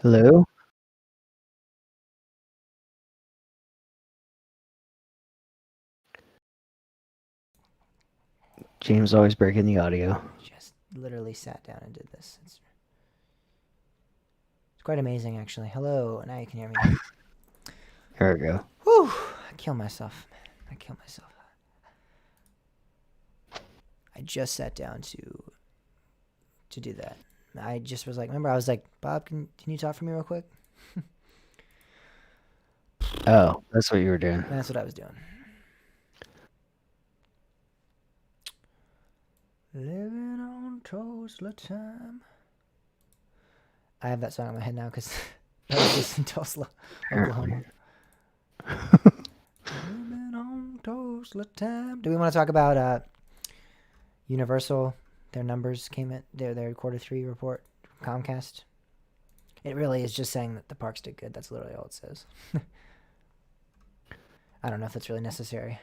Hello? James always breaking the audio. Just literally sat down and did this. It's quite amazing, actually. Hello, now you can hear me. Here we go. Whew! I kill myself. I kill myself. I just sat down to do that. I just was like, remember, I was like, Bob, can you talk for me real quick? Oh, that's what you were doing. That's what I was doing. Living on Tulsa time. I have that song in my head now because I was just in Tulsa, Oklahoma. Living on Tulsa time. Do we want to talk about Universal? Their numbers came in, their Q3 report, Comcast. It really is just saying that the parks did good. That's literally all it says. I don't know if that's really necessary.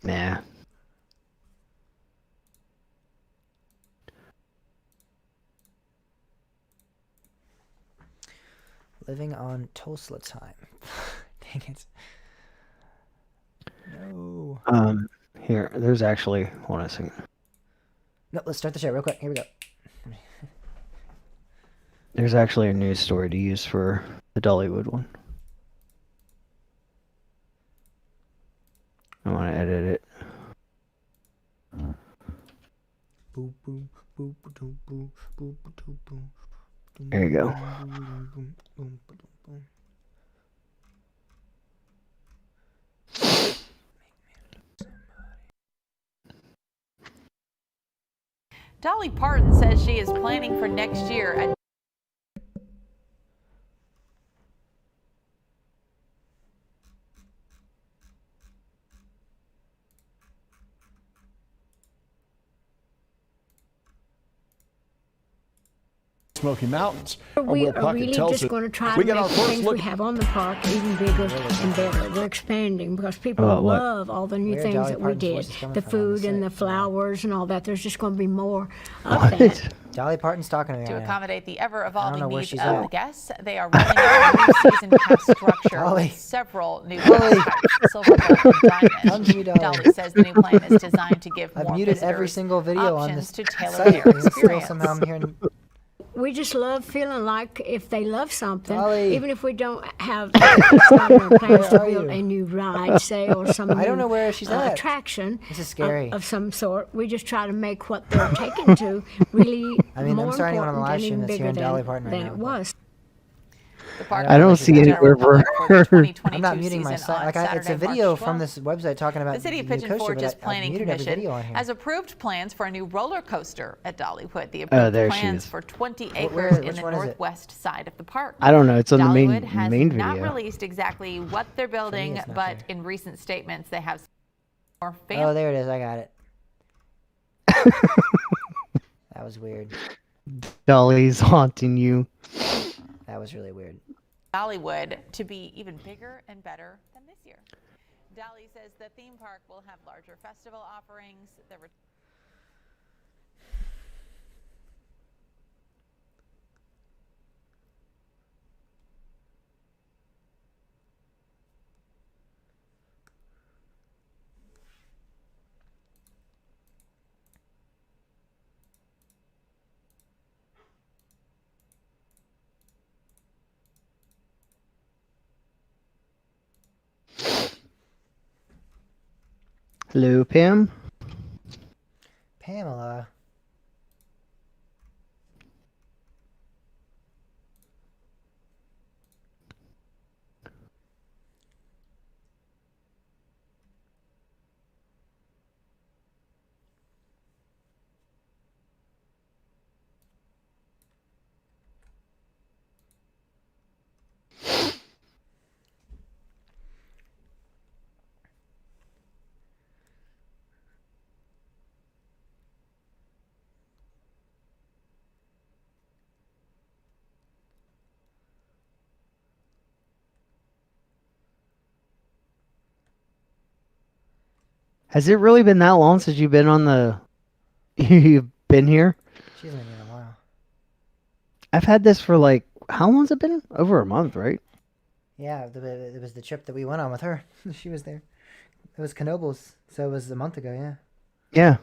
Nah. Living on Tulsa time. Dang it. No. Here, there's actually, hold on a second. No, let's start the show real quick. Here we go. There's actually a news story to use for the Dollywood one. I want to edit it. There you go. Dolly Parton says she is planning for next year a Smoky Mountains. We are really just going to try to make the things we have on the park even bigger and better. We're expanding because people love all the new things that we did. The food and the flowers and all that. There's just going to be more of that. Dolly Parton's talking to me to right accommodate the ever-evolving needs of at. the guests. They are rolling out a new season pass structure Dolly. with several new types, silver, gold, and diamond. Dolly says the new plan is designed to give I've more muted visitors every single video on options this to tailor site. their And still experience. somehow I'm hearing. We just love feeling like if they love something, Dolly. even if we don't have it's not in our plans to Where are build you? a new ride, say, or some I don't new, know where she's at. attraction This is scary. of some sort. We just try to make what they're taking to really I mean, more I'm starting on a important live and stream even that's bigger hearing Dolly than, Parton right now, it but- was. The park I don't opens see to the anywhere general public for the where- 2022 I'm not muting my season site. on Like, it's a Saturday, video March from 12th. this website talking about The City of the new Pigeon coaster, but Forge's I've planning muted every commission video on here. has approved plans for a new roller coaster at Dollywood. The Oh, approved there she plans is. for 20 Where- acres in which the one is it? northwest side of the park. I don't know. It's on the Dollywood main has video. not released exactly what they're building, it's not but there. in recent statements they have more Oh, there it is. I got it. That was weird. Dolly's haunting you. That was really weird. Dollywood to be even bigger and better than this year. Dolly says the theme park will have larger festival offerings. Hello, Pam. Pamela. Has it really been that long since you've been on the you've been here. She hasn't been here in a while. I've had this for like, how long's it been? Over a month, right? Yeah, it was the trip that we went on with her. She was there. It was Knoebels, so it was a month ago, yeah. Yeah.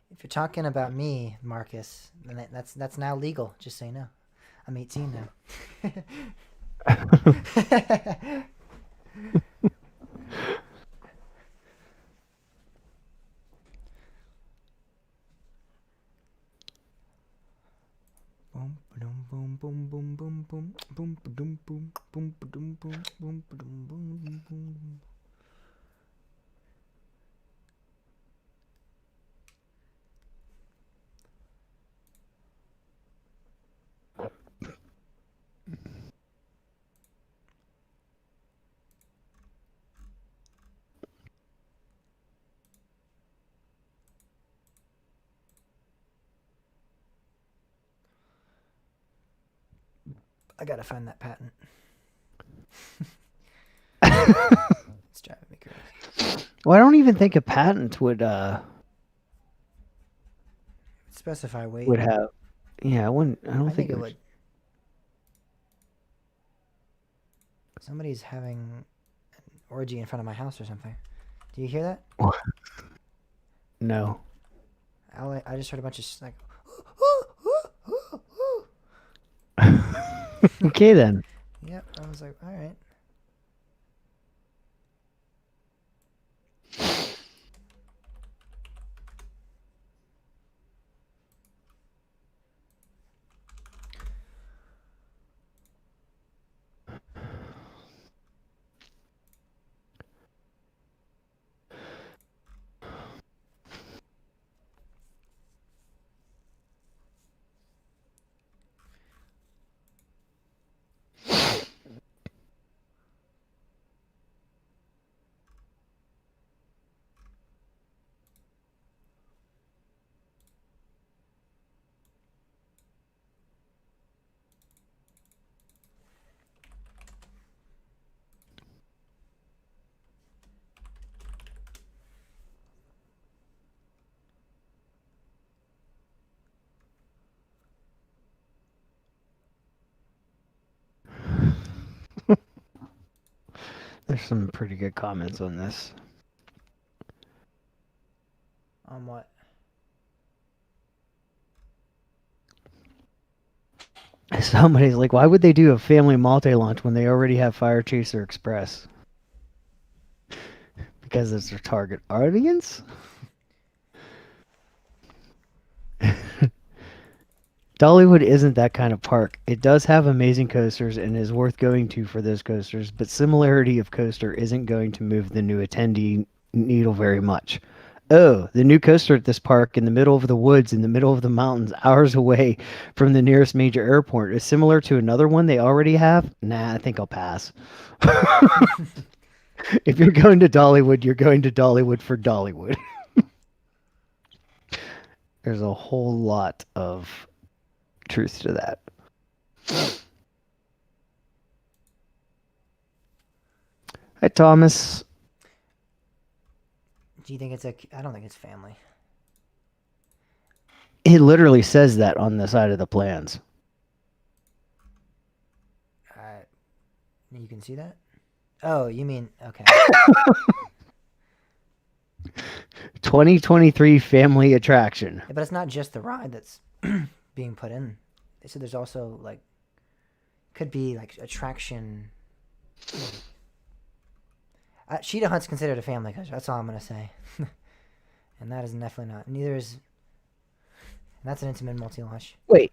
If you're talking about me, Marcus, then that's now legal, just so you know. I'm 18 now. Boom, boom, boom, boom, boom, boom, boom, boom, boom, boom, boom, boom, boom, boom, boom, boom. I gotta find that patent. It's driving me crazy. Well, I don't even think a patent would Specify weight. would have. Yeah, I wouldn't. I don't I think think it would. Somebody's having an orgy in front of my house or something. Do you hear that? No. I just heard a bunch of like. Okay then. Yep, I was like, all right. There's some pretty good comments on this. On what? Somebody's like, why would they do a family multi-launch when they already have Fire Chaser Express? Because it's their target audience? Dollywood isn't that kind of park. It does have amazing coasters and is worth going to for those coasters, but similarity of coaster isn't going to move the new attendee needle very much. Oh, the new coaster at this park in the middle of the woods, in the middle of the mountains, hours away from the nearest major airport is similar to another one they already have? Nah, I think I'll pass. If you're going to Dollywood, you're going to Dollywood for Dollywood. There's a whole lot of truth to that. Hi, Thomas. Do you think it's I don't think it's family. It literally says that on the side of the plans. You can see that? Oh, you mean, okay. 2023 family attraction. Yeah, but it's not just the ride that's being put in. They said there's also, like, could be, like, attraction. Cheetah Hunt's considered a family coaster. That's all I'm going to say. And that is definitely not. That's an intimate multi-launch. Wait.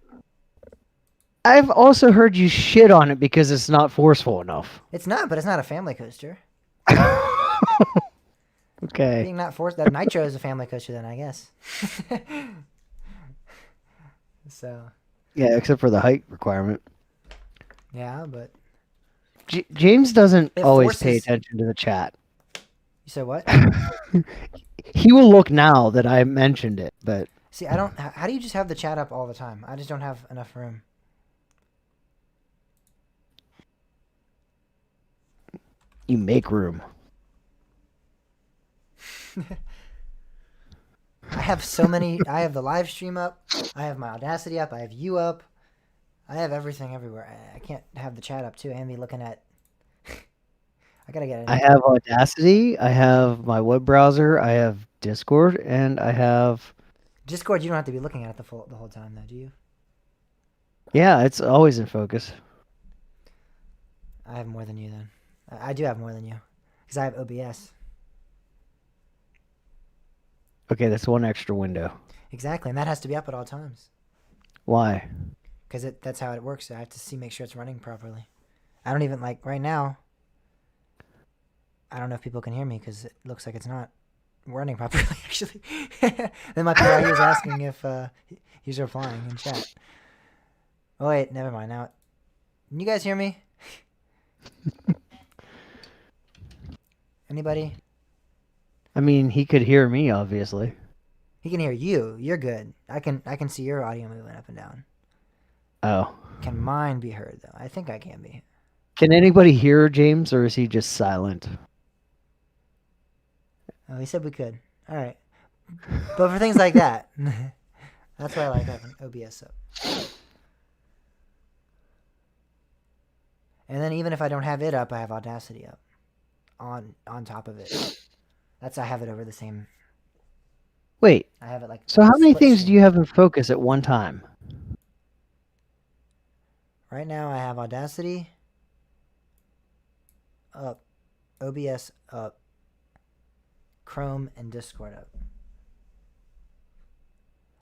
I've also heard you shit on it because it's not forceful enough. It's not, but it's not a family coaster. Okay. Being not forced, that Nitro is a family coaster then, I guess. So. Yeah, except for the height requirement. Yeah, but. James doesn't always pay forces... attention to the chat. You said what? He will look now that I mentioned it, but. See, I don't. How do you just have the chat up all the time? I just don't have enough room. You make room. I have so many. I have the live stream up. I have my Audacity up. I have you up. I have everything everywhere. I can't have the chat up too and be looking at. I gotta get it. I have Audacity. I have my web browser. I have Discord, and I have. Discord. You don't have to be looking at it the whole time, though, do you? Yeah, it's always in focus. I have more than you then. I do have more than you, because I have OBS. Okay, that's one extra window. Exactly, and that has to be up at all times. Why? Because that's how it works. I have to make sure it's running properly. I don't even right now. I don't know if people can hear me because it looks like it's not running properly. Actually, then my PIU is asking if he's replying in chat. Oh wait, never mind. Now, can you guys hear me? Anybody? I mean, he could hear me, obviously. He can hear you. You're good. I can see your audio moving up and down. Oh. Can mine be heard though? I think I can be. Can anybody hear James, or is he just silent? Oh, he said we could. All right. But for things like that, that's why I like having OBS up. And then even if I don't have it up, I have Audacity up on top of it. I have it over the same. Wait. I have it like. So how many things screen. do you have in focus at one time? Right now I have Audacity up, OBS up, Chrome and Discord up.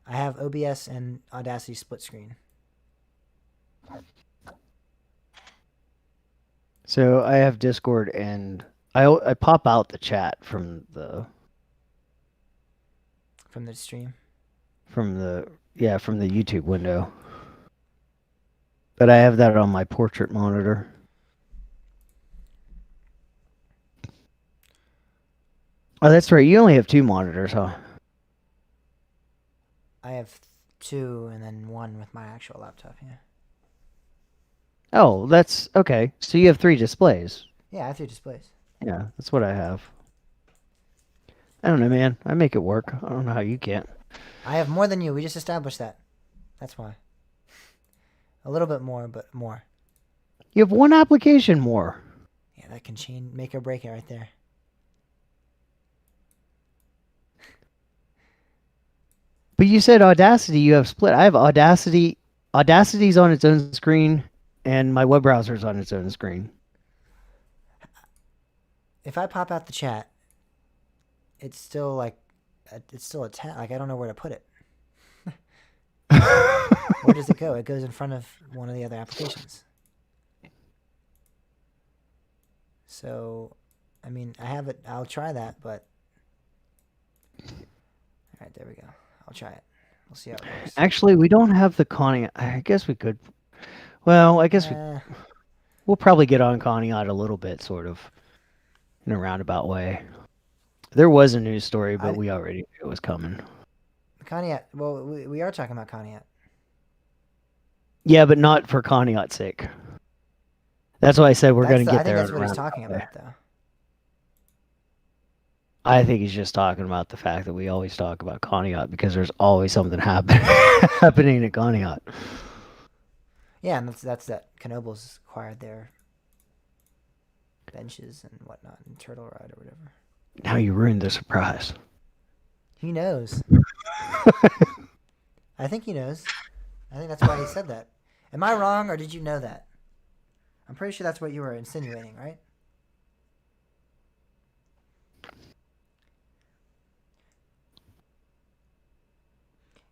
I have OBS and Audacity split screen. So I have Discord, and I pop out the chat from the stream. From the YouTube window. But I have that on my portrait monitor. Oh, that's right. You only have 2 monitors, huh? I have 2 and then 1 with my actual laptop, yeah. Oh, that's okay. So you have 3 displays. Yeah, I have 3 displays. Yeah, that's what I have. I don't know, man. I make it work. I don't know how you can't. I have more than you. We just established that. That's why. A little bit more, but more. You have 1 application more. Yeah, that can make or break it right there. But you said Audacity you have split. I have Audacity. Audacity's on its own screen, and my web browser's on its own screen. If I pop out the chat, it's still a tab. Like I don't know where to put it. Where does it go? It goes in front of one of the other applications. So, I mean, I have it. I'll try that, but all right, there we go. I'll try it. We'll see how it works. Actually, we don't have the Conning. I guess we could. Well, I guess we'll probably get on Conning a little bit, sort of, in a roundabout way. There was a news story, but we already knew it was coming. Conneaut. Well, we are talking about Conneaut. Yeah, but not for Conneaut's sake. That's why I said we're going to get there. I think that's what he's talking about, though. I think he's just talking about the fact that we always talk about Conneaut because there's always something happening at Conneaut. Yeah, and that's that Knoebel's acquired their benches and whatnot, and Turtle Ride or whatever. Now you ruined the surprise. He knows. I think he knows. I think that's why he said that. Am I wrong, or did you know that? I'm pretty sure that's what you were insinuating, right?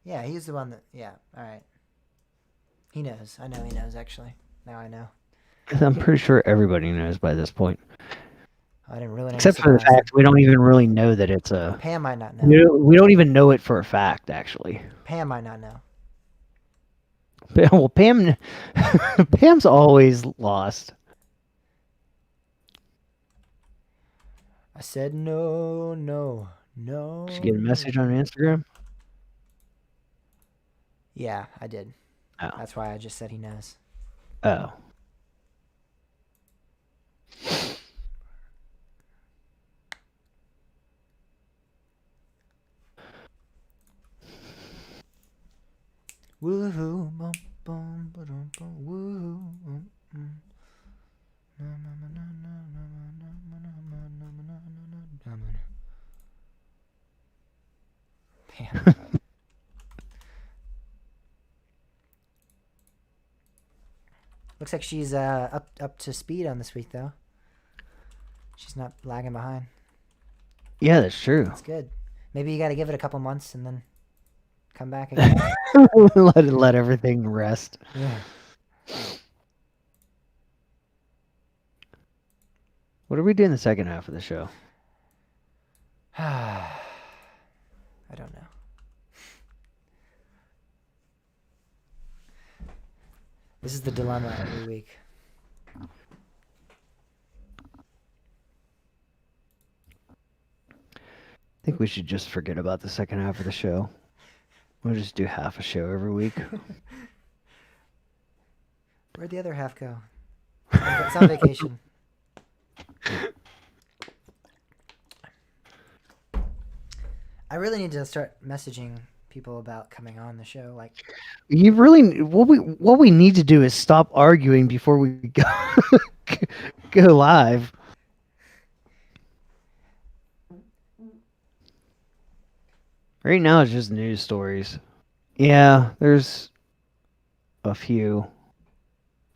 Yeah, he's the one that. Yeah, all right. He knows. I know he knows. Actually, now I know. I'm pretty sure everybody knows by this point. I didn't ruin any Except for the surprise. fact we don't even really know that it's a. Pam might not know. We don't even know it for a fact, actually. Pam might not know. Well, Pam's always lost. I said no. Did you get a message on Instagram? Yeah, I did. Oh. That's why I just said he knows. Oh. Woohoo, bum bum ba-dum bum woohoo. Damn. Looks like she's up to speed on this week though. She's not lagging behind. Yeah, that's true. That's good. Maybe you got to give it a couple months and then come back again. let everything rest. Yeah. What are we doing the second half of the show? I don't know. This is the dilemma every week. I think we should just forget about the second half of the show. We'll just do half a show every week. Where'd the other half go? It's on vacation. I really need to start messaging people about coming on the show. Like, You really what we need to do is stop arguing before we go live. Right now it's just news stories. Yeah, there's a few.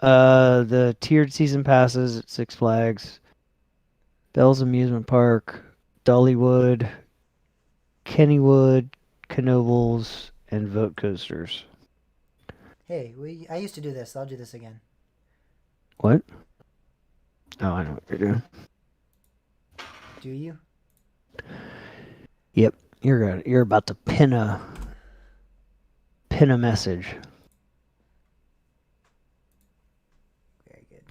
The tiered season passes at Six Flags, Bell's Amusement Park, Dollywood, Kennywood, Knoebels, and Vote Coasters. hey, I used to do this. I'll do this again. What? Oh, I know what you're doing. Do you? Yep, you're about to pin a message. Very good.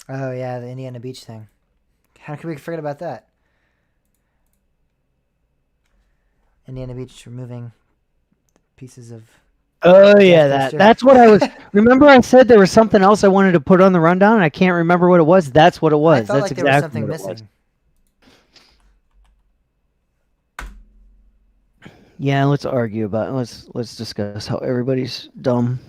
Oh yeah, the Indiana Beach thing. How can we forget about that? Indiana Beach removing pieces of. Oh yeah, Coaster. that's what I was. Remember, I said there was something else I wanted to put on the rundown, and I can't remember what it was. That's what it was. I felt That's like there was exactly something what it was. missing. Yeah, let's argue about it. Let's discuss how everybody's dumb.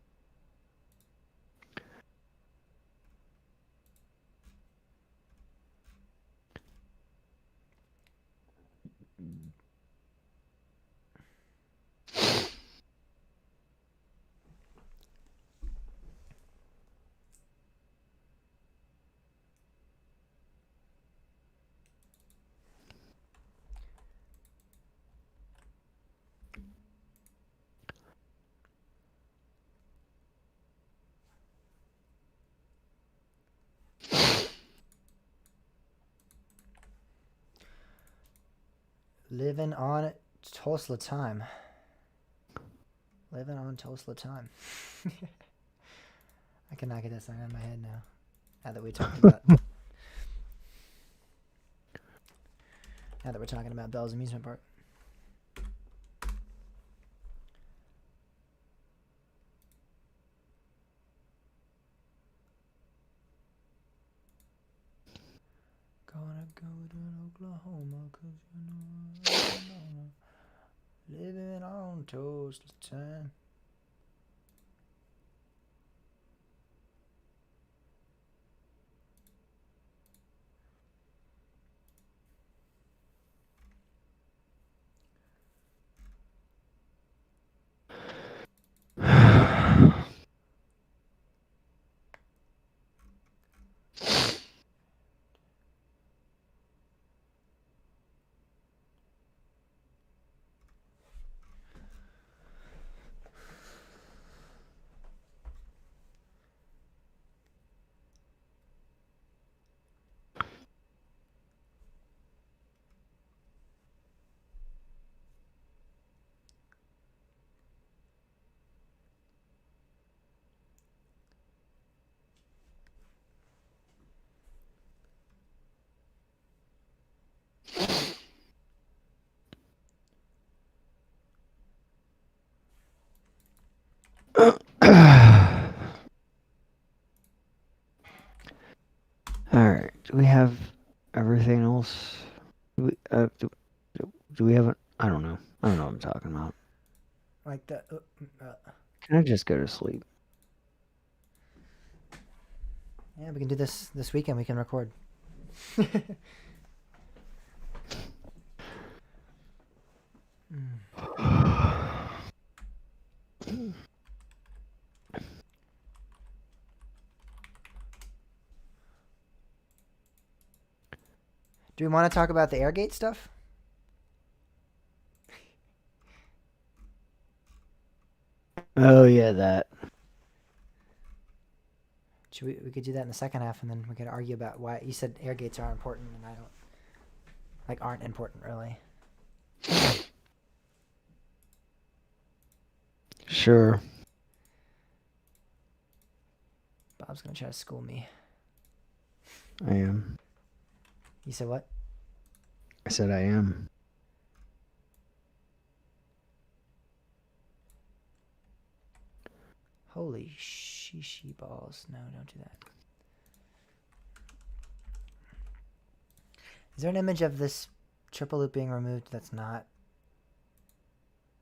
Living on Tulsa time. Living on Tulsa time. I cannot get that song out of my head now. Now that we're talking about. Now that we're talking about Bell's Amusement Park. Gonna go to Oklahoma 'cause you know living on Tulsa time. Do we have everything else? Do we have it? I don't know. I don't know what I'm talking about. Like the. Can I just go to sleep? Yeah, we can do this weekend. We can record. Do we want to talk about the Airgate stuff? Oh yeah, that. We could do that in the second half, and then we could argue about why you said Airgates are important, and I don't aren't important really. Sure. Bob's gonna try to school me. I am. You said what? I said I am. Holy shishi balls. No, don't do that. Is there an image of this triple loop being removed that's not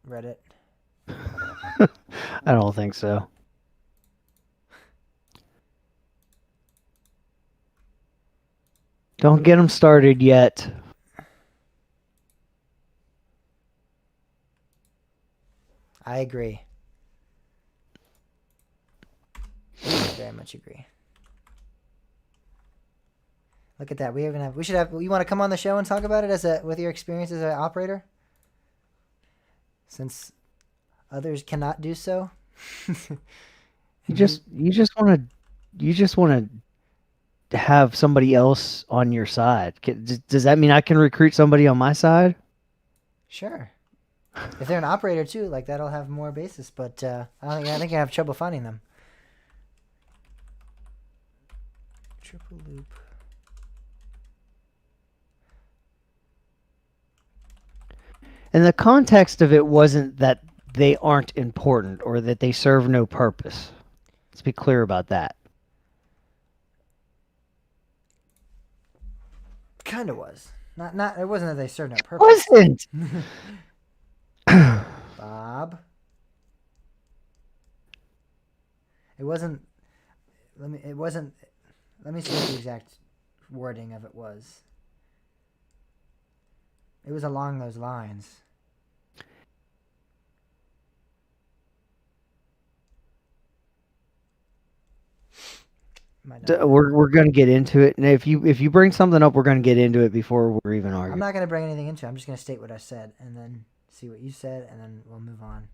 Reddit? I don't think so. Don't get them started yet. I agree. Very much agree. Look at that. We should have. You want to come on the show and talk about it with your experience as an operator? Since others cannot do so. You just want to have somebody else on your side. Does that mean I can recruit somebody on my side? Sure. If they're an operator too, like that'll have more basis. But I think I have trouble finding them. Triple loop. And the context of it wasn't that they aren't important or that they serve no purpose. Let's be clear about that. Kind of was. Not. It wasn't that they served no purpose. Wasn't. Bob. It wasn't. Let me see what the exact wording of it was. It was along those lines. We're gonna get into it, and if you bring something up, we're gonna get into it before we're even arguing. I'm not gonna bring anything into it. I'm just gonna state what I said, and then see what you said, and then we'll move on.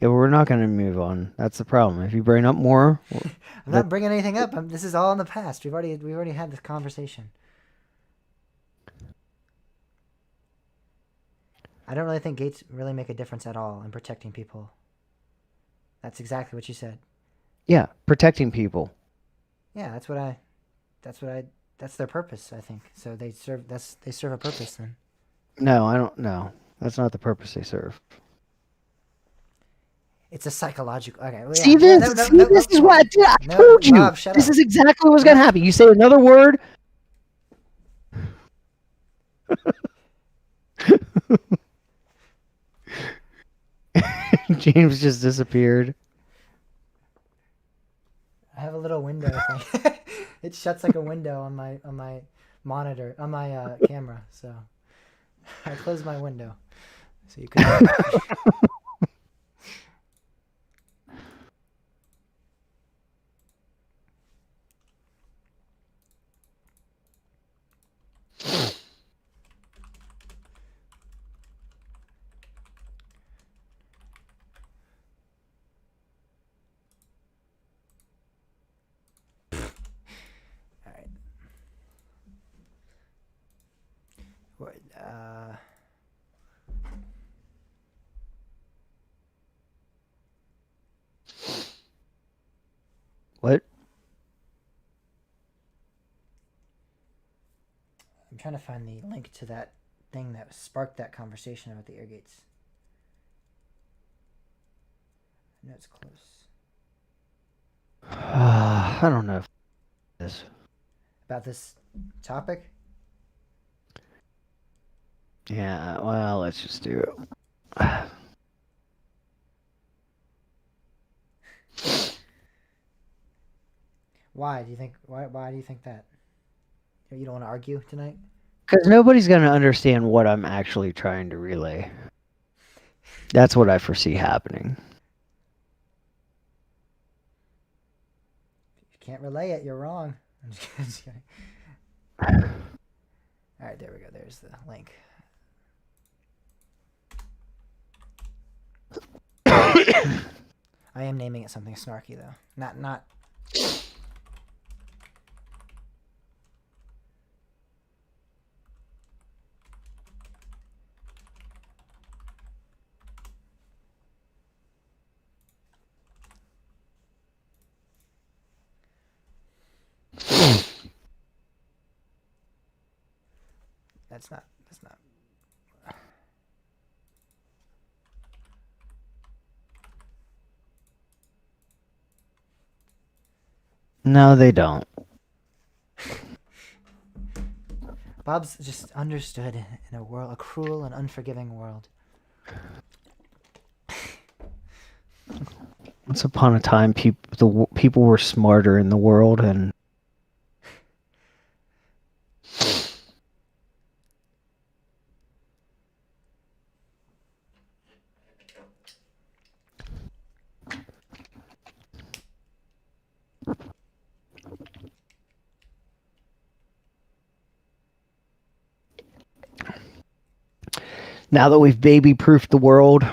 Yeah, we're not gonna move on. That's the problem. If you bring up more, I'm not bringing anything up. This is all in the past. We've already had this conversation. I don't really think gates really make a difference at all in protecting people. That's exactly what you said. Yeah, protecting people. Yeah, that's their purpose, I think. So they serve a purpose then. No, I don't know. That's not the purpose they serve. It's a psychological. Okay. Well, See, this is what I told you. Bob, shut this up. is exactly what's gonna happen. You say another word. James just disappeared. I have a little window thing. It shuts like a window on my monitor, on my camera. So I closed my window, so you could. What? I'm trying to find the link to that thing that sparked that conversation about the air gates. I know it's close. I don't know. this. About this topic? Yeah, well, let's just do it. Why do you think? Why do you think that? You don't want to argue tonight? Because nobody's going to understand what I'm actually trying to relay. That's what I foresee happening. If you can't relay it, you're wrong. I'm just kidding. All right, there we go. There's the link. I am naming it something snarky though. Not. That's not. No, they don't. Bob's just understood in a cruel and unforgiving world. Once upon a time, people were smarter in the world, and now that we've baby-proofed the world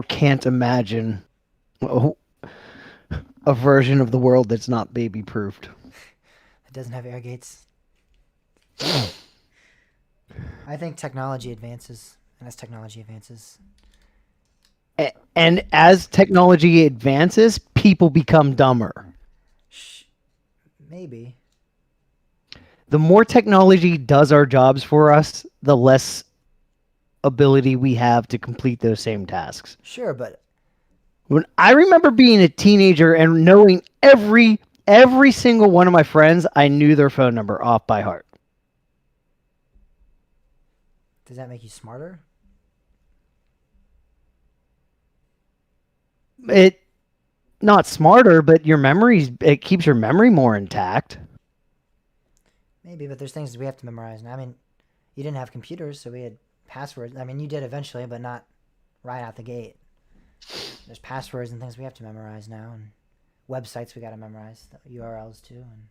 can't imagine a version of the world that's not baby-proofed. It doesn't have air gates. I think technology advances, and as technology advances... And as technology advances, people become dumber. Maybe. The more technology does our jobs for us, the less ability we have to complete those same tasks. Sure, but when I remember being a teenager and knowing every single one of my friends, I knew their phone number off by heart. Does that make you smarter? Not smarter, but it keeps your memory more intact. Maybe, but there's things we have to memorize now. I mean, you didn't have computers, so we had passwords. I mean, you did eventually, but not right out the gate. There's passwords and things we have to memorize now, and websites we got to memorize, the URLs too. And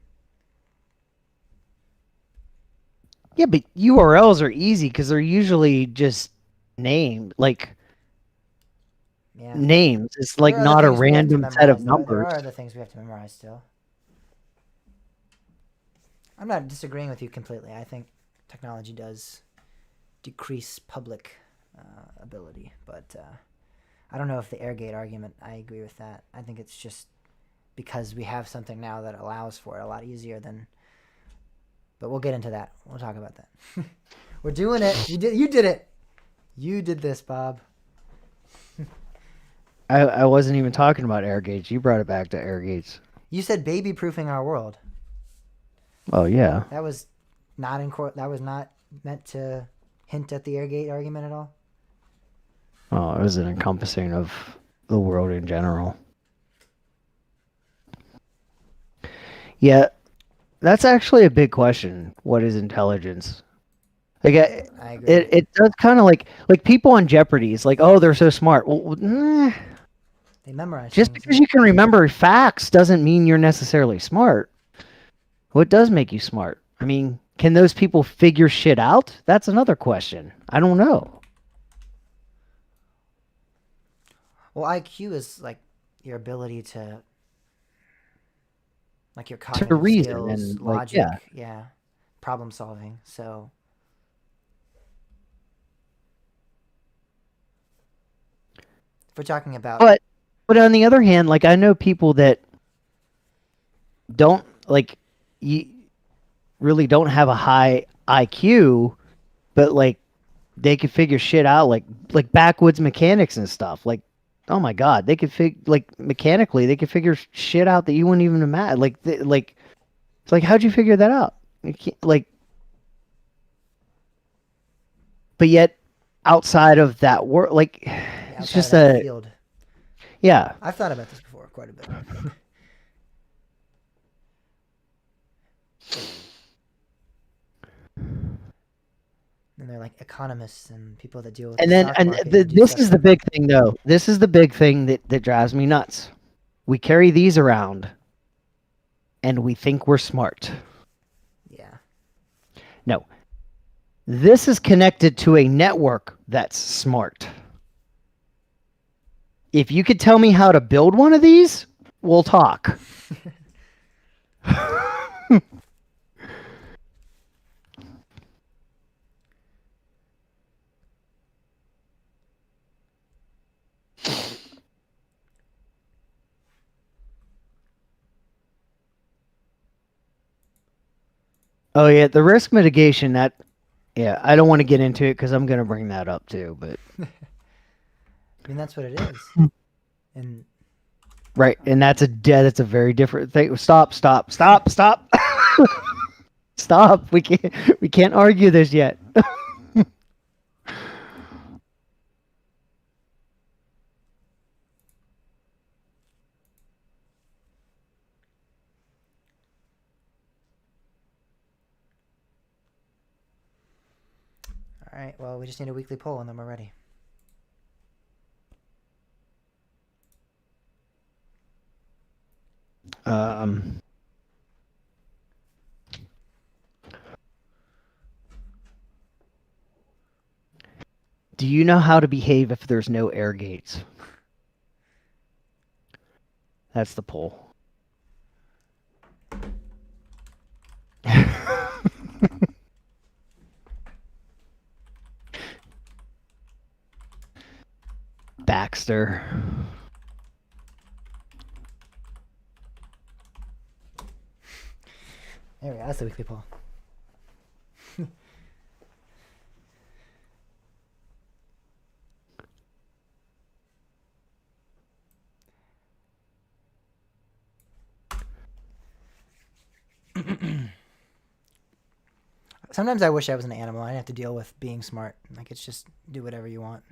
yeah, but URLs are easy because they're usually just named, names. It's like not a random set of numbers. There are other things we have to memorize still. I'm not disagreeing with you completely. I think technology does decrease public ability, but I don't know if the airgate argument, I agree with that. I think it's just because we have something now that allows for it a lot easier than... But we'll get into that. We'll talk about that. We're doing it. You did it. You did this, Bob. I wasn't even talking about air gates. You brought it back to air gates. You said baby-proofing our world. Oh, yeah. That was not that was not meant to hint at the airgate argument at all? Oh, it was an encompassing of the world in general. Yeah, that's actually a big question. What is intelligence? Like, I agree. It does kind of like people on Jeopardy. It's like, oh, they're so smart. Well, they memorize. Just because you can remember facts doesn't mean you're necessarily smart. What does make you smart? I mean, can those people figure shit out? That's another question. I don't know. Well, IQ is like your ability to, like your cognitive reason skills, and logic, yeah, problem solving. So, if we're talking about, but on the other hand, like I know people that don't really don't have a high IQ, but like they could figure shit out, like backwoods mechanics and stuff. Like, oh my god, they could mechanically they could figure shit out that you wouldn't even imagine. Like It's like, how'd you figure that out? You can't, like, but yet outside of that world, like, it's Outside just of that field. yeah. I've thought about this before quite a bit. And they're like economists and people that deal with And the then, stock and market do this stuff is the like big thing, though. This is the big thing that drives me nuts. We carry these around, and we think we're smart. Yeah. No, this is connected to a network that's smart. If you could tell me how to build one of these, we'll talk. Oh yeah, the risk mitigation, that, yeah, I don't want to get into it because I'm going to bring that up too, but I mean, that's what it is. And right, and that's a very different thing. Stop. Stop. We can't argue this yet. all right, well, we just need a weekly poll and then we're ready. Do you know how to behave if there's no air gates? That's the poll. Baxter. There we go. That's the weekly poll. Sometimes I wish I was an animal. I didn't have to deal with being smart. Like, it's just do whatever you want.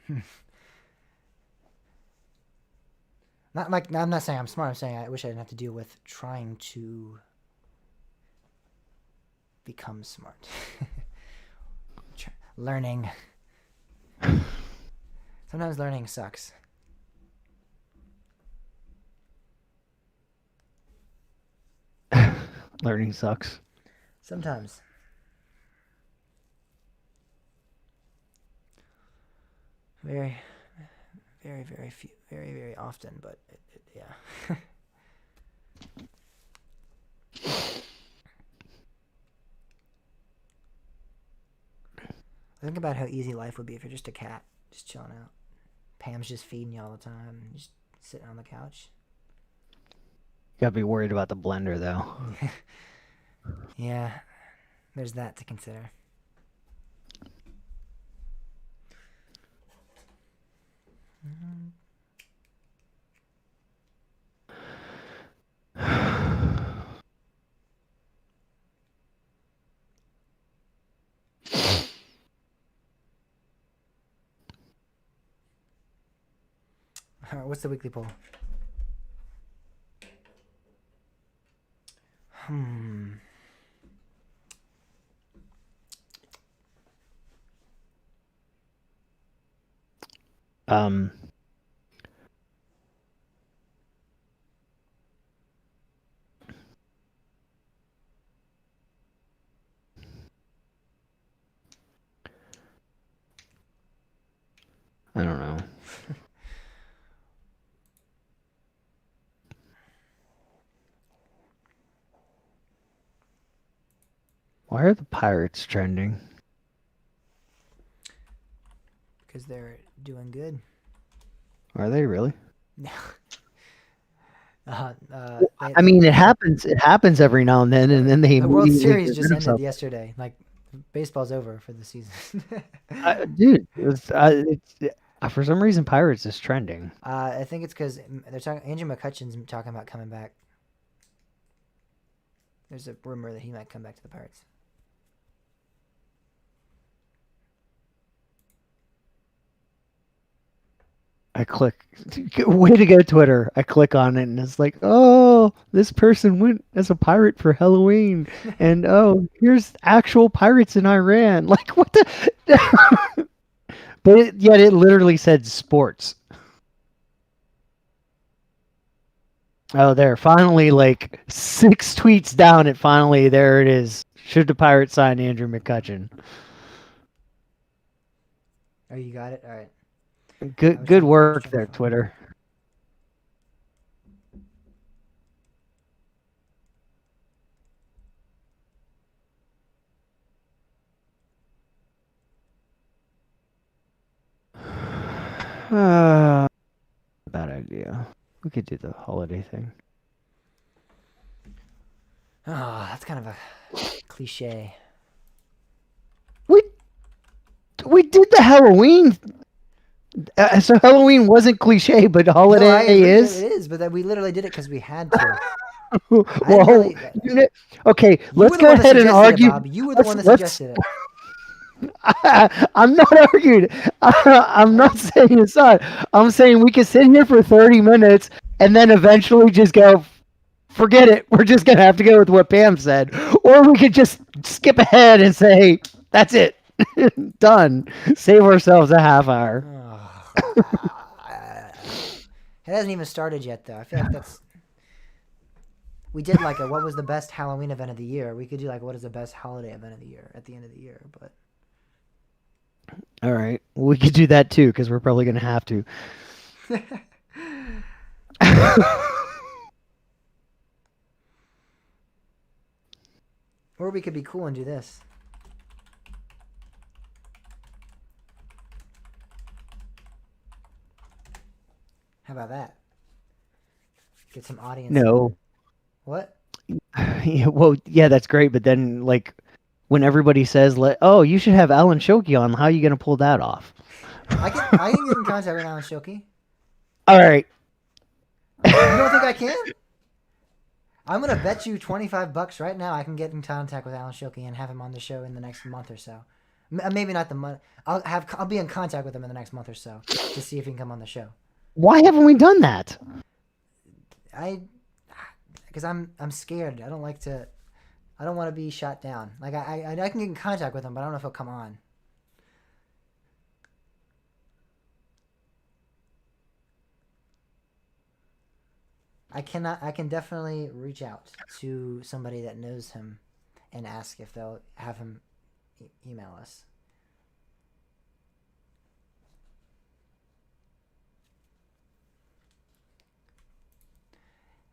Not like, I'm not saying I'm smart. I'm saying I wish I didn't have to deal with trying to become smart. Learning. Sometimes learning sucks. Learning sucks. Sometimes. Very few, very often, but yeah. Think about how easy life would be if you're just a cat, just chilling out. Pam's just feeding you all the time, just sitting on the couch. You gotta be worried about the blender, though. Yeah, there's that to consider. All right, what's the weekly poll? I don't know. Why are the pirates trending? Because they're doing good. Are they really? No. I mean, it happens. It happens every now and then they. The World immediately Series get just rid of ended something. yesterday. Like, baseball's over for the season. Dude, for some reason, Pirates is trending. I think it's because they're talking. Andrew McCutcheon's talking about coming back. There's a rumor that he might come back to the Pirates. I click. Way to go, Twitter. I click on it and it's like, oh, this person went as a pirate for Halloween. And oh, here's actual pirates in Iran. Like, what the? But yet it literally said sports. Oh, there. Finally, like 6 tweets down, there it is. Should the Pirates sign Andrew McCutcheon? Oh, you got it? All right. Good work there, Twitter. Bad idea. We could do the holiday thing. Oh, that's kind of a cliche. We did the Halloween. So Halloween wasn't cliche, but holiday is. It is, but we literally did it because we had to. Well, okay, let's go ahead and argue. Bob. You were the one that suggested it. I'm not arguing. I'm not saying it's not. I'm saying we could sit here for 30 minutes and then eventually just go, forget it. We're just going to have to go with what Pam said. Or we could just skip ahead and say, that's it. Done. Save ourselves a half hour. It hasn't even started yet, though. I feel like that's... We did like what was the best Halloween event of the year. We could do like what is the best holiday event of the year at the end of the year, but... All right. We could do that too, because we're probably going to have to. Or we could be cool and do this. How about that? Get some audience. No. What? Yeah, well, yeah, that's great, but then like when everybody says, "Oh, you should have Alan Shoki on," how are you going to pull that off? I can get in contact with Alan Shoki. All right. You don't think I can? I'm going to bet you $25 right now I can get in contact with Alan Shoki and have him on the show in the next month or so. Maybe not the month. I'll be in contact with him in the next month or so to see if he can come on the show. Why haven't we done that? Because I'm scared. I don't want to be shot down. Like I can get in contact with him, but I don't know if he'll come on. I can definitely reach out to somebody that knows him and ask if they'll have him email us.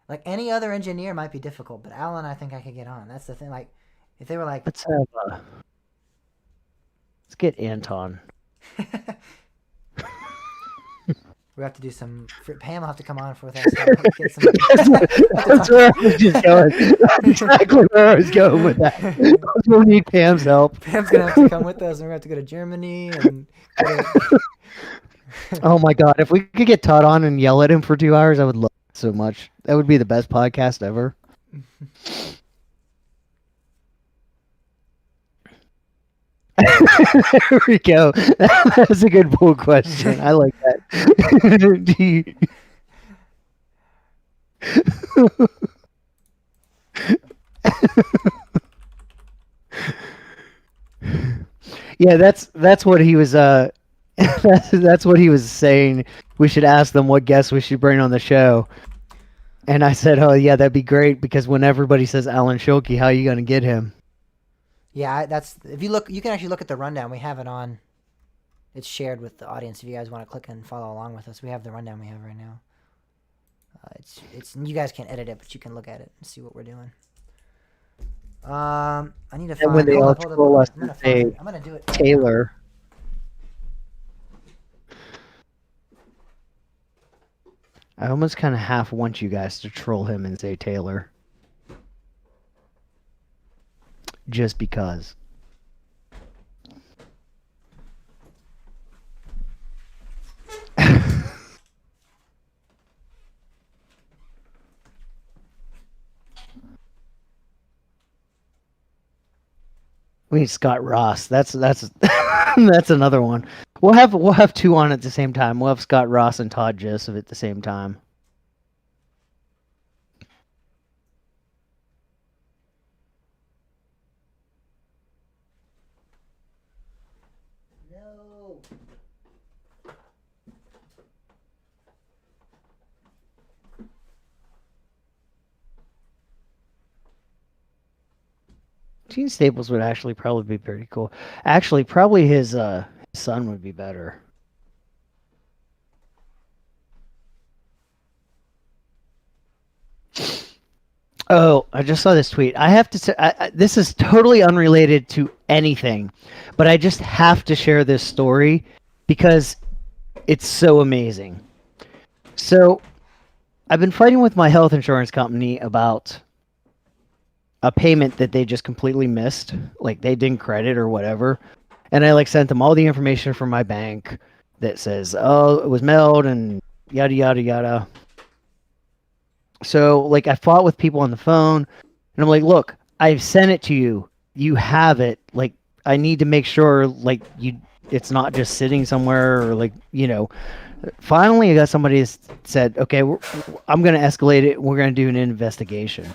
Like any other engineer might be difficult, but Alan, I think I could get on. That's the thing. Like, if they were like, let's get Anton. We have to do some. Pam will have to come on for us. That's where I was just going. That's exactly where I was going with that. We'll need Pam's help. Pam's gonna have to come with us, and we're gonna have to go to Germany. And oh my God! If we could get Todd on and yell at him for 2 hours, I would love it so much. That would be the best podcast ever. There we go. That's a good poll question. I like that. Yeah, that's what he was. That's what he was saying. We should ask them what guests we should bring on the show. And I said, "Oh yeah, that'd be great because when everybody says Alan Shoki, how are you going to get him?" Yeah, that's if you look, you can actually look at the rundown. We have it on. It's shared with the audience. If you guys want to click and follow along with us, we have the rundown we have right now. It's you guys can't edit it, but you can look at it and see what we're doing. I need to find. And when they all troll us and say I'm gonna do it. Taylor. I almost kind of half want you guys to troll him and say Taylor. Just because. We need Scott Ross. That's that's another one. We'll have two on at the same time. We'll have Scott Ross and Todd Joseph at the same time. No. Gene Staples would actually probably be pretty cool. Actually, probably his son would be better. Oh, I just saw this tweet. I have to say, this is totally unrelated to anything, but I just have to share this story because it's so amazing. So, I've been fighting with my health insurance company about a payment that they just completely missed. Like, they didn't credit or whatever. And I, like, sent them all the information from my bank that says, oh, it was mailed and yada, yada, yada. So, like, I fought with people on the phone, and I'm like, look, I've sent it to you. You have it. Like, I need to make sure, like, it's not just sitting somewhere or, like, you know. Finally, I got somebody that said, okay, I'm going to escalate it. We're going to do an investigation.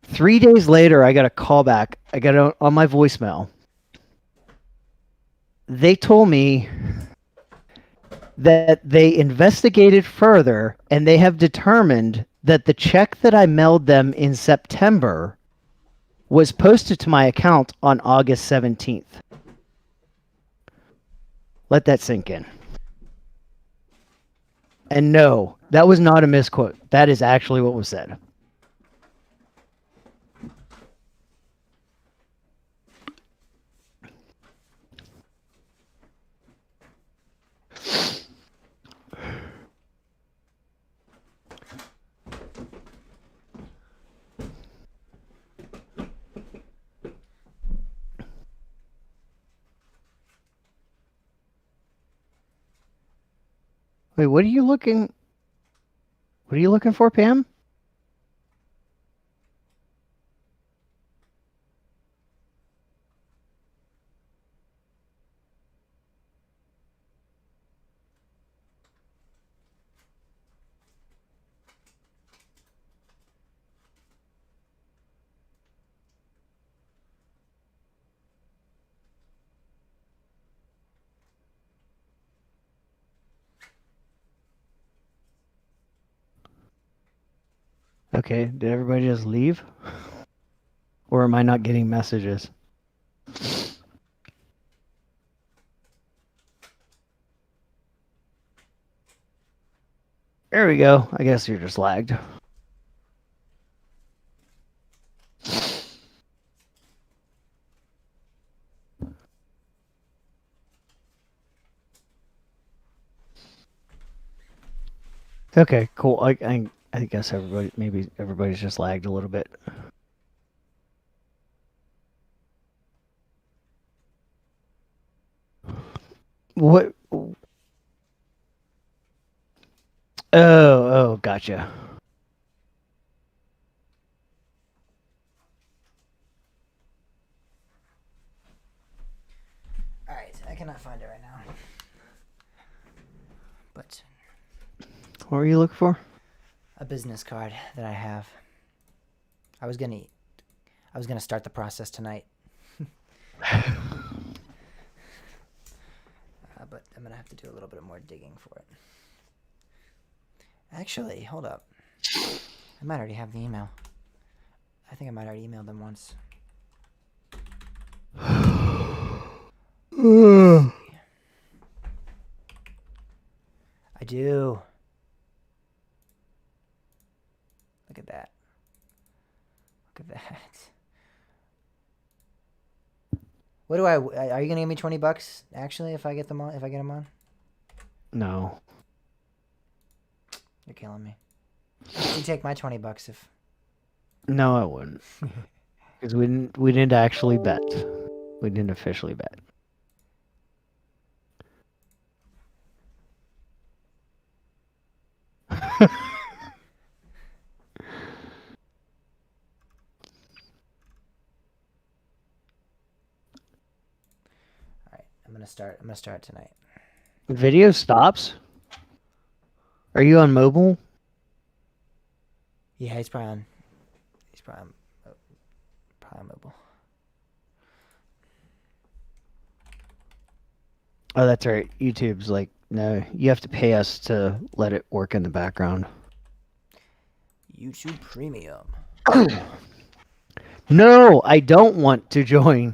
3 days later, I got a call back. I got it on my voicemail. They told me that they investigated further and they have determined that the check that I mailed them in September was posted to my account on August 17th. Let that sink in. And no, that was not a misquote. That is actually what was said. Wait, what are you looking for, Pam? Okay, did everybody just leave? Or am I not getting messages? There we go. I guess you're just lagged. Okay, cool. I guess everybody's just lagged a little bit. What? Oh, gotcha. Alright, I cannot find it right now. But What were you looking for? a business card that I have. I was gonna start the process tonight. But I'm gonna have to do a little bit more digging for it. Actually, hold up. I might already have the email. I think I might already emailed them once. I do. Look at that. Look at that. What do are you gonna give me $20 actually if I get them on? If I get them on? No. You're killing me. You take my $20 if. No, I wouldn't. Because we didn't actually bet. We didn't officially bet. start. I'm gonna start tonight. Video stops? Are you on mobile? Yeah, he's probably on mobile. Oh, that's right. YouTube's like, no, you have to pay us to let it work in the background. YouTube Premium. No, I don't want to join.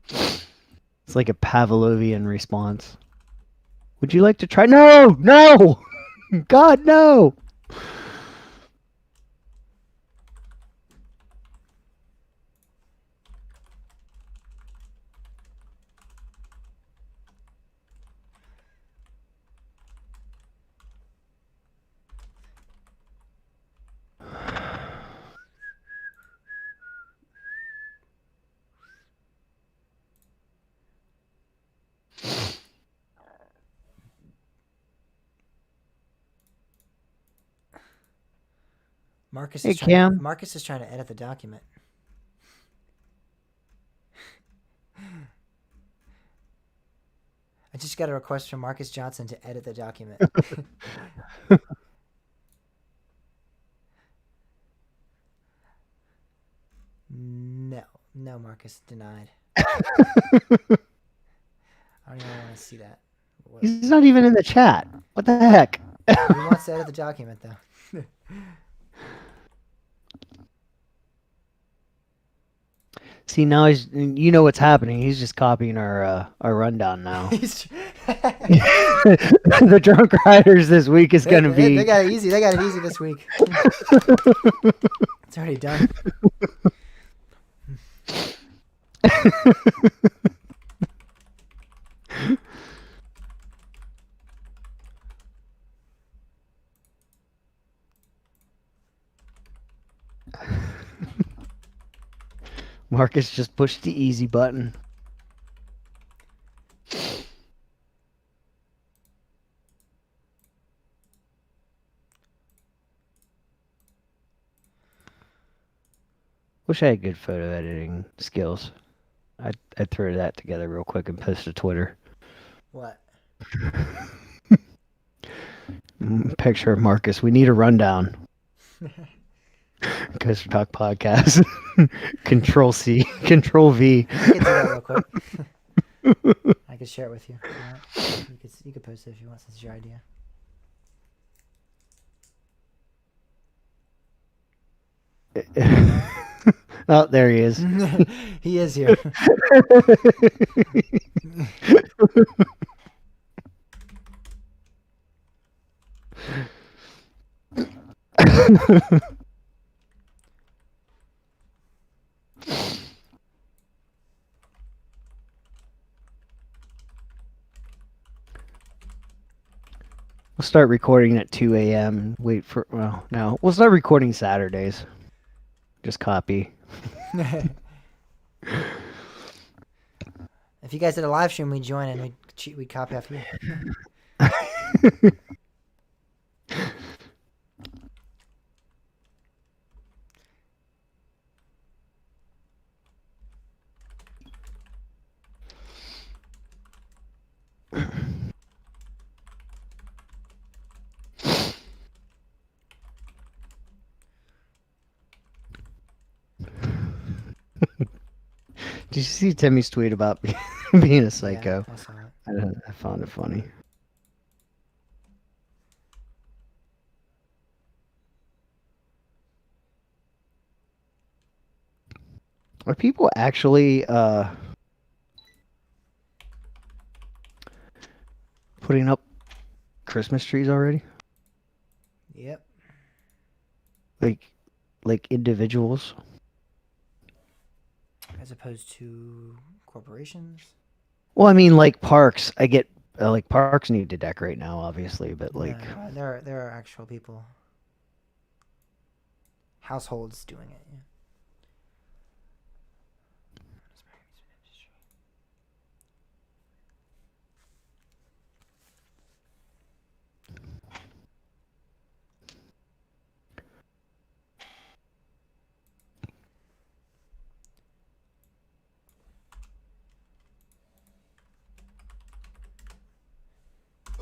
It's like a Pavlovian response. Would you like to try? No! No! God, no! Marcus Hey, is Cam. Marcus is trying to edit the document. I just got a request from Marcus Johnson to edit the document. No, Marcus, denied. I don't even want to see that. He's not even in the chat. What the heck? He wants to edit the document, though. See, now you know what's happening. He's just copying our rundown now. The drunk riders this week is going to be. They got it easy. They got it easy this week. It's already done. Marcus just pushed the easy button. Wish I had good photo editing skills. I'd throw that together real quick and post to Twitter. What? Picture of Marcus. We need a rundown. Coaster Talk podcast. Control C, Control V. I can do that real quick. I can share it with you. You could post it if you want, since it's your idea. Oh, there he is. He is here. We'll start recording at 2 a.m. Wait for, well, no. We'll start recording Saturdays. Just copy. If you guys did a live stream, we'd join and we'd copy off you. Did you see Timmy's tweet about being a psycho? Yeah, I saw it. I found it funny. Are people actually putting up Christmas trees already? Yep. Like individuals? As opposed to corporations. Well, I mean, like parks. I get like parks need to decorate now, obviously, but like No, there are actual people, households doing it. Yeah.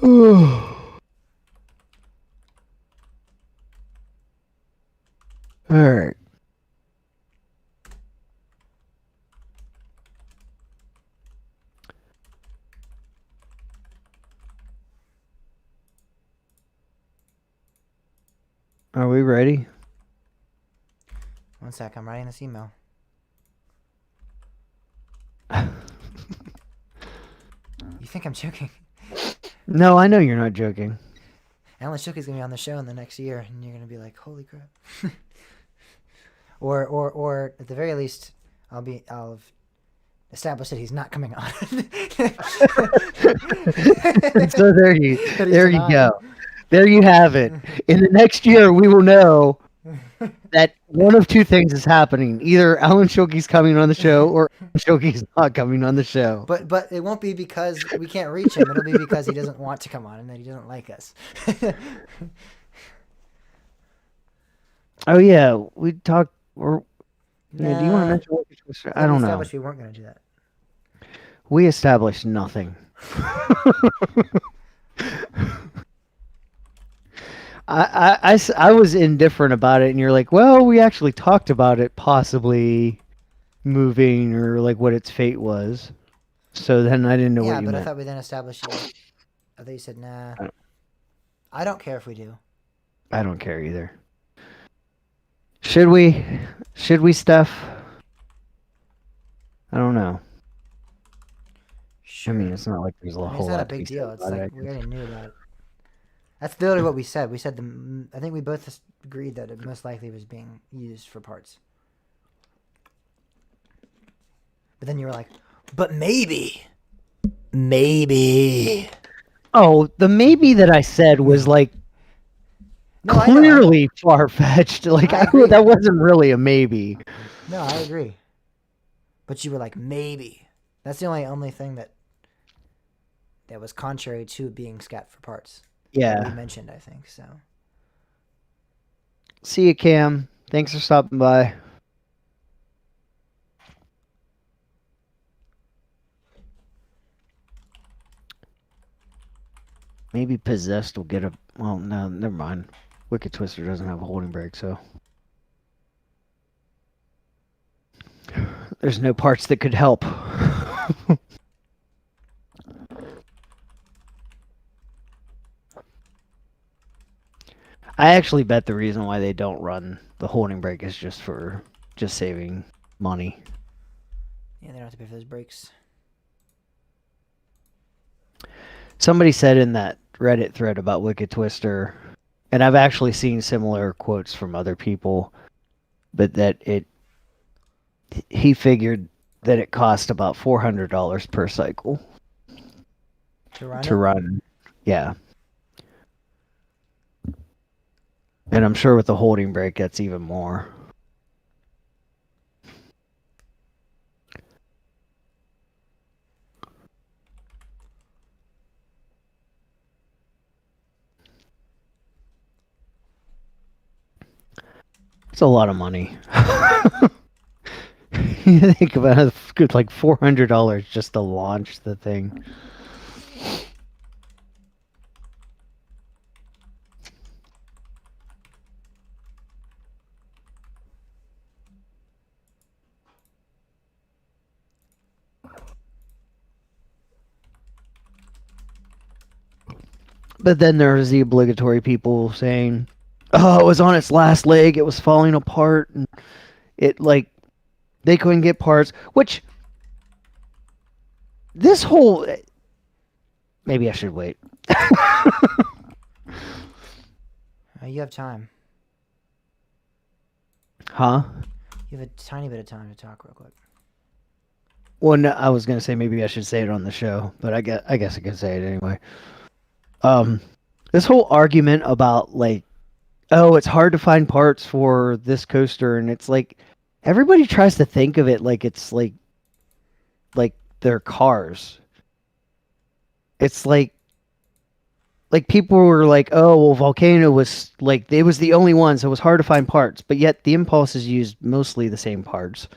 All right. Are we ready? One sec, I'm writing this email. You think I'm joking? No, I know you're not joking. Alan Shookey's gonna be on the show in the next year, and you're gonna be like, "Holy crap!" or at the very least, I'll have established that he's not coming on. So there you go. There you have it. In the next year, we will know that one of two things is happening: either Alan Shookey's coming on the show, or Alan Shookey's not coming on the show. But it won't be because we can't reach him. It'll be because he doesn't want to come on and that he doesn't like us. Oh yeah, we talked. Or yeah, do you want to mention Wicked Twister? I don't know. We weren't going to do that. We established nothing. I was indifferent about it, and you're like, well, we actually talked about it possibly moving or like what its fate was. So then I didn't know what you meant. Yeah, but I thought we then established it. I thought you said, nah. I don't care if we do. I don't care either. Should we? Should we, Steph? I don't know. Sure. I mean, it's not like there's a whole lot. It's not a big deal. It's like we already knew about it. That's literally what we said. We said I think we both agreed that it most likely was being used for parts. But then you were like, but maybe. Oh, the maybe that I said was like clearly far-fetched. Like that wasn't really a maybe. No, I agree. But you were like, maybe. That's the only thing that was contrary to being scat for parts. Yeah. You mentioned, I think, so. See you, Cam. Thanks for stopping by. Maybe Possessed will get a... Well, no, never mind. Wicked Twister doesn't have a holding break, so... There's no parts that could help. I actually bet the reason why they don't run the holding break is just saving money. Yeah, they don't have to pay for those breaks. Somebody said in that Reddit thread about Wicked Twister, and I've actually seen similar quotes from other people, but that he figured that it cost about $400 per cycle to run. Yeah. And I'm sure with the holding break, that's even more. It's a lot of money. You think about it, it's like $400 just to launch the thing. But then there's the obligatory people saying, oh, it was on its last leg, it was falling apart, and it, like, they couldn't get parts, which, this whole, maybe I should wait. You have time. Huh? You have a tiny bit of time to talk real quick. Well, no, I was going to say maybe I should say it on the show, but I guess I can say it anyway. This whole argument about, like, oh, it's hard to find parts for this coaster, and it's like, everybody tries to think of it like it's like they're cars. It's like people were like, oh, well, Volcano was like, it was the only one, so it was hard to find parts, but yet the Impulses used mostly the same parts.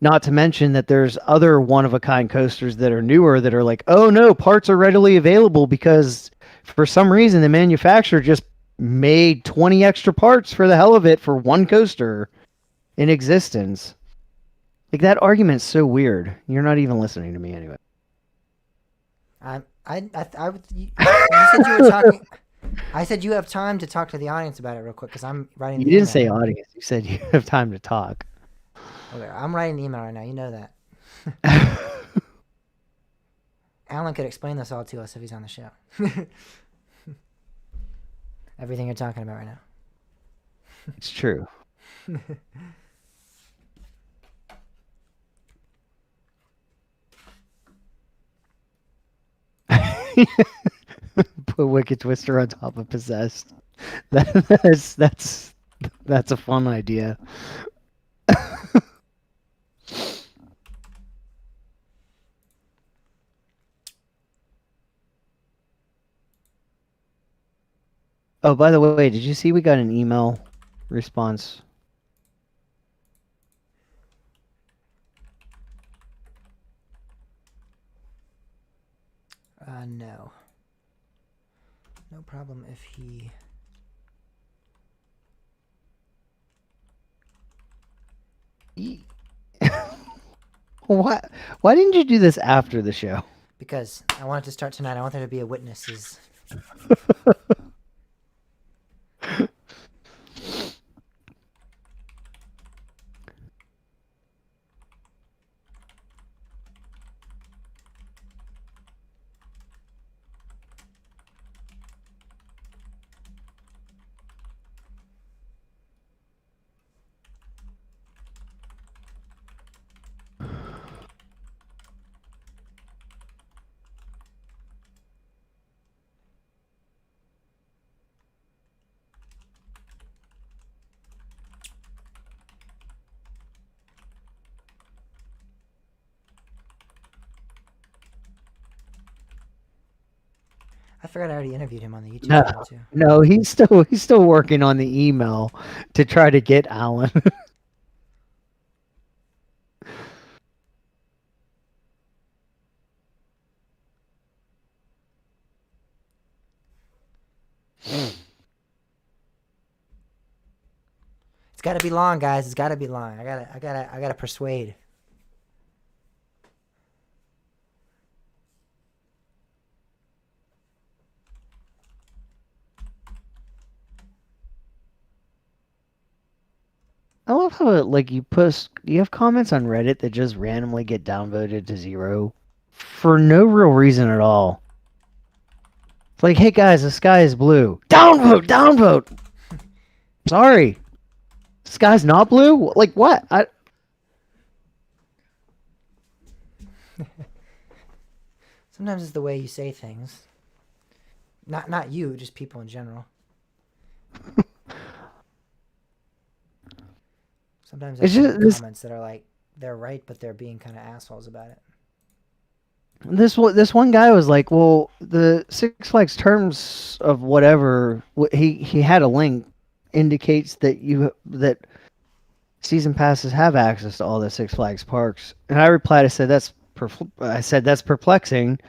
Not to mention that there's other one-of-a-kind coasters that are newer that are like, oh no, parts are readily available because For some reason, the manufacturer just made 20 extra parts for the hell of it for one coaster in existence. Like, that argument's so weird. You're not even listening to me anyway. You said you were talking. I said you have time to talk to the audience about it real quick because I'm writing. You didn't say audience. You said you have time to talk. Okay, I'm writing an email right now. You know that. Alan could explain this all to us if he's on the show. Everything you're talking about right now. It's true. Put Wicked Twister on top of Possessed. That's a fun idea. Oh, by the way, did you see we got an email response? No. No problem if he... Why didn't you do this after the show? Because I want it to start tonight. I want there to be a witnesses. I forgot I already interviewed him on the YouTube channel too. No, he's still working on the email to try to get Alan. It's got to be long, guys. It's got to be long. I gotta persuade. I love how you have comments on Reddit that just randomly get downvoted to 0 for no real reason at all. It's like, hey guys, the sky is blue. Downvote. Sorry, the sky's not blue. Like what? Sometimes it's the way you say things. Not you, just people in general. Sometimes there's comments that are like they're right, but they're being kind of assholes about it. This one guy was like, well, the Six Flags terms of whatever he had a link indicates that season passes have access to all the Six Flags parks, and I replied, I said that's perplexing,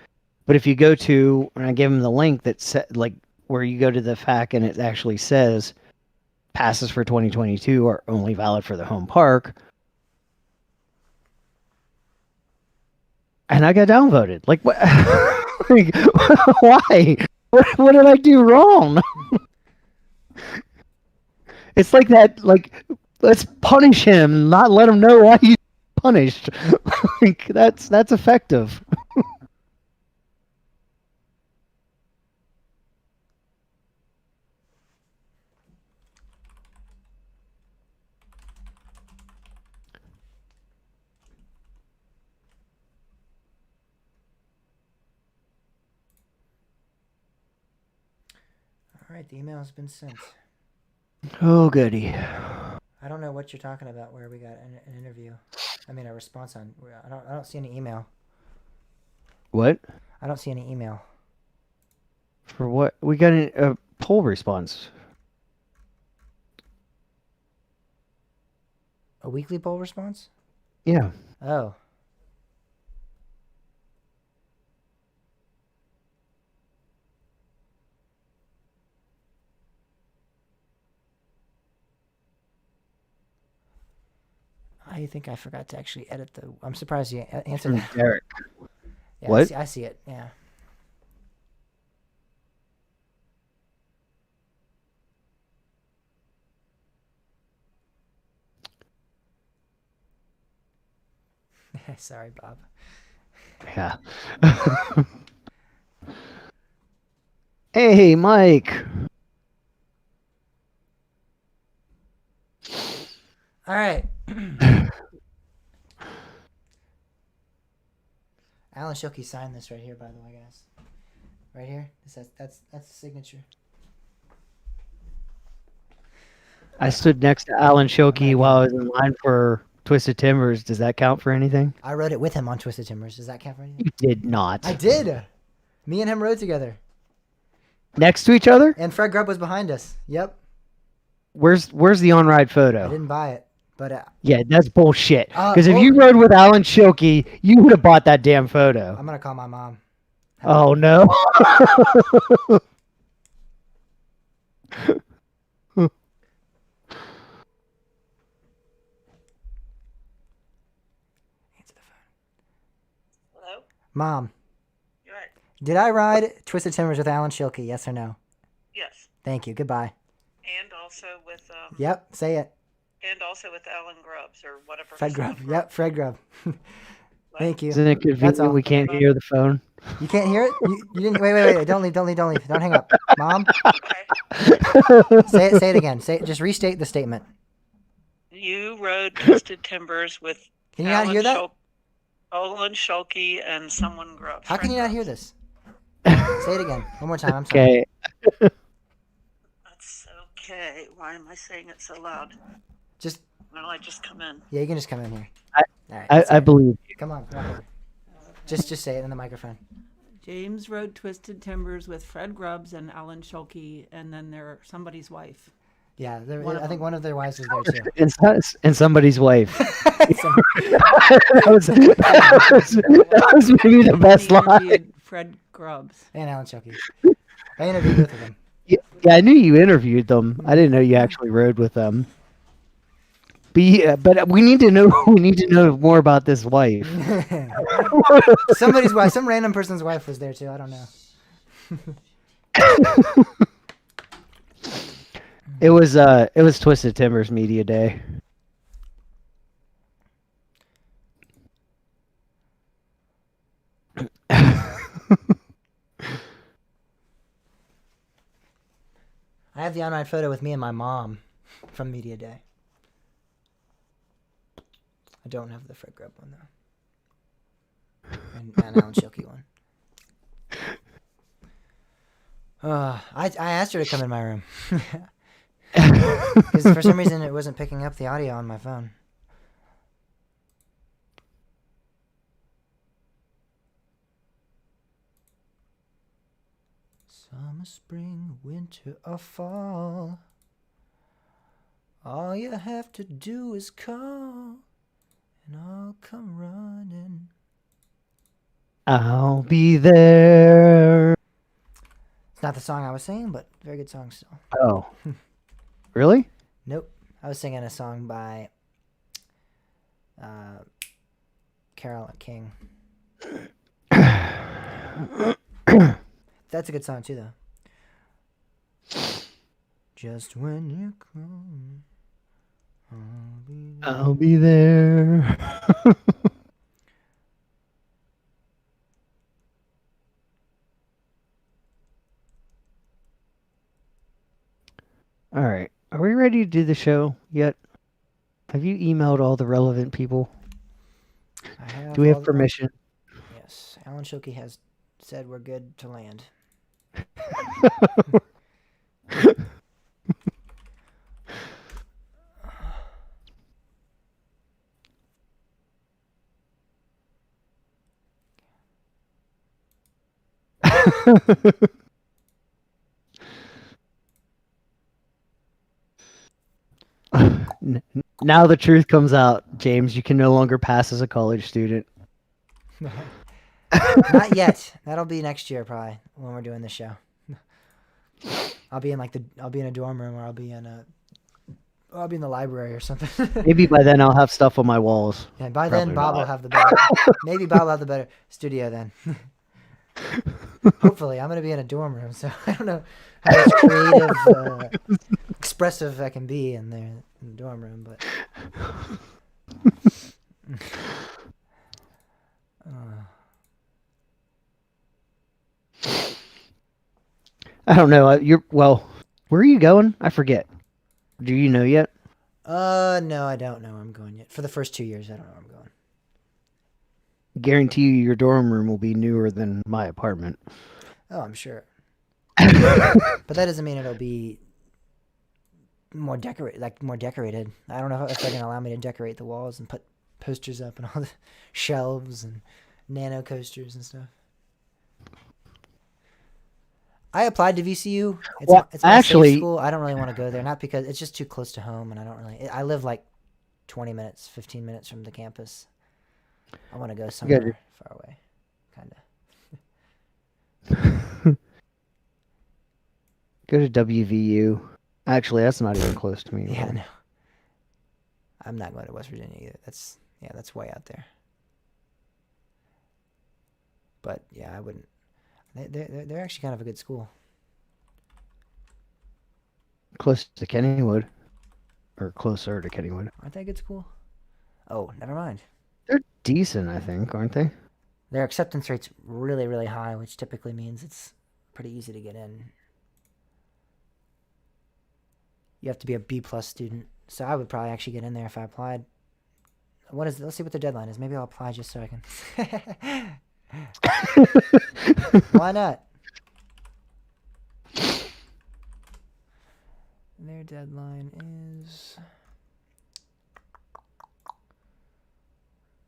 but if you go to, and I gave him the link that said, like, where you go to the FAQ and it actually says passes for 2022 are only valid for the home park. And I got downvoted. Like, what? Like, why? What did I do wrong? It's like that, like, let's punish him, not let him know why he's punished. Like, that's effective. All right, the email has been sent. Oh, goody. I don't know what you're talking about. Where we got an interview, I mean a response on. I don't see any email. What? I don't see any email. For what? We got a poll response. A weekly poll response? Yeah. Oh. do you think I forgot to actually edit the? I'm surprised you answered that. Derek. Yeah, What? I see it. Yeah. Sorry, Bob. Yeah. Hey, Mike. All right. Alan Shilkey signed this right here, by the way, guys. Right here. That's the signature. I stood next to Alan Shilkey while I was in line for Twisted Timbers. Does that count for anything? I rode it with him on Twisted Timbers. Does that count for anything? You did not. I did. Me and him rode together. Next to each other? And Fred Grubb was behind us. Yep. Where's the on-ride I photo? didn't buy it, but Yeah, that's bullshit. Because if well- you rode with Alan Shilkey, you would have bought that damn photo. I'm gonna call my mom. Oh, no. Answer the phone. Hello? Mom, You're right. did I ride Twisted Timbers with Alan Shilkey? Yes or no? Yes. Thank you. Goodbye. And also with Yep. Say it. and also with Alan Grubbs or whatever. Fred his Grubb. name Yep. Fred Grubb. Thank you. Isn't it That's all. convenient we can't hear the phone? You can't hear it? You didn't. Wait. Don't leave. Don't hang up. Mom, Okay. say it again. Just restate the statement. You rode Twisted Timbers with Can you not hear that? Alan Shulkey and someone Grubbs. How can Fred you not Grubbs. hear this? Say it again. One more time. I'm sorry. Okay. That's okay. Why am I saying it so loud? Just Well, I just come in. yeah, you can just come in here. I- All right. say I it. believe you. Come on. Over. Just say it in the microphone. James rode Twisted Timbers with Fred Grubbs and Alan Shulkey, and then they're somebody's wife. Yeah, One of I think them. one of their wives was there too. And somebody's wife. that was maybe the best He line. interviewed Fred Grubbs. And Alan Chucky. I interviewed both of them. Yeah, I knew you interviewed them. I didn't know you actually rode with them. But we need to know. We need to know more about this wife. Somebody's wife, some random person's wife was there too. I don't know. It was Twisted Timbers Media Day. I have the on-ride photo with me and my mom from Media Day. I don't have the Fred Grubb one though. And Alan Shilkey one. I asked her to come in my room. Because for some reason it wasn't picking up the audio on my phone. Summer, spring, winter, or fall. All you have to do is call, and I'll come running. I'll be there. It's not the song I was singing, but very good song still. Oh, really? Nope. I was singing a song by Carole King. That's a good song too, though. Just when you come, I'll be there. All right. Are we ready to do the show yet? Have you emailed all the relevant people? Do we have permission? Yes. Alan Shilkey has said we're good to land. Now the truth comes out, James. You can no longer pass as a college student. Not yet. That'll be next year, probably, when we're doing the show. I'll be in a dorm room, or I'll be in I'll be in the library or something. Maybe by then I'll have stuff on my walls. And by Probably then, Bob will not. have the better. Maybe Bob will have the better studio then. Hopefully, I'm gonna be in a dorm room, so I don't know how much creative, expressive I can be in there in the dorm room, but. I don't know. Where are you going? I forget. Do you know yet? No, I don't know where I'm going yet. For the first 2 years, I don't know where I'm going. Guarantee you your dorm room will be newer than my apartment. Oh, I'm sure. But that doesn't mean it'll be more decorated. I don't know if they're gonna allow me to decorate the walls and put posters up and all the shelves and nano coasters and stuff. I applied to VCU. It's my safe school. I don't really want to go there, not because it's just too close to home, and I live like 20 minutes, 15 minutes from the campus. I want to go somewhere far away, kind of. Go to WVU. Actually, that's not even close to me. Yeah, no. I'm not going to West Virginia either. That's way out there. But yeah, I wouldn't. They're actually kind of a good school. Close to Kennywood. Or closer to Kennywood. Aren't they a good school? Oh, never mind. They're decent, I think, aren't they? Their acceptance rate's really, really high, which typically means it's pretty easy to get in. You have to be a B+ student. So I would probably actually get in there if I applied. Let's see what the deadline is. Maybe I'll apply just so I can. Why not? Their deadline is...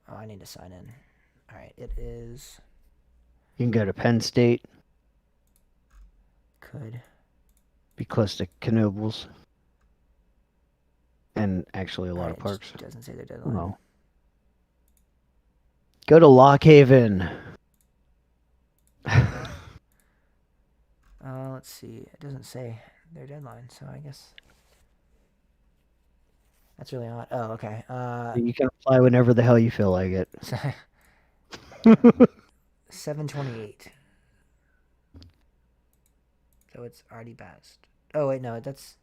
Oh, I need to sign in. All right, it is... You can go to Penn State. Could. Be close to Knoebels. And actually a lot of parks. It doesn't say their deadline. No. Go to Lock Haven. Let's see. It doesn't say their deadline, so I guess that's really odd. Oh, okay. You can apply whenever the hell you feel like it. 7/28. So it's already passed. Oh wait, no, that's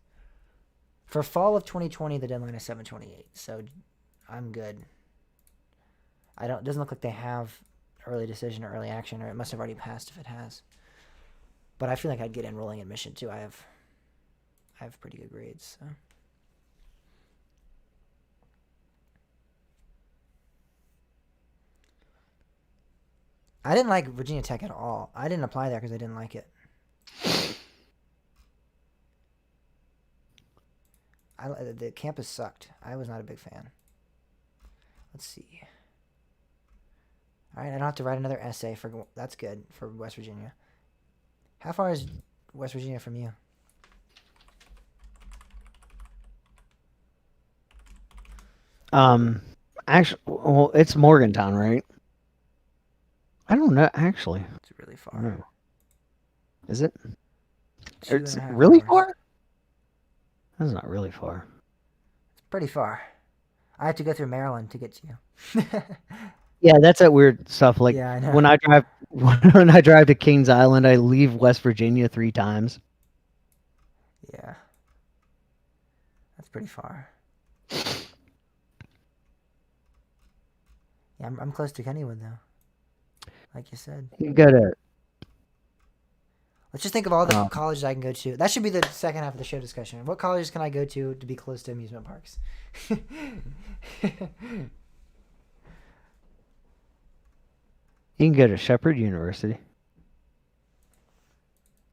for fall of 2020. The deadline is 7/28. So I'm good. It doesn't look like they have early decision or early action, or it must have already passed if it has. But I feel like I'd get in rolling admission too. I have pretty good grades. So. I didn't like Virginia Tech at all. I didn't apply there because I didn't like it. The campus sucked. I was not a big fan. Let's see. All right, I don't have to write another essay that's good for West Virginia. How far is West Virginia from you? Actually, well, it's Morgantown, right? I don't know, actually. It's really far. No. Is it? 2.5 It's really hours. far? That's not really far. It's pretty far. I have to go through Maryland to get to you. Yeah, that's that weird stuff. Like Yeah, I know. when I drive to Kings Island, I leave West Virginia 3 times. Yeah. That's pretty far. Yeah, I'm close to Kennywood though. Like you said. You go to Let's just think of all the colleges I can go to. That should be the second half of the show discussion. What colleges can I go to be close to amusement parks? You can go to Shepherd University.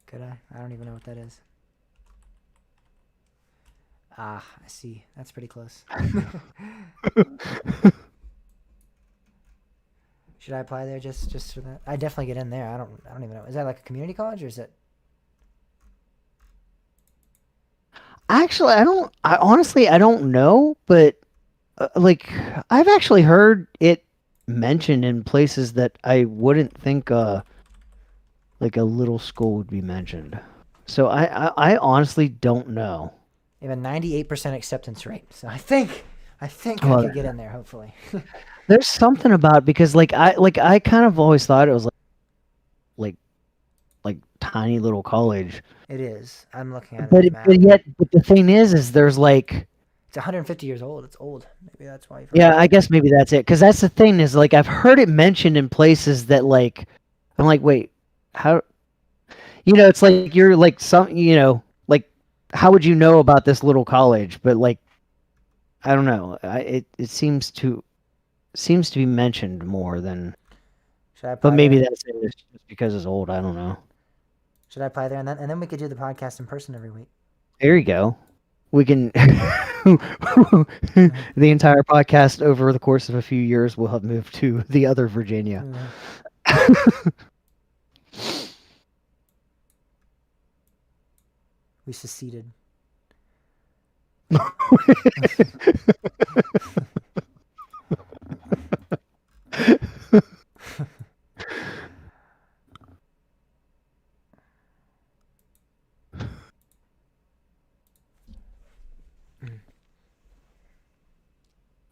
Could I? I don't even know what that is. Ah, I see. That's pretty close. Should I apply there just for that? I definitely get in there. I don't even know. Is that like a community college or is it? Actually, I honestly don't know, but like I've actually heard it mentioned in places that I wouldn't think like a little school would be mentioned. So I honestly don't know. They have a 98% acceptance rate. So I think I Well, could get in there. Hopefully. there's something about because I kind of always thought it was like like tiny little college. It is. I'm looking at it. But on the map. but the thing is there's like It's 150 years old. It's old. Maybe that's why. yeah, I guess maybe that's it. Because that's the thing is like I've heard it mentioned in places that like I'm like wait how it's like you're like some like how would you know about this little college? But like I don't know. It seems to be mentioned more than. Should I apply But maybe there? that's it, it's just because it's old. I don't know. Should I apply there and then we could do the podcast in person every week? There you go. We can the entire podcast over the course of a few years will have moved to the other Virginia. We seceded.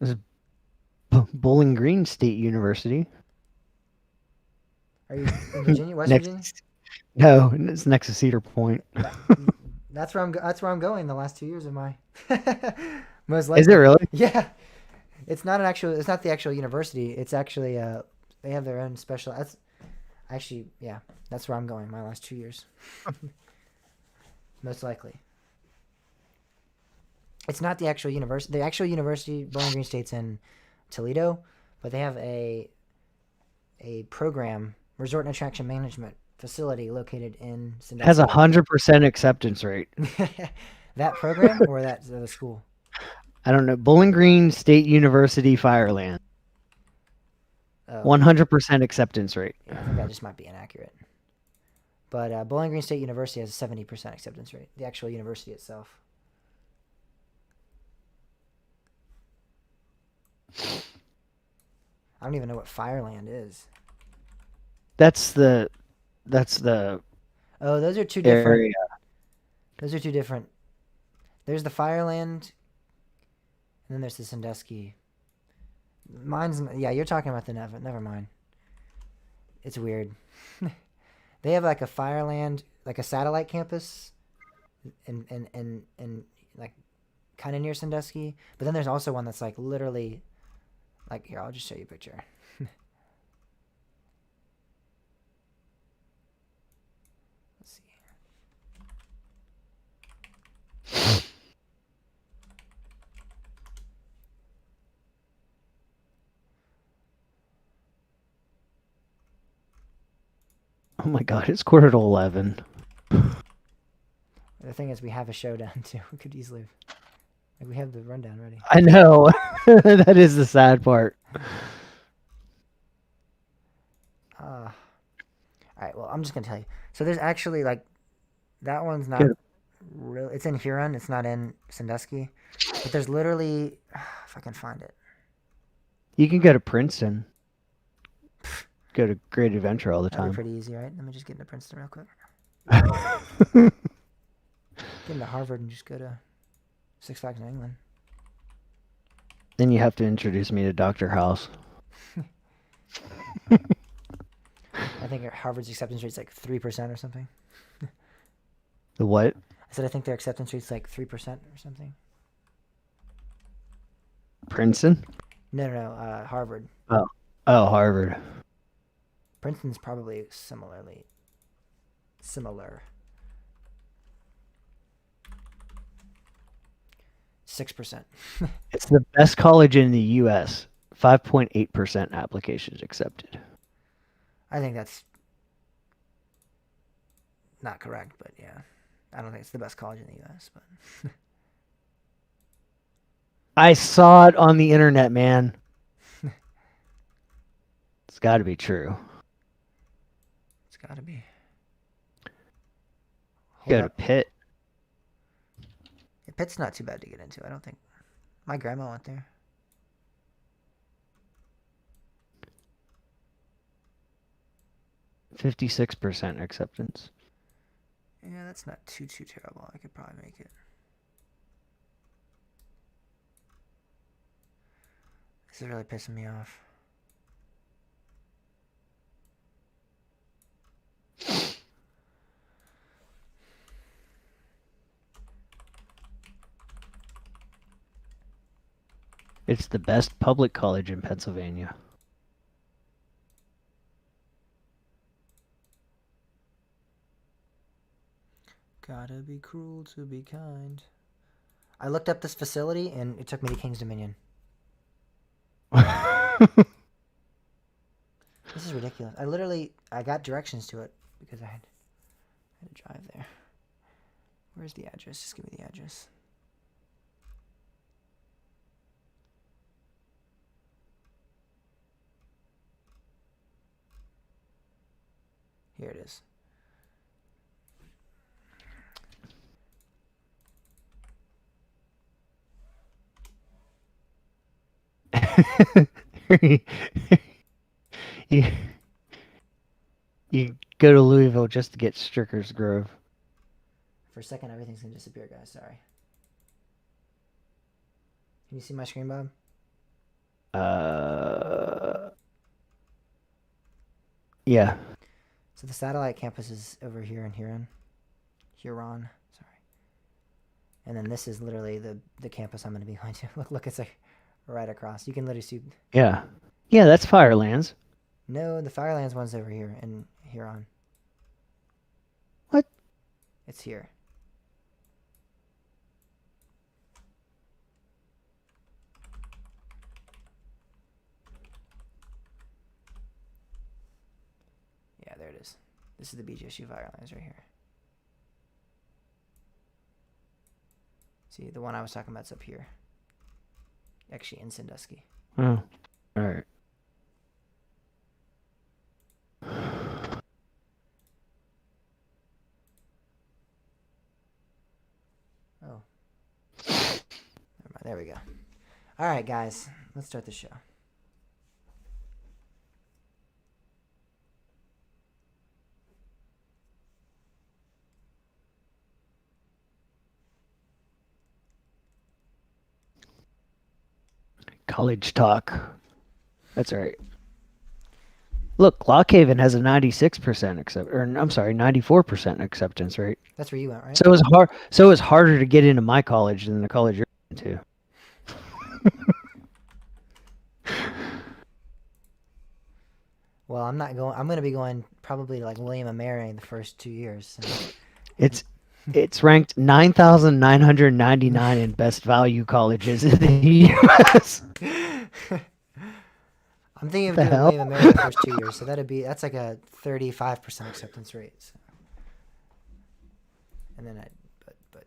This is Bowling Green State University. Are you in Virginia, West Next, Virginia? no, it's next to Cedar Point. That's where I'm going. The last 2 years of my most likely. Is it really? Yeah, it's not the actual university. It's actually they have their own special. That's actually that's where I'm going. My last 2 years, most likely. It's not the actual university. The actual university, Bowling Green State's in Toledo, but they have a program, resort and attraction management facility located in Sandusky. Has 100% acceptance rate. That program or the school? I don't know. Bowling Green State University Fireland. 100% acceptance rate. Yeah, I think that just might be inaccurate. But Bowling Green State University has a 70% acceptance rate. The actual university itself. I don't even know what Fireland is. That's the Oh, those are two different. area. Those are two different. There's the Fireland, and then there's the Sandusky. You're talking about the never mind. It's weird. They have like a Fireland, like a satellite campus, and like kind of near Sandusky. But then there's also one that's like literally, like here. I'll just show you a picture. Let's see. Oh my god, it's 11:15. The thing is, we have a showdown too. We could easily, like, we have the rundown ready. I know. That is the sad part. All right. Well, I'm just gonna tell you. So there's actually like, that one's not real. It's in Huron. It's not in Sandusky. But there's literally, if I can find it. You can go to Princeton. Go to Great Adventure all the That'd be time. pretty easy, right? Let me just get into Princeton real quick. Get into Harvard and just go to Six Flags in England. Then you have to introduce me to Dr. House. I think Harvard's acceptance rate's like 3% or something. The what? I said I think their acceptance rate's like 3% or something. Princeton? No, Harvard. Oh, Harvard. Princeton's probably similar. 6%. It's the best college in the U.S. 5.8% applications accepted. I think that's not correct, but yeah. I don't think it's the best college in the U.S., but... I saw it on the internet, man. It's got to be true. It's got to be. Go to Pitt. Pitt's not too bad to get into, I don't think. My grandma went there. .56% acceptance. Yeah, that's not too terrible. I could probably make it. This is really pissing me off. It's the best public college in Pennsylvania. Gotta be cruel to be kind. I looked up this facility and it took me to King's Dominion. This is ridiculous. I got directions to it because I had to drive there. Where's the address? Just give me the address. Here it is. you go to Louisville just to get Stricker's Grove. For a second, everything's gonna disappear, guys. Sorry. Can you see my screen, Bob? Yeah. So the satellite campus is over here in Huron. Sorry. And then this is literally the campus I'm going to be going to. Look, it's like right across. You can literally see. Yeah. Yeah, that's Firelands. No, the Firelands one's over here in Huron. What? It's here. Yeah, there it is. This is the BGSU Firelands right here. See, the one I was talking about's up here. Actually, in Sandusky. Oh, all right. Oh. Never mind. There we go. All right, guys. Let's start the show. College talk. That's all right. Look, Lockhaven has a 94% acceptance rate. That's where you went, right? So it's harder to get into my college than the college you're into. Well, I'm not going. I'm going to be going probably to like William and Mary the first 2 years. So. It's ranked 9,999 in best value colleges in the U.S. I'm thinking of doing William and Mary the first 2 years, so that's like a 35% acceptance rate. So. And then but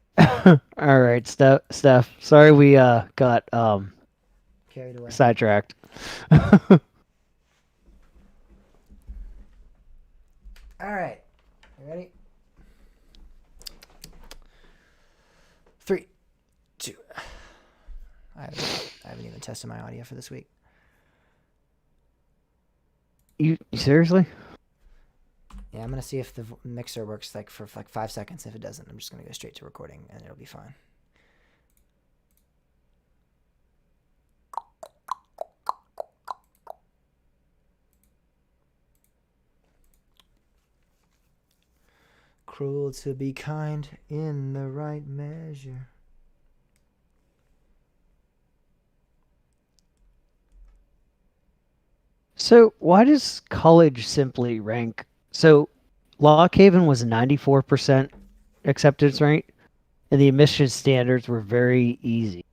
yeah. All right, Steph. Sorry we got Carried away. Sidetracked. All right. You ready? 3, 2. I haven't even tested my audio for this week. You seriously? Yeah, I'm gonna see if the mixer works for 5 seconds. If it doesn't, I'm just gonna go straight to recording and it'll be fine. Cruel to be kind in the right measure. So why does college simply rank? So Lockhaven was 94% acceptance rate, and the admissions standards were very easy.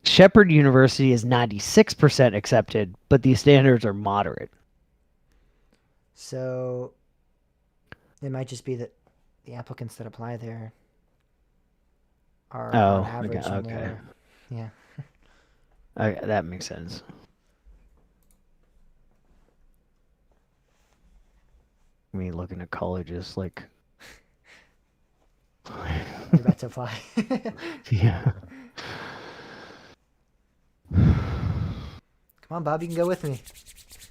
Shepherd University is 96% accepted, but the standards are moderate. So it might just be that the applicants that apply there are on average more. Yeah. Okay, that makes sense. I mean, looking at colleges, like... You're about to apply. Yeah. Come on, Bob, you can go with me.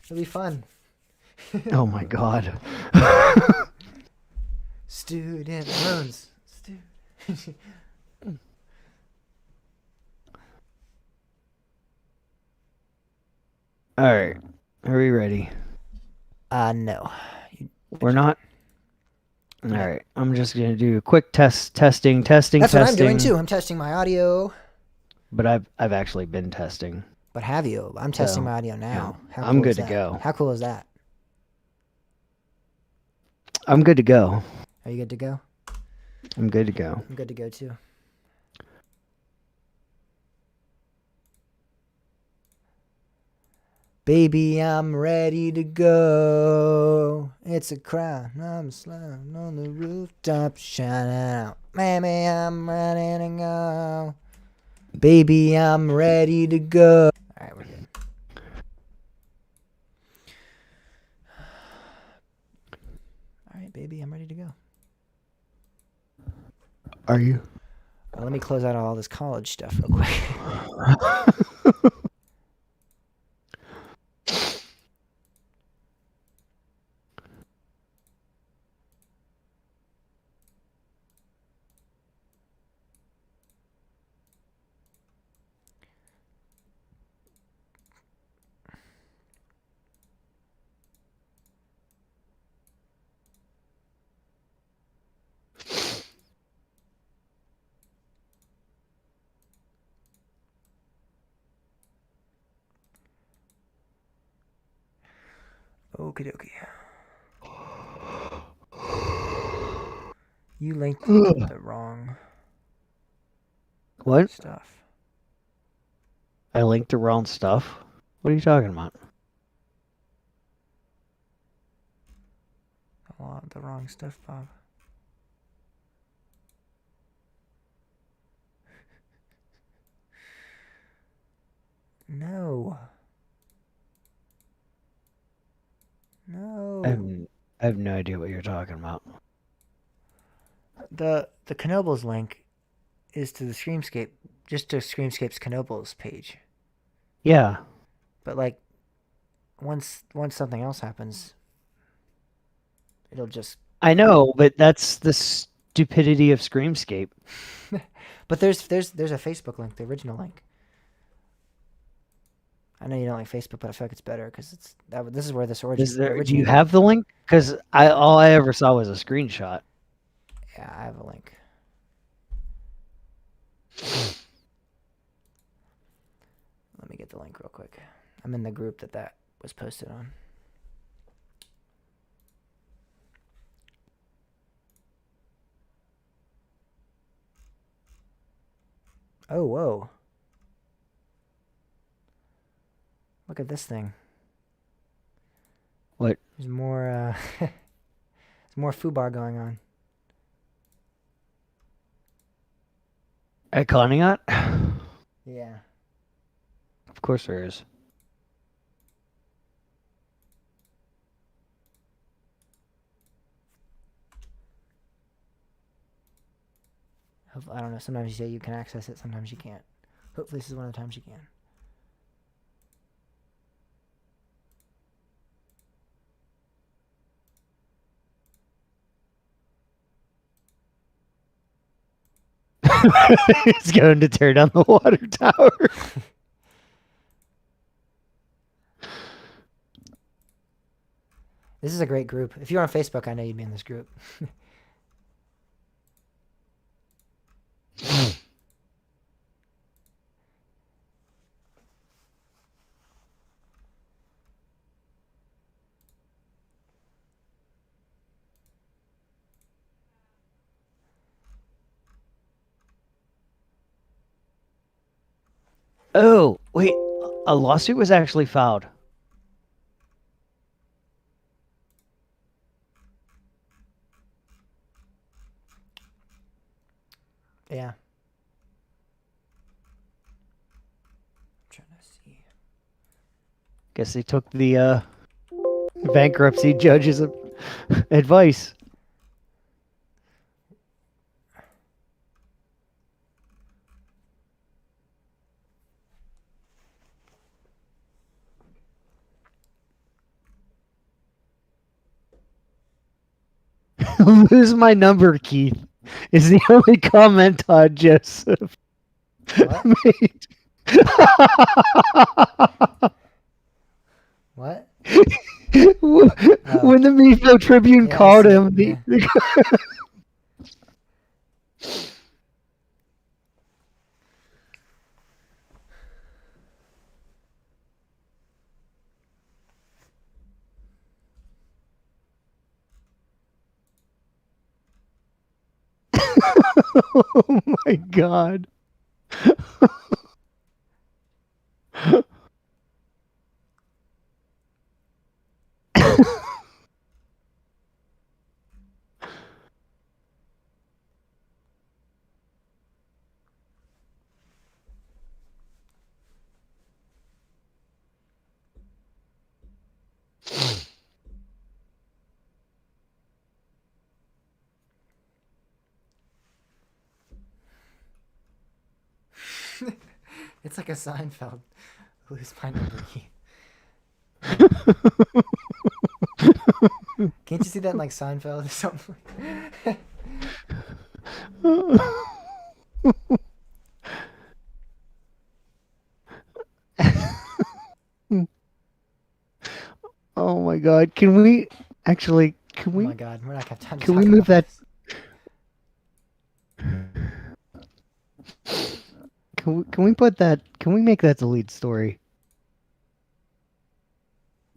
It'll be fun. Oh my god. Student loans. All right. Are we ready? No. We're not? All right. I'm just going to do a quick testing. That's what I'm doing too. I'm testing my audio. But I've actually been testing. But have you? I'm testing my audio now. Yeah, I'm good to go. How cool is that? I'm good to go. Are you good to go? I'm good to go. I'm good to go too. Baby, I'm ready to go. It's a crowd. I'm sliding on the rooftop, shining out. Baby, I'm ready to go. Baby, I'm ready to go. All right, we're good. All right, baby, I'm ready to go. Are you? Well, let me close out all this college stuff real quick. Okie dokie. You linked the wrong What? stuff. I linked the wrong stuff? What are you talking about? The wrong stuff, Bob. No. No. I have no idea what you're talking about. The Knobles link is to the Screamscape, just to Screamscape's Knobles page. Yeah. But like, once something else happens, it'll just. I know, but that's the stupidity of Screamscape. But there's a Facebook link, the original link. I know you don't like Facebook, but I feel like it's better because this is where this originated. Do you have the link? Because all I ever saw was a screenshot. Yeah, I have a link. Let me get the link real quick. I'm in the group that was posted on. Oh, whoa. Look at this thing. What? There's more, there's more foobar going on. Iconiot? Yeah. Of course there is. I don't know. Sometimes you say you can access it. Sometimes you can't. Hopefully this is one of the times you can. It's going to tear down the water tower. This is a great group. If you're on Facebook, I know you'd be in this group. Oh, wait. A lawsuit was actually filed. Yeah. I'm trying to see. Guess they took the bankruptcy judge's advice. Lose my number, Keith, is the only comment Todd Joseph made. What? When the Meadville Tribune Yeah, I called see it, him, yeah. oh my god. It's like a Seinfeld. Lose my number key. Can't you see that in like Seinfeld or something? Oh my god. Can we actually Oh my god, we're not gonna have time to can talk we move about that this. can we put that can we make that the lead story?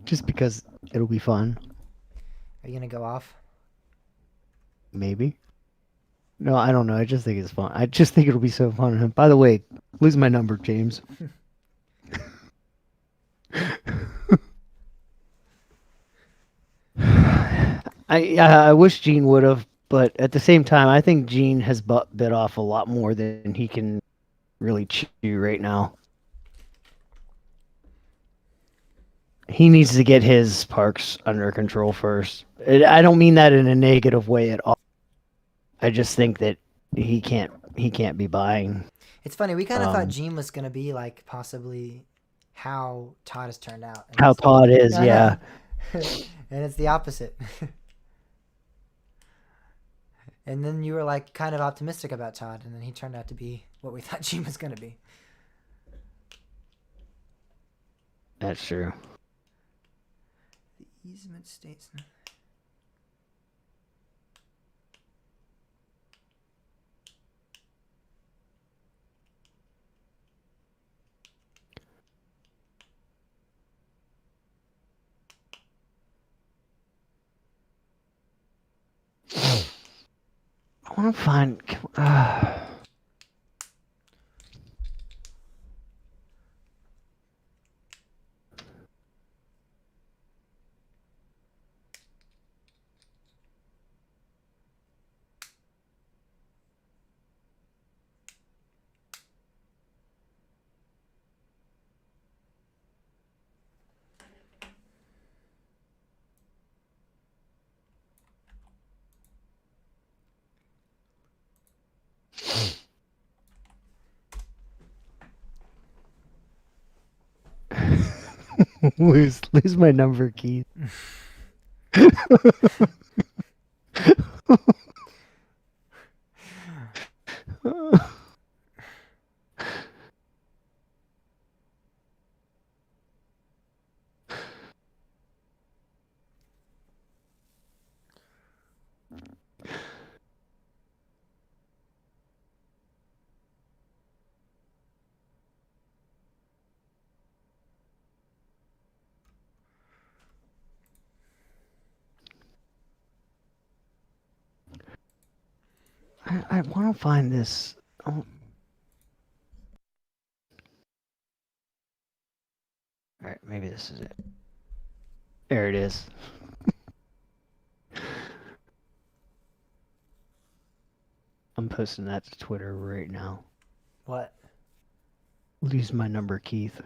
Just because it'll be fun. Are you gonna go off? Maybe. No, I don't know. I just think it's fun. I just think it'll be so fun. And by the way, lose my number, James. I wish Gene would have, but at the same time, I think Gene has bit off a lot more than he can really chew right now. He needs to get his parks under control first. I don't mean that in a negative way at all. I just think that he can't be buying. It's funny. We kind of thought Gene was gonna be like possibly how Todd has turned out. And How Todd is, I yeah. know. And it's the opposite. And then you were like kind of optimistic about Todd, and then he turned out to be what we thought Gene was gonna be. That's true. The easement states. I want to find. lose my number, Keith. I want to find this. Oh. All right, maybe this is it. There it is. I'm posting that to Twitter right now. What? Lose my number, Keith.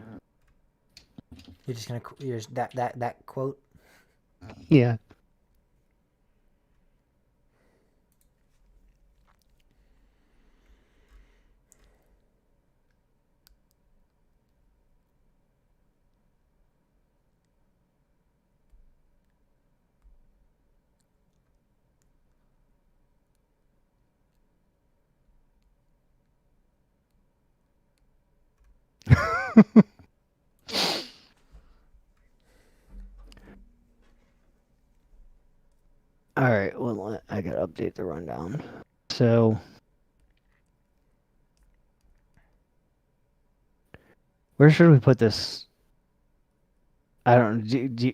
You're just gonna that quote. Yeah. All right, well, I gotta update the rundown. So, where should we put this? I don't know.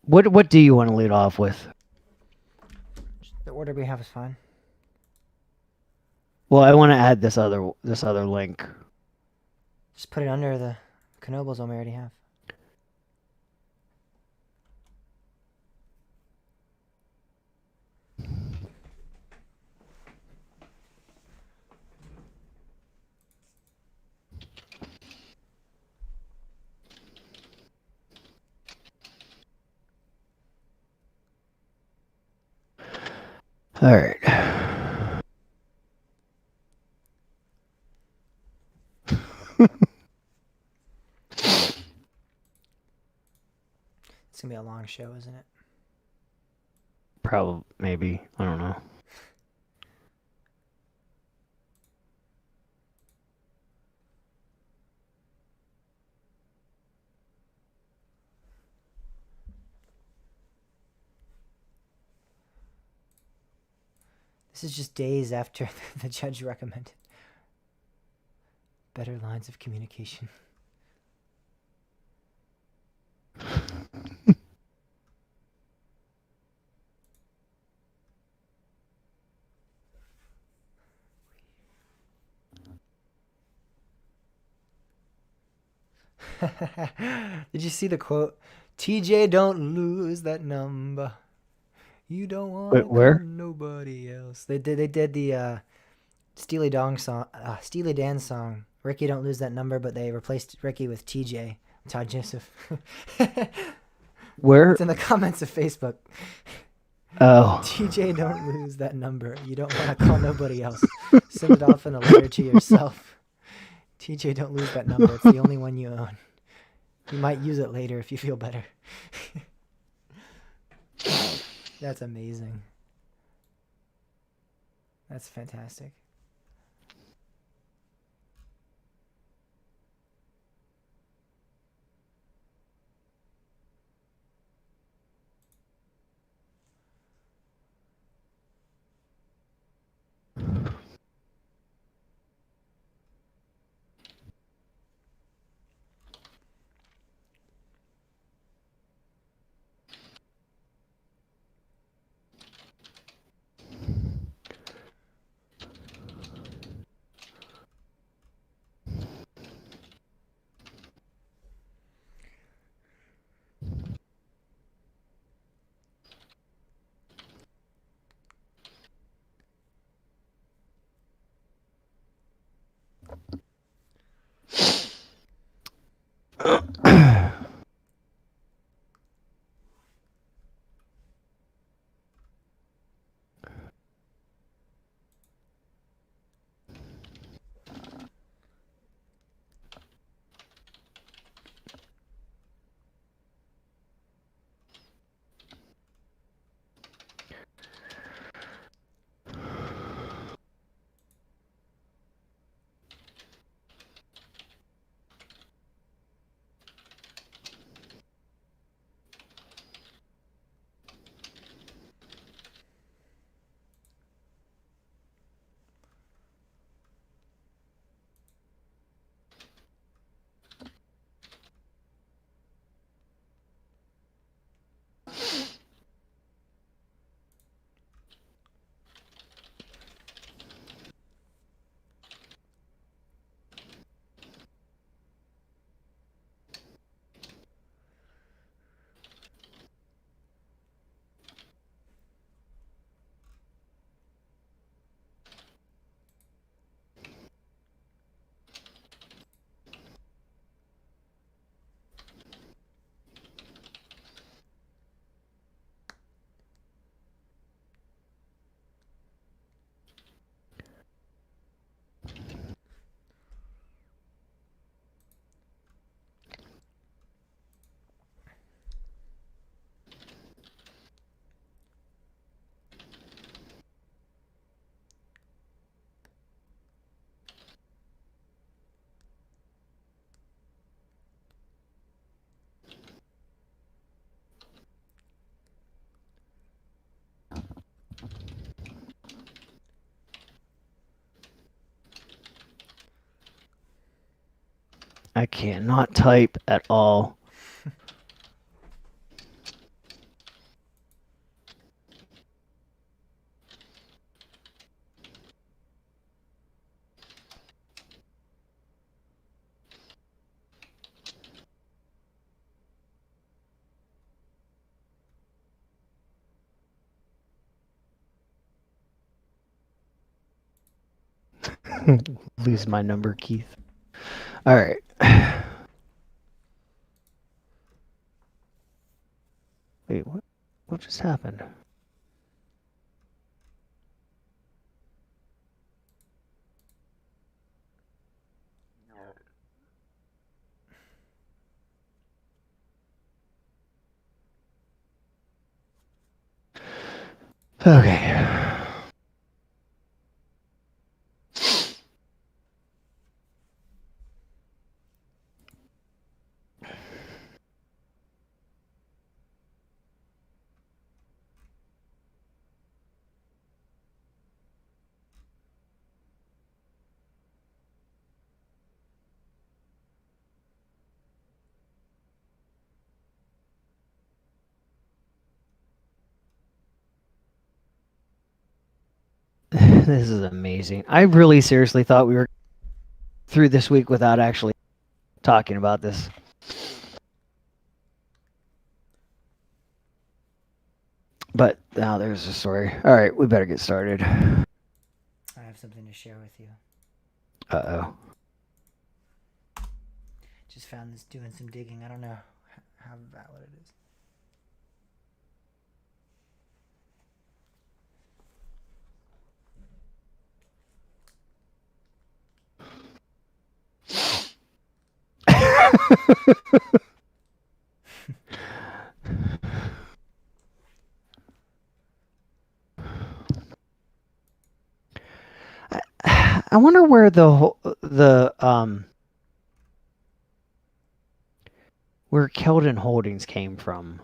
What do you want to lead off with? The order we have is fine. Well, I want to add this other link. Just put it under the Knobles one we already have. All right. It's gonna be a long show, isn't it? Probably, maybe. I don't know. This is just days after the judge recommended better lines of communication. Did you see the quote? TJ, don't lose that number. You don't want to where? call nobody else. They did the Steely Dan song. Ricky, don't lose that number, but they replaced Ricky with TJ, Todd Joseph. Where? It's in the comments of Facebook. Oh. TJ, don't lose that number. You don't want to call nobody else. Send it off in a letter to yourself. TJ, don't lose that number. It's the only one you own. You might use it later if you feel better. That's amazing. That's fantastic. I cannot type at all. Lose my number, Keith. All right. Wait, what? What just happened? Okay. This is amazing. I really seriously thought we were through this week without actually talking about this. But now there's a story. All right, we better get started. I have something to share with you. Uh-oh. Just found this doing some digging. I don't know how valid it is. I wonder where where Keldon Holdings came from.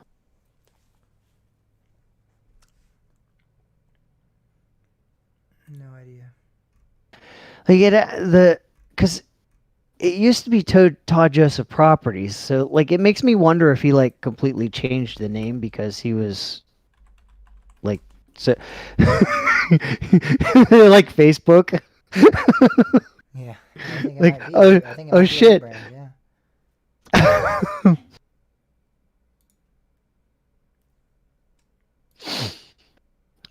No idea. Like because it used to be Todd Joseph Properties, so like it makes me wonder if he like completely changed the name because he was like so like Facebook. Yeah. I think it Like, might be. oh, I think it oh might be a shit. rebrand, yeah.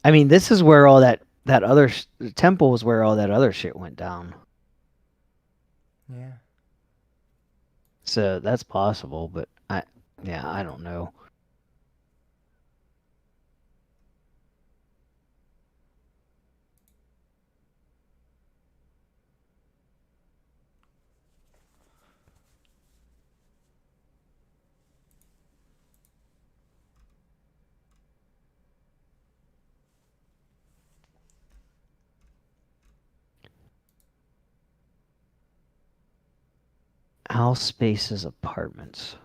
I mean, this is where all that other temple is where all that other shit went down. Yeah. So that's possible, but I don't know. Al Space's apartments.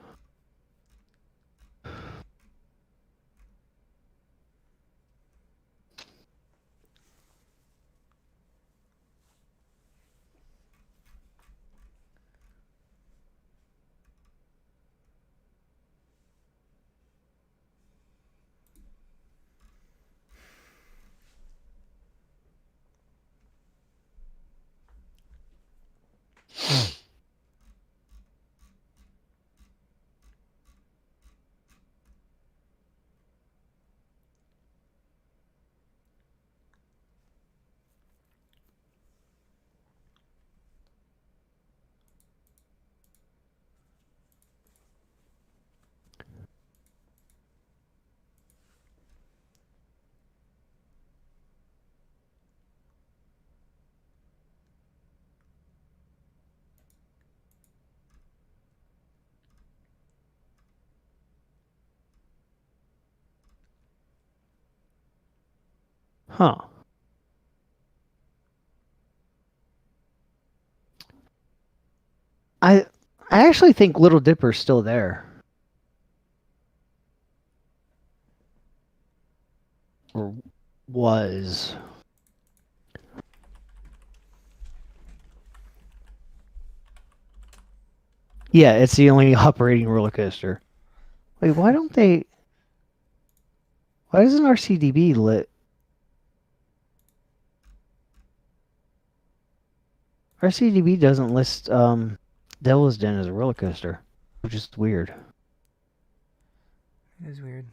Huh. I actually think Little Dipper's still there. Or was. Yeah, it's the only operating roller coaster. Wait, why don't they? Why doesn't RCDB lit? RCDB doesn't list Devil's Den as a roller coaster, which is weird. It is weird.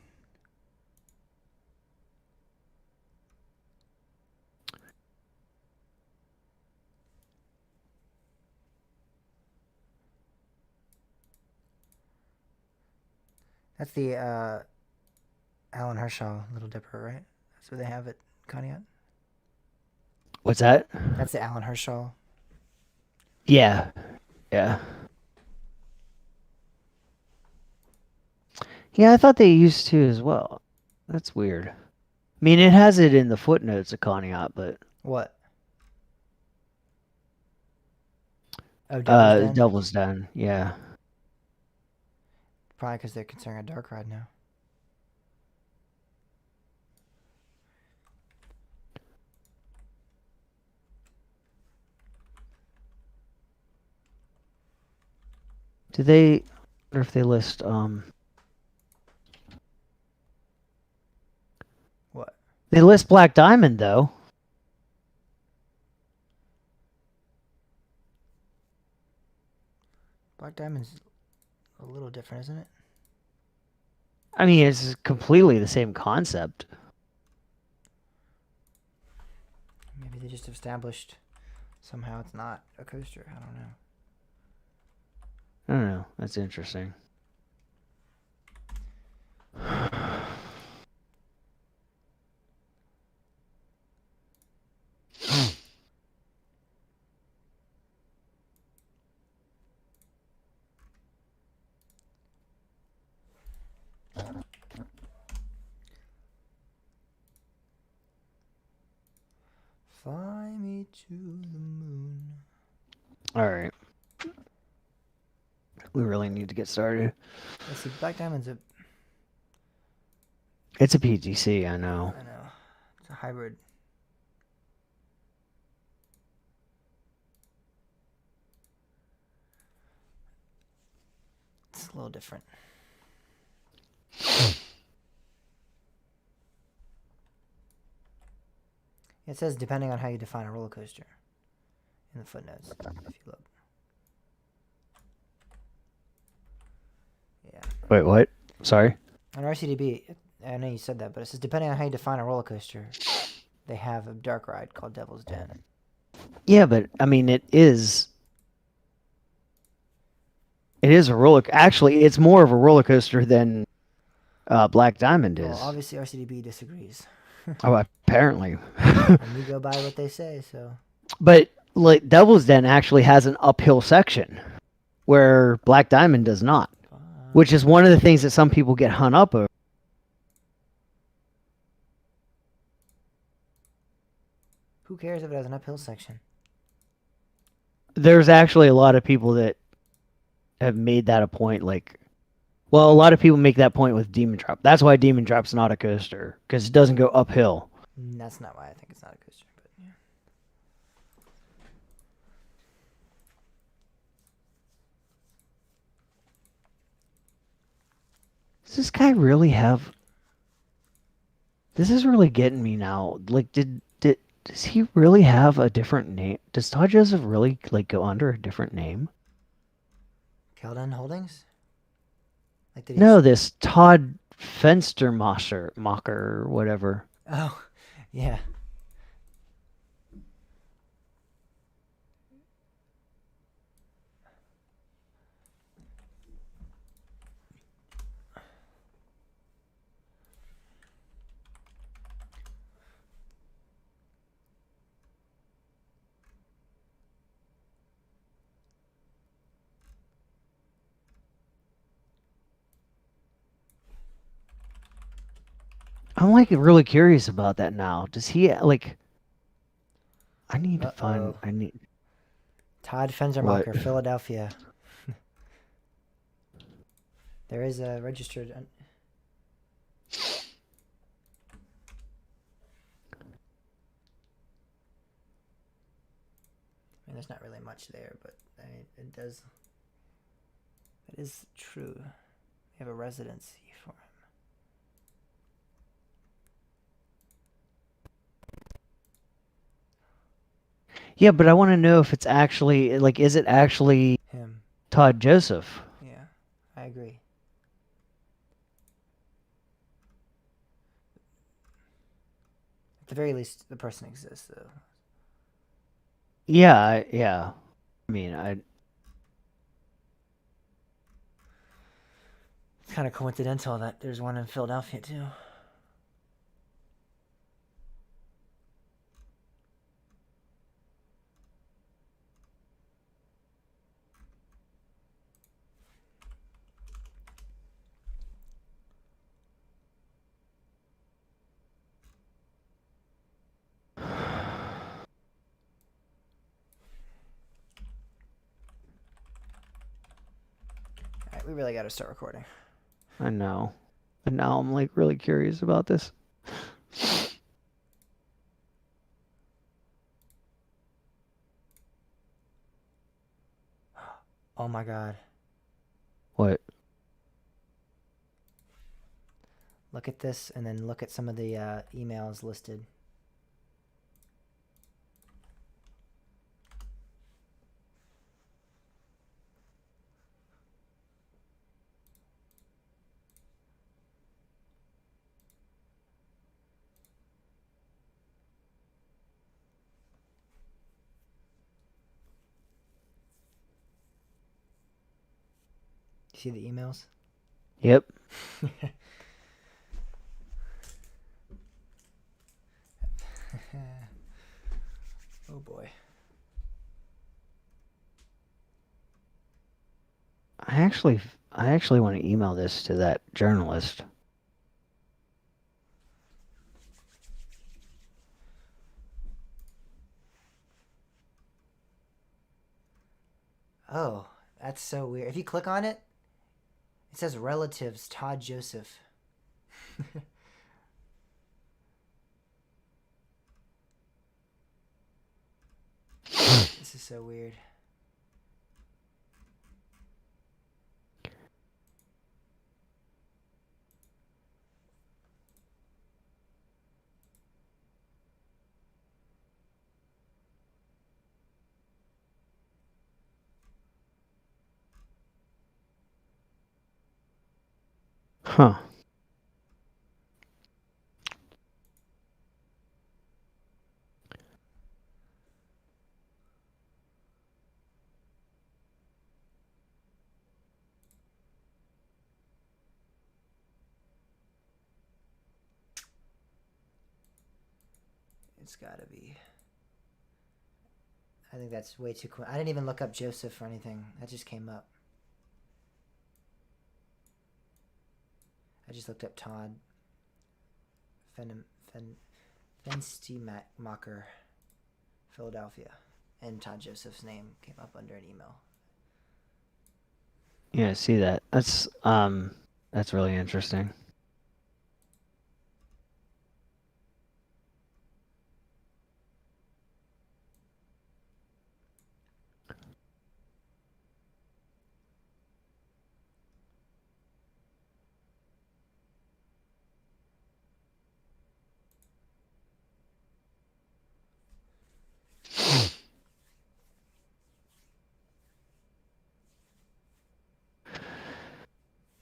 That's the Alan Hershaw Little Dipper, right? That's where they have it, Conneaut. What's that? That's the Alan Hershaw. Yeah. Yeah. Yeah, I thought they used to as well. That's weird. I mean, it has it in the footnotes of Conneaut, but... What? Oh, Devil's Den? Devil's Den, yeah. Probably because they're considering a dark ride now. Do they... I wonder if they list, What? They list Black Diamond, though. Black Diamond's a little different, isn't it? I mean, it's completely the same concept. Maybe they just established somehow it's not a coaster. I don't know. I don't know. That's interesting. Fly me to the moon. All right. We really need to get started. Let's see, Black Diamond's It's a PTC, I know. I know. It's a hybrid. It's a little different. It says depending on how you define a roller coaster in the footnotes, if you look. Yeah. Wait, what? Sorry? On RCDB, I know you said that, but it says depending on how you define a roller coaster, they have a dark ride called Devil's Den. Yeah, but I mean, it is a roller. Actually, it's more of a roller coaster than Black Diamond is. Well, obviously RCDB disagrees. Oh, apparently. And we go by what they say, so. But like Devil's Den actually has an uphill section, where Black Diamond does not, which is one of the things that some people get hung up over. Who cares if it has an uphill section? There's actually a lot of people that have made that a point. Like, well, a lot of people make that point with Demon Drop. That's why Demon Drop's not a coaster, because it doesn't go uphill. That's not why I think it's not a coaster, but yeah. Does this guy really have... This is really getting me now. Like, does he really have a different name? Does Todd Joseph really, like, go under a different name? Keldon Holdings? Like No, this Todd Fenstermacher, or whatever. Oh, yeah. I'm like really curious about that now. Does he like? I need to find. I need. Todd Fenstermacher, Philadelphia. There is a registered. I mean, there's not really much there, but I mean, it does. That is true. We have a residency for him. Yeah, but I want to know if it's actually, like, is it actually Him. Todd Joseph? Yeah, I agree. At the very least, the person exists, though. Yeah, yeah. I mean, It's kind of coincidental that there's one in Philadelphia, too. Alright, we really gotta start recording. I know. And now I'm like really curious about this. Oh my god. What? Look at this and then look at some of the emails listed. You see the emails? Yep. Oh boy. I actually want to email this to that journalist. Oh, that's so weird. If you click on it, it says relatives Todd Joseph. This is so weird. Huh. It's gotta be. I think that's way too cool. I didn't even look up Joseph or anything. That just came up. I just looked up Todd Fenstemacher, Philadelphia, and Todd Joseph's name came up under an email. Yeah, I see that. That's really interesting.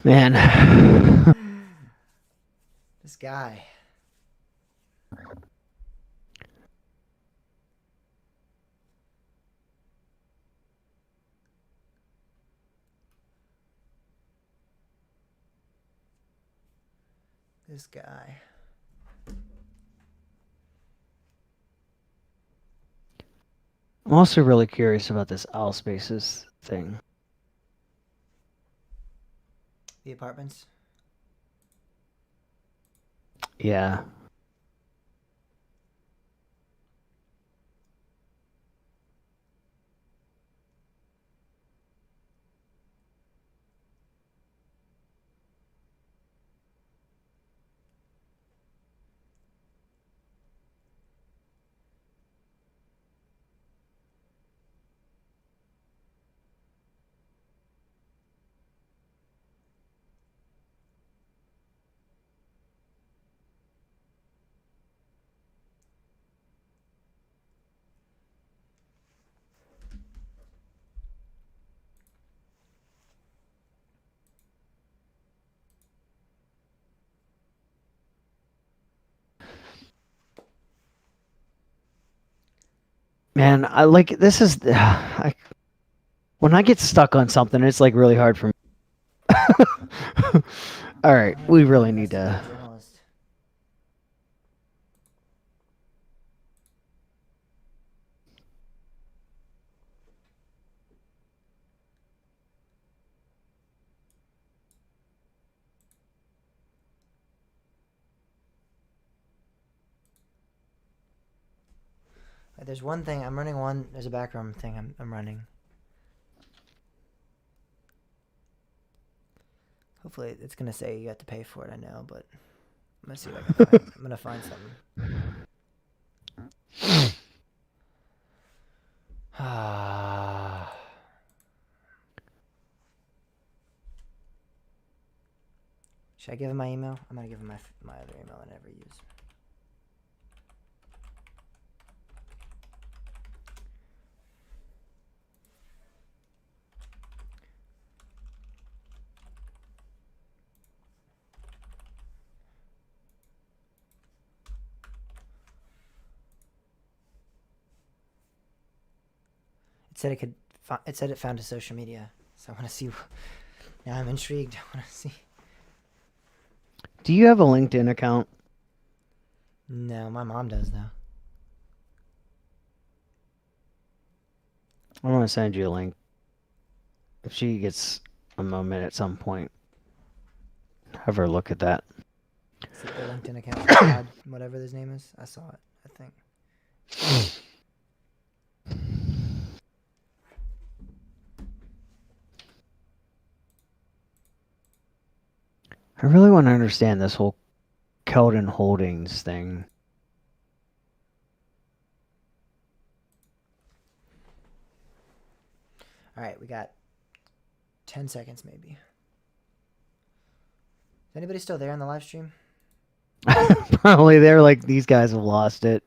Man. This guy. This guy. I'm also really curious about this owl spaces thing. The apartments? Yeah. Man, I like this is when I get stuck on something, it's like really hard for me. All right, we really need to. Journalist. There's one thing I'm running. There's a background thing I'm running. Hopefully it's gonna say you have to pay for it. I know, but I'm gonna see what I can find. I'm gonna find something. Should I give him my email? I'm gonna give him my other email I never use. It said it said it found a social media, so I want to see. Now I'm intrigued. I want to see. Do you have a LinkedIn account? No, my mom does though. I want to send you a link. If she gets a moment at some point, have her look at that. See the LinkedIn account, Todd, whatever his name is. I saw it, I think. I really want to understand this whole Keldon Holdings thing. All right, we got 10 seconds maybe. Is anybody still there on the live stream? Probably they're like, these guys have lost it.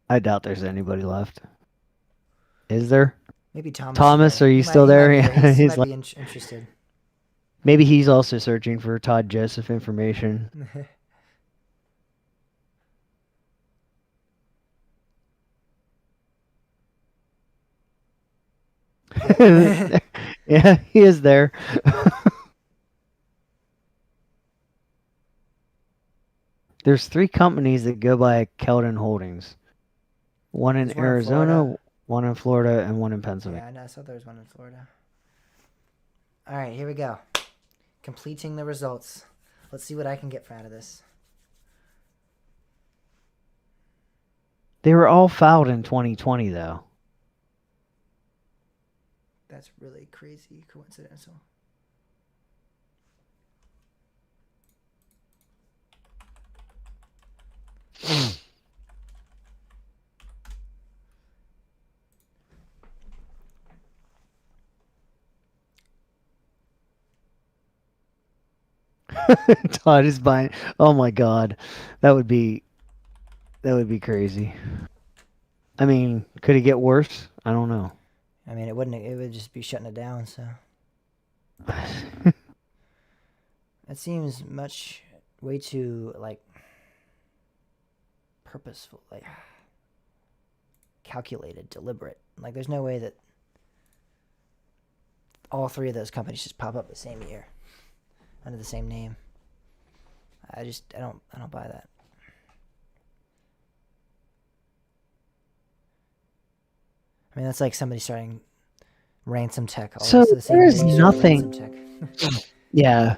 I doubt there's anybody left. Is there? Maybe Thomas. Thomas, are you still there? He He's might like, be interested. maybe he's also searching for Todd Joseph information. Yeah, he is there. There's 3 companies that go by Keldon Holdings. One in Arizona, one in Florida, and one in Pennsylvania. Yeah, I know. I saw there was one in Florida. All right, here we go. Completing the results. Let's see what I can get out of this. They were all filed in 2020, though. That's really crazy coincidental. Todd is buying. Oh my God, that would be crazy. I mean, could it get worse? I don't know. I mean, it wouldn't. It would just be shutting it down. So that seems way too like purposeful, like calculated, deliberate. Like, there's no way that all 3 of those companies just pop up the same year under the same name. I don't buy that. I mean, that's like somebody starting ransom tech. So there is nothing. Yeah.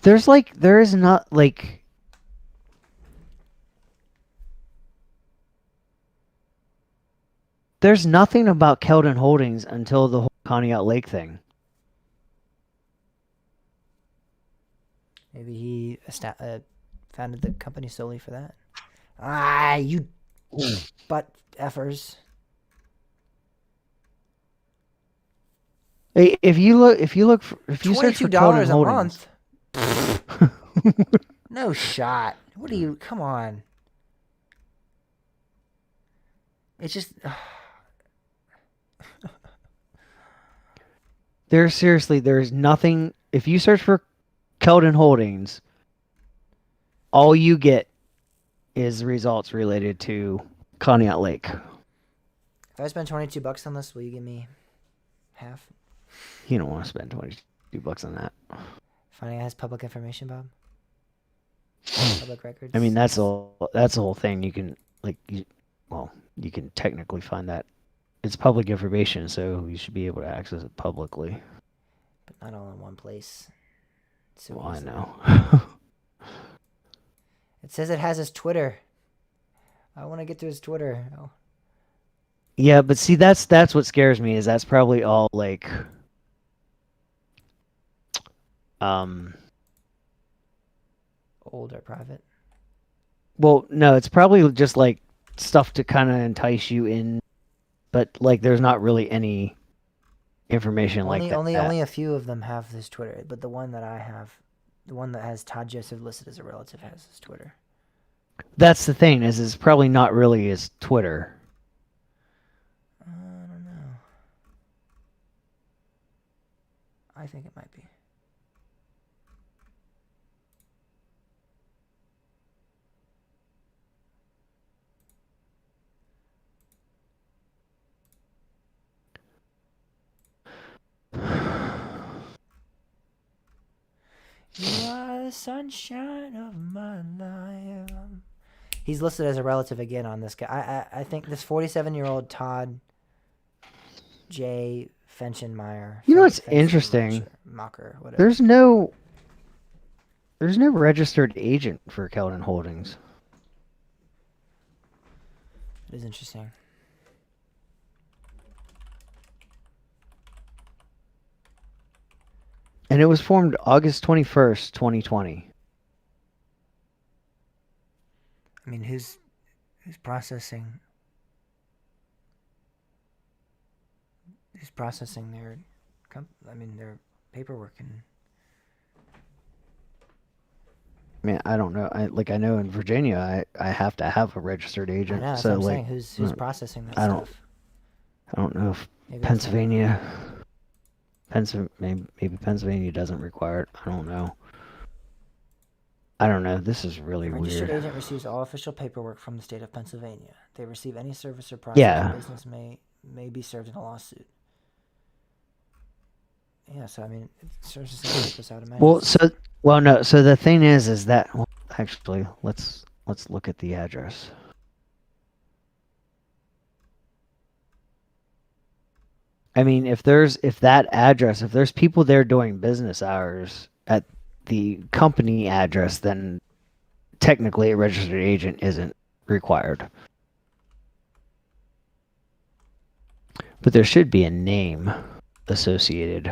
There is not like. There's nothing about Keldon Holdings until the whole Conneaut Lake thing. Maybe he founded the company solely for that. Ah, you butt effers. Hey, if you search for Keldon Holdings, $22 a month. No shot. What do you? Come on. It's just. there's nothing. If you search for Keldon Holdings, all you get is results related to Conneaut Lake. If I spend $22 on this, will you give me half? You don't want to spend $22 on that. Finding it has public information, Bob. Public records. I mean, that's the whole thing. You can you can technically find that. It's public information, so you should be able to access it publicly. But not all in one place. So well, I know. It says it has his Twitter. I want to get to his Twitter. Oh. Yeah, but see, that's what scares me. Is that's probably all like, old or private. Well, no, it's probably just like stuff to kind of entice you in, but like there's not really any information like that. Only a few of them have this Twitter, but the one that I have, the one that has Todd Joseph listed as a relative, has his Twitter. That's the thing, is it's probably not really his Twitter. I don't know. I think it might be. You are the sunshine of my life. He's listed as a relative again on this guy. I think this 47-year-old Todd J. Fenschenmeyer. You know what's interesting? Mocker, whatever. There's no registered agent for Keldon Holdings. It is interesting. And it was formed August 21st, 2020. I mean, who's processing? Who's processing their their paperwork and? I mean, I don't know. I know in Virginia, I have to have a registered agent. I know, that's so what I'm like, saying. Who's processing that I stuff? I don't know if Maybe Pennsylvania. Maybe Pennsylvania doesn't require it. I don't know. This is really weird. Registered agent receives all official paperwork from the state of Pennsylvania. They receive any service or process business may be served in a lawsuit. Yeah, so I mean, it serves the same purpose, I would imagine. So the thing is that actually let's look at the address. I mean, if there's people there doing business hours at the company address, then technically a registered agent isn't required. But there should be a name associated.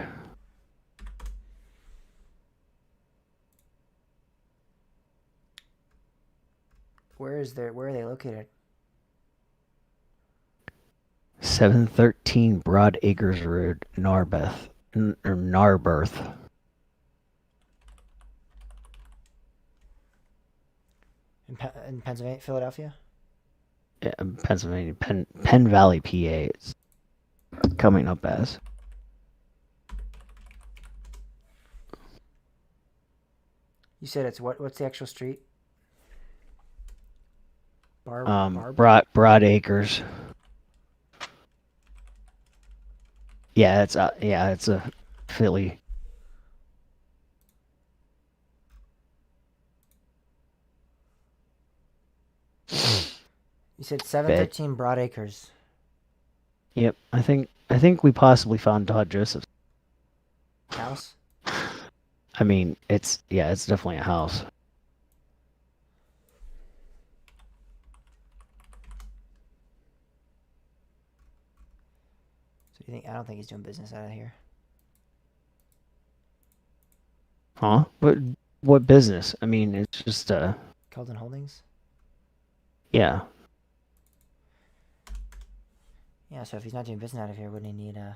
Where are they located? 713 Broad Acres Road, Narberth. In Pennsylvania, Philadelphia? Yeah, Pennsylvania, Penn Valley, PA. It's coming up as. You said it's what's the actual street? Broad Acres. Yeah, it's a Philly. You said 713 Broad Acres. Yep, I think we possibly found Todd Joseph's house. I mean, it's definitely a house. So you think? I don't think he's doing business out of here. Huh? What business? I mean, it's just Keldon Holdings. Yeah. Yeah. So if he's not doing business out of here, wouldn't he need a?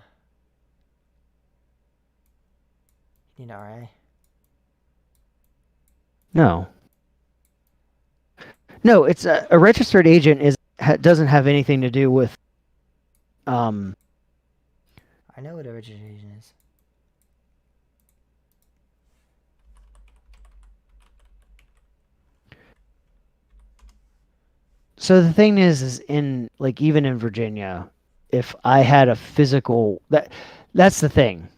He need an RA. No, it's a registered agent doesn't have anything to do with. I know what a registered agent is. So the thing is in like even in Virginia, if I had a physical that's the thing.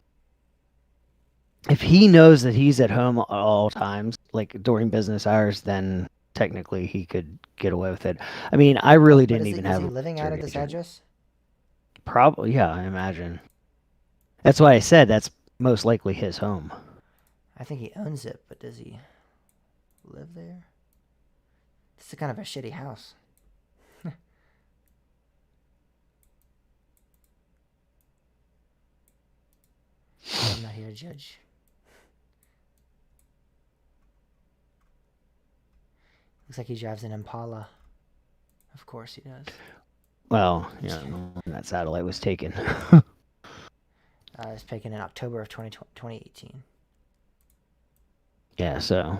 If he knows that he's at home at all times, like during business hours, then technically he could get away with it. I mean, I really didn't even have. Is he living out of this address? Probably, yeah, I imagine. That's why I said that's most likely his home. I think he owns it, but does he live there? This is kind of a shitty house. I'm not here to judge. Looks like he drives an Impala. Of course he does. Well, yeah, that satellite was taken. It was taken in October of 2018. Yeah, so.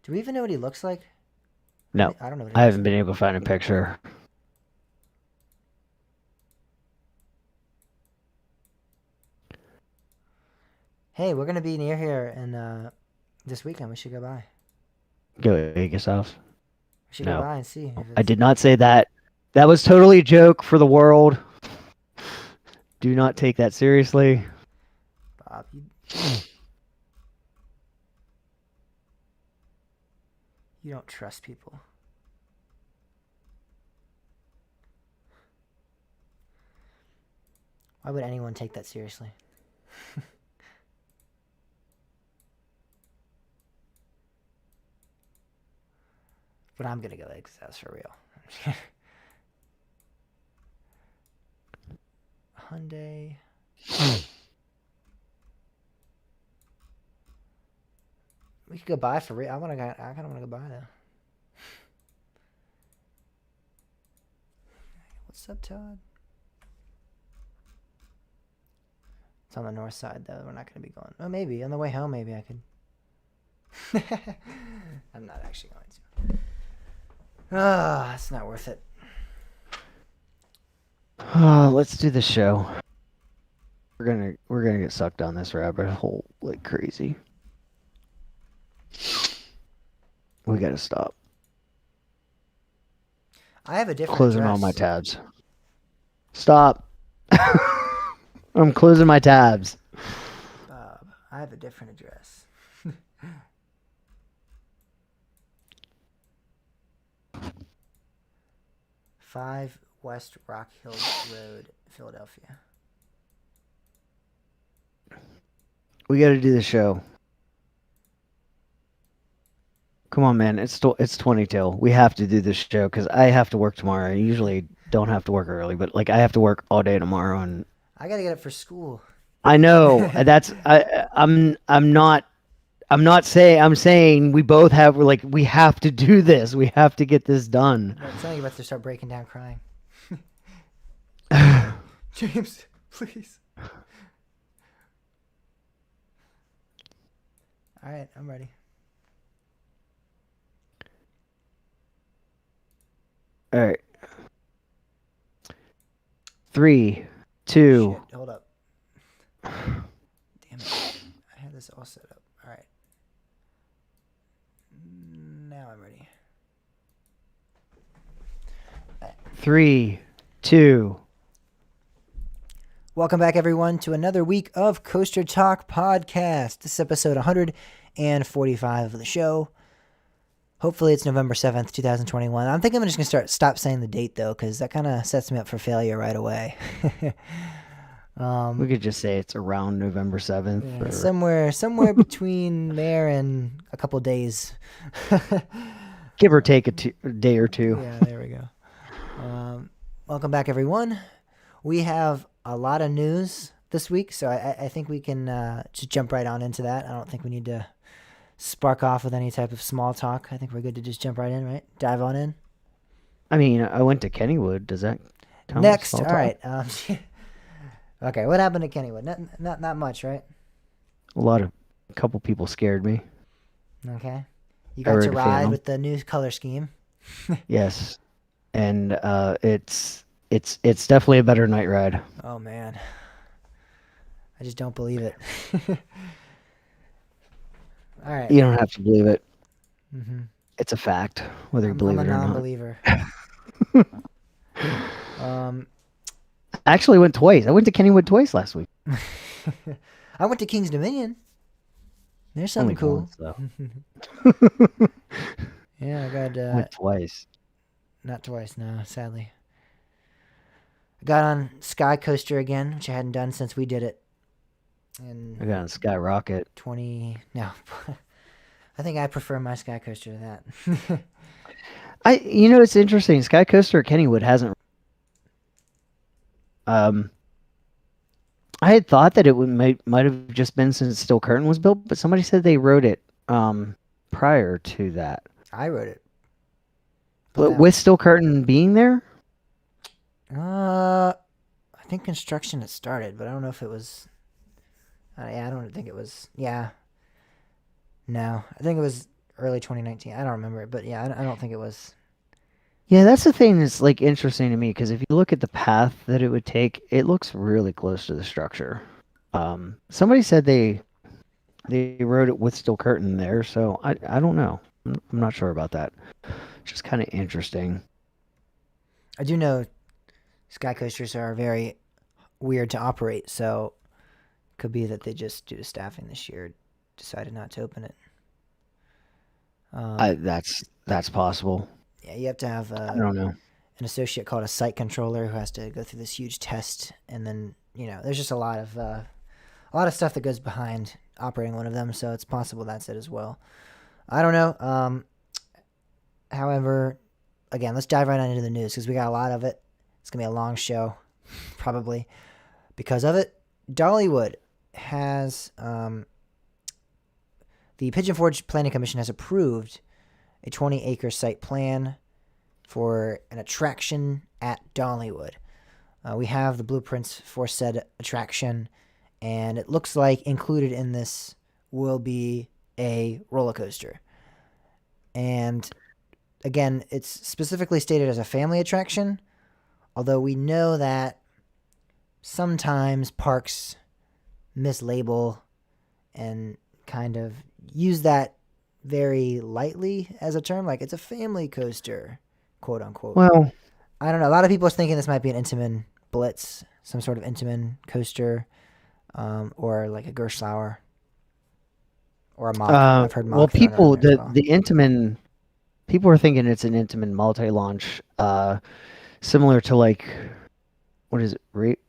Do we even know what he looks like? No, I don't know. I haven't been able to find a picture. Hey, we're gonna be near here, and this weekend we should go by. Go to Vegas house. We should go by and see. I did not say that. That was totally a joke for the world. Do not take that seriously. Bob, you don't trust people. Why would anyone take that seriously? But I'm gonna go there because that's for real. Hyundai. We could go buy for real. I kind of want to go buy though. What's up, Todd? It's on the north side though. We're not going to be going. Oh, maybe on the way home. Maybe I could. I'm not actually going to. Ah, it's not worth it. Let's do the show. We're gonna get sucked down this rabbit hole like crazy. We gotta stop. I have a different Closing address. all my tabs. Stop. I'm closing my tabs. Bob, I have a different address. 5 West Rock Hills Road, Philadelphia. We got to do the show. Come on, man. It's 20 till. We have to do this show because I have to work tomorrow. I usually don't have to work early, but like I have to work all day tomorrow, and I gotta get up for school. I know that's I'm not saying. I'm saying we both have we have to do this. We have to get this done. I'm telling you about to start breaking down crying. James, please. All right, I'm ready. All right. 3, 2. Shit, hold up. Damn it. I had this all set up. All right. Now I'm ready. 3, 2. Welcome back, everyone, to another week of Coaster Talk Podcast. This is episode 145 of the show. Hopefully it's November 7th, 2021. I'm thinking I'm just going to stop saying the date, though, because that kind of sets me up for failure right away. We could just say it's around November 7th. Yeah, somewhere between there and a couple days. Give or take a day or two. Yeah, there we go. Welcome back, everyone. We have a lot of news this week, so I think we can just jump right on into that. I don't think we need to spark off with any type of small talk. I think we're good to just jump right in, right? Dive on in. I mean, I went to Kennywood. Does that count? Next, all right. Okay, what happened to Kennywood? Not much, right? A couple people scared me. Okay. You got to ride with the new color scheme. Yes, and it's definitely a better night ride. Oh man, just don't believe it. All right. You don't have to believe it. Mm-hmm. It's a fact, whether you believe I'm it a or not. non-believer. I actually went twice. I went to Kennywood twice last week. I went to King's Dominion. There's something Only cool. once, Yeah, I got went twice. not twice, no, sadly. I got on Sky Coaster again, which I hadn't done since we did it. And I got on Skyrocket. 20 no. I think I prefer my Sky Coaster to that. It's interesting. Sky Coaster at Kennywood hasn't. I had thought that it might have just been since Steel Curtain was built, but somebody said they wrote it prior to that. I wrote it. But with Steel Curtain being there? I think construction had started, but I don't know if it was. I don't think it was. Yeah. No, I think it was early 2019. I don't remember it, but yeah, I don't think it was. Yeah, that's the thing that's like interesting to me, because if you look at the path that it would take, it looks really close to the structure. Somebody said they wrote it with Steel Curtain there, so I don't know. I'm not sure about that. It's just kind of interesting. I do know Sky Coasters are very weird to operate, so it could be that they just, due to staffing this year, decided not to open it. That's possible. Yeah, you have to have I don't know. an associate called a site controller who has to go through this huge test, and then there's just a lot of stuff that goes behind operating one of them. So it's possible that's it as well. I don't know. However, again, let's dive right on into the news because we got a lot of it. It's gonna be a long show, probably because of it. Dollywood has the Pigeon Forge Planning Commission has approved a 20-acre site plan for an attraction at Dollywood. We have the blueprints for said attraction, and it looks like included in this will be a roller coaster. And again, it's specifically stated as a family attraction, although we know that sometimes parks mislabel and kind of use that very lightly as a term, like it's a family coaster, quote unquote. Well, I don't know. A lot of people are thinking this might be an Intamin Blitz, some sort of Intamin coaster, or like a Gerstlauer, or a Mach. I've heard Mach. Well, people, the Intamin, people are thinking it's an Intamin multi-launch, similar to like, what is it,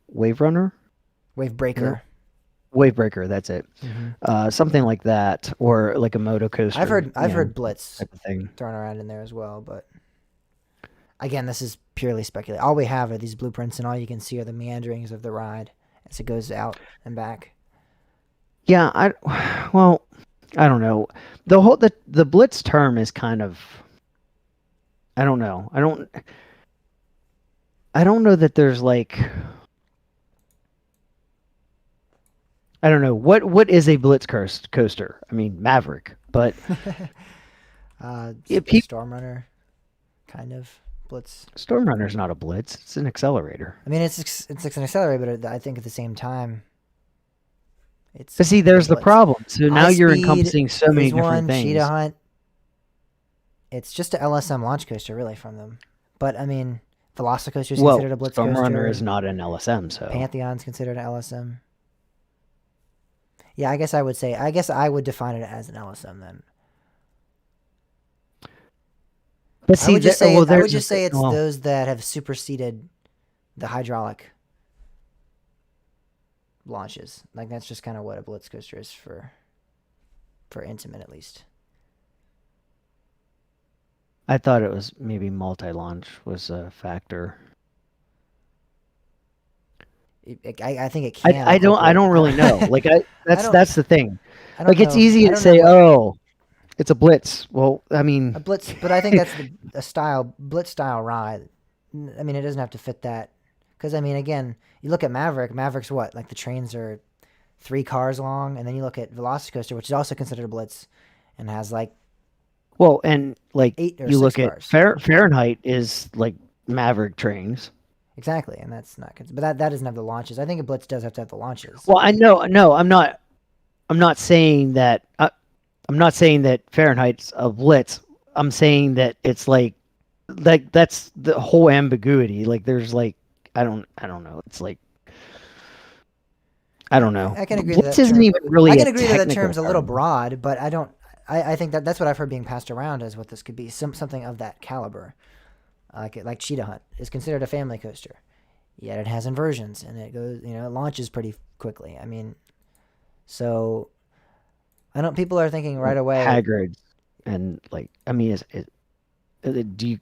Wave Runner? Wave Breaker. Wavebreaker, that's it. Mm-hmm. Something like that, or like a moto coaster. I've heard Blitz type of thing thrown around in there as well, but again, this is purely speculative. All we have are these blueprints, and all you can see are the meanderings of the ride as it goes out and back. Yeah, I don't know. The Blitz term is kind of, I don't know. I don't know that there's like, I don't know what is a Blitz coaster. I mean, Maverick, but Storm Runner, kind of Blitz. Storm Runner's not a Blitz; it's an accelerator. I mean, it's an accelerator, but I think at the same time, it's. But see, there's the problem. So now you're encompassing so many different one, things. Cheetah Hunt. It's just a LSM launch coaster, really, from them. But I mean, Velocicoaster is considered a Blitz Storm coaster. Runner is not an LSM, so Pantheon's considered an LSM. Yeah, I guess I would define it as an LSM then. But see, I would just say it's those that have superseded the hydraulic launches. Like that's just kind of what a Blitz coaster is for Intamin, at least. I thought it was maybe multi-launch was a factor. I think it can. I don't really know. Like that's the thing. Like it's know. easy to say, it's a Blitz. Well, I mean a Blitz, but I think that's a Blitz style ride. I mean, it doesn't have to fit that because I mean, again, you look at Maverick. Maverick's what? Like the trains are 3 cars long, and then you look at Velocicoaster, which is also considered a Blitz, and has like. Well, and like 8 or you 6 look cars. at Fahrenheit is like Maverick trains. Exactly, and that's not good. But that doesn't have the launches. I think a Blitz does have to have the launches. Well, I know. No, I'm not. I'm not saying that. I'm not saying that Fahrenheit's a Blitz. I'm saying that it's like that's the whole ambiguity. Like there's like I don't know. It's like I don't know. I can agree. Blitz that isn't term, even really. I can agree that the technical term's a little term. broad, but I don't. I think that's what I've heard being passed around as what this could be. Something of that caliber, like Cheetah Hunt is considered a family coaster, yet it has inversions and it goes. It launches pretty quickly. I mean, so I don't. People are thinking right away. Hagrid, and like I mean, do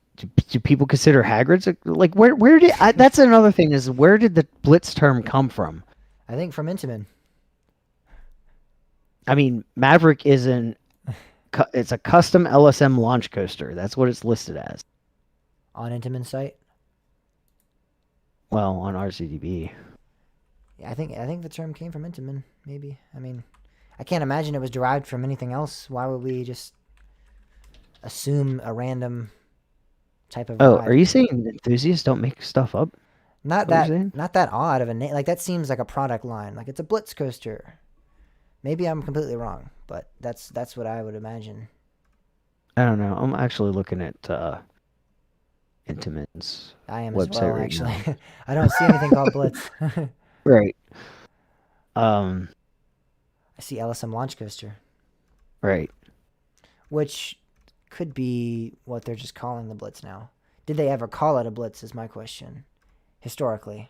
people consider Hagrid's like where did that's another thing is where did the Blitz term come from? I think from Intamin. I mean, Maverick it's a custom LSM launch coaster. That's what it's listed as. On Intamin site. Well, on RCDB. Yeah, I think the term came from Intamin. Maybe. I mean, I can't imagine it was derived from anything else. Why would we just assume a random type of? Oh, ride? are you saying enthusiasts don't make stuff up? Not that odd of a name. Like that seems like a product line. Like it's a Blitz coaster. Maybe I'm completely wrong, but that's what I would imagine. I don't know. I'm actually looking at Intimate's I am website as well, right actually. now. I don't see anything called Blitz. Right. I see LSM Launch Coaster, Right. which could be what they're just calling the Blitz now. Did they ever call it a Blitz is my question, historically.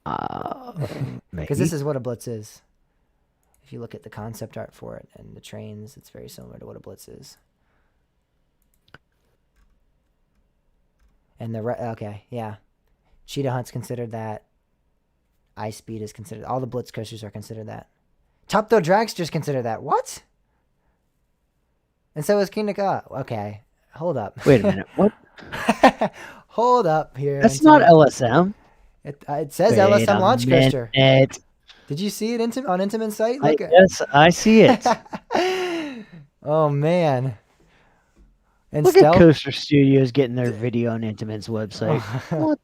Because this is what a Blitz is. If you look at the concept art for it and the trains, it's very similar to what a Blitz is. And okay, yeah. Cheetah Hunt's considered that. Ice Speed is considered. All the Blitz coasters are considered that. Top Thrill Dragster's considered that. What? And so is King Ka. Okay, hold up. Wait a minute. What? Hold up here. That's not LSM. It says Wait LSM a Launch Coaster. minute. Did you see it on Intamin site? Yes, I see it. Oh man. And Look Stealth? at Coaster Studios getting their video on Intimate's website. What?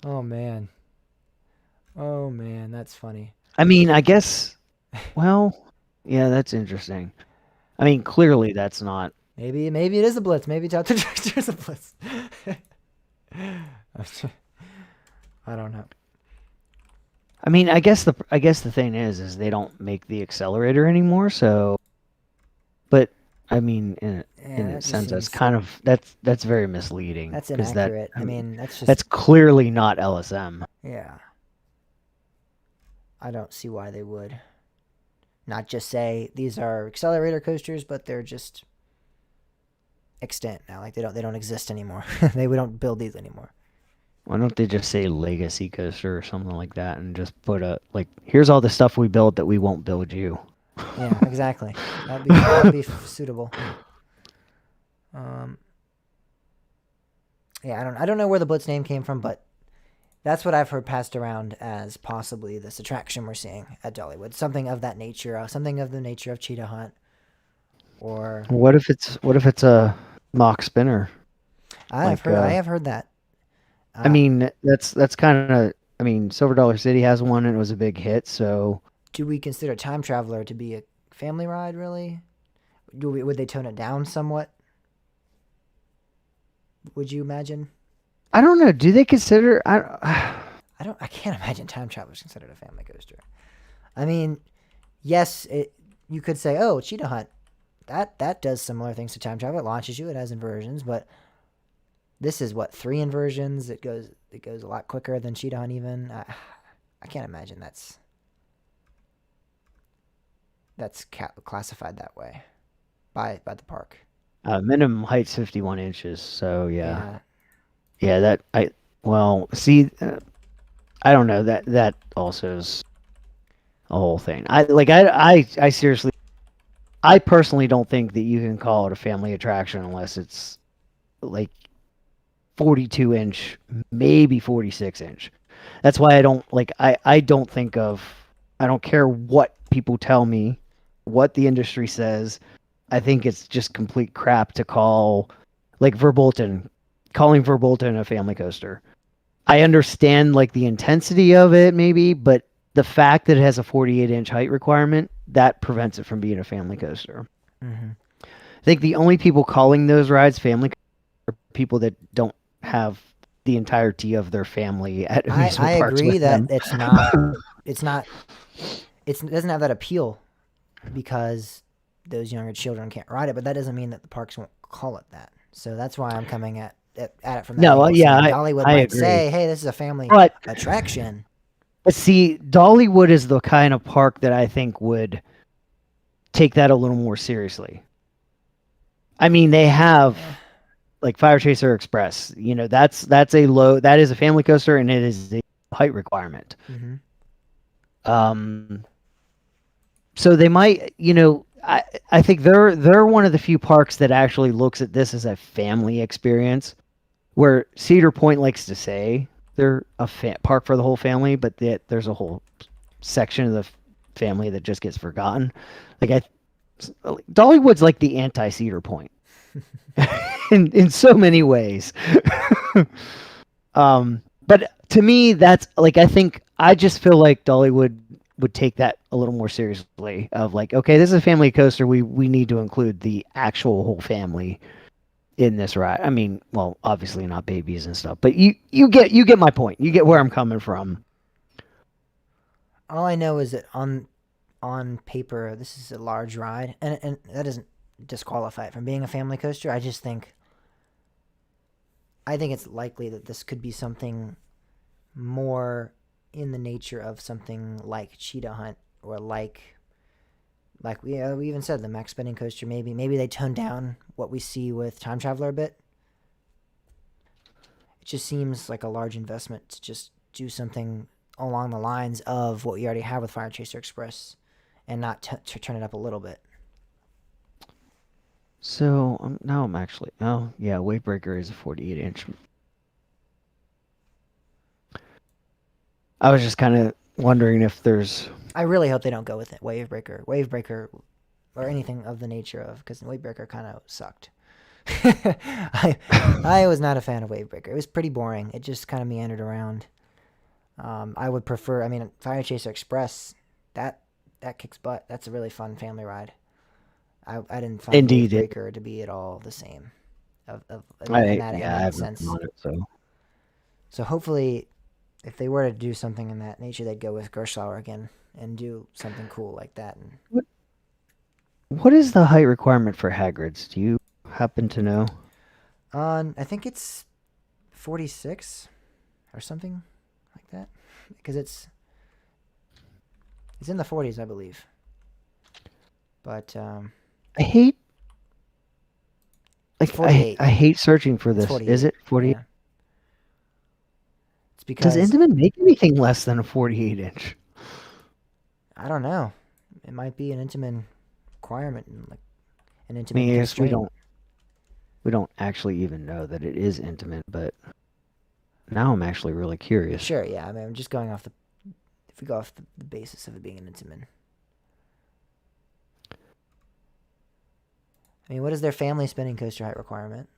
Oh man. Oh man, that's funny. I mean, I guess. Well, yeah, that's interesting. I mean, clearly that's not. Maybe it is a Blitz. Maybe Top Thrill Dragster is a Blitz. I don't know. I mean, I guess the thing is they don't make the accelerator anymore. So, but I mean, in a sense, that's kind of that's very misleading. That's 'cause inaccurate. I mean, that's just that's clearly not LSM. yeah. I don't see why they would not just say these are accelerator coasters, but they're just extant now. Like they don't exist anymore. We don't build these anymore. Why don't they just say Legacy Coaster or something like that and just put here's all the stuff we built that we won't build you. Yeah, exactly. That'd be suitable. Yeah, I don't know where the Blitz name came from, but that's what I've heard passed around as possibly this attraction we're seeing at Dollywood. Something of that nature, something of the nature of Cheetah Hunt, or What if it's a mock spinner? I have heard that. I mean, that's kind of. I mean, Silver Dollar City has one, and it was a big hit. So, do we consider Time Traveler to be a family ride? Really? Would they tone it down somewhat? Would you imagine? I don't know. Do they consider? I can't imagine Time Traveler is considered a family coaster. I mean, yes, you could say, oh, Cheetah Hunt, that does similar things to Time Traveler. It launches you. It has inversions, but this is 3 inversions. It goes a lot quicker than Cheetah Hunt even. I can't imagine that's classified that way by the park. Minimum height's 51 inches. So yeah. I don't know that also is a whole thing. I seriously, I personally don't think that you can call it a family attraction unless it's like 42 inch, maybe 46 inch. That's why I don't I don't think of, I don't care what people tell me, what the industry says. I think it's just complete crap to call, like Verbolten calling for Bolton a family coaster. I understand like the intensity of it maybe, but the fact that it has a 48-inch height requirement, that prevents it from being a family coaster. Mm-hmm. I think the only people calling those rides family are people that don't have the entirety of their family at amusement I parks agree with that them. it doesn't have that appeal because those younger children can't ride it, but that doesn't mean that the parks won't call it that. So that's why I'm coming at it from that No, angle. yeah, saying Dollywood I might agree. say, hey, this is a family But attraction. see, Dollywood is the kind of park that I think would take that a little more seriously. I mean, they have like Fire Chaser Express. You know, that is a family coaster, and it is a height requirement. Mm-hmm. So they might, you know, I think they're one of the few parks that actually looks at this as a family experience, where Cedar Point likes to say they're a park for the whole family, but there's a whole section of the family that just gets forgotten. Like Dollywood's like the anti-Cedar Point in so many ways. But to me, that's like, I just feel like Dollywood would take that a little more seriously of like, okay, this is a family coaster. We need to include the actual whole family in this ride. I mean, well, obviously not babies and stuff, but you get my point. You get where I'm coming from. All I know is that on paper, this is a large ride, and that doesn't disqualify it from being a family coaster. I think it's likely that this could be something more in the nature of something like Cheetah Hunt, or like we even said the Max Spinning Coaster. Maybe they tone down what we see with Time Traveler a bit. It just seems like a large investment to just do something along the lines of what we already have with Fire Chaser Express, and not to turn it up a little bit. So now I'm actually, oh yeah, Wavebreaker is a 48-inch. I was just kind of wondering if there's. I really hope they don't go with it. Wavebreaker, or anything of the nature of, because Wavebreaker kind of sucked. I was not a fan of Wavebreaker. It was pretty boring. It just kind of meandered around. I would prefer. I mean, Fire Chaser Express, that kicks butt. That's a really fun family ride. I didn't find Wavebreaker to be at all the same. In that sense. So hopefully, if they were to do something in that nature, they'd go with Gerstlauer again and do something cool like that. And what is the height requirement for Hagrid's? Do you happen to know? I think it's 46 or something like that, because it's in the 40s, I believe. But I hate. Like 48. I hate searching for this. Is it 48? Yeah. It's because Does Intamin make anything less than a 48-inch? I don't know. It might be an Intamin requirement, and like an Intamin. I mean, I guess we don't actually even know that it is Intamin, but now I'm actually really curious. Sure, yeah. I mean, I'm just going off if we go off the basis of it being an Intamin. I mean, what is their family spinning coaster height requirement?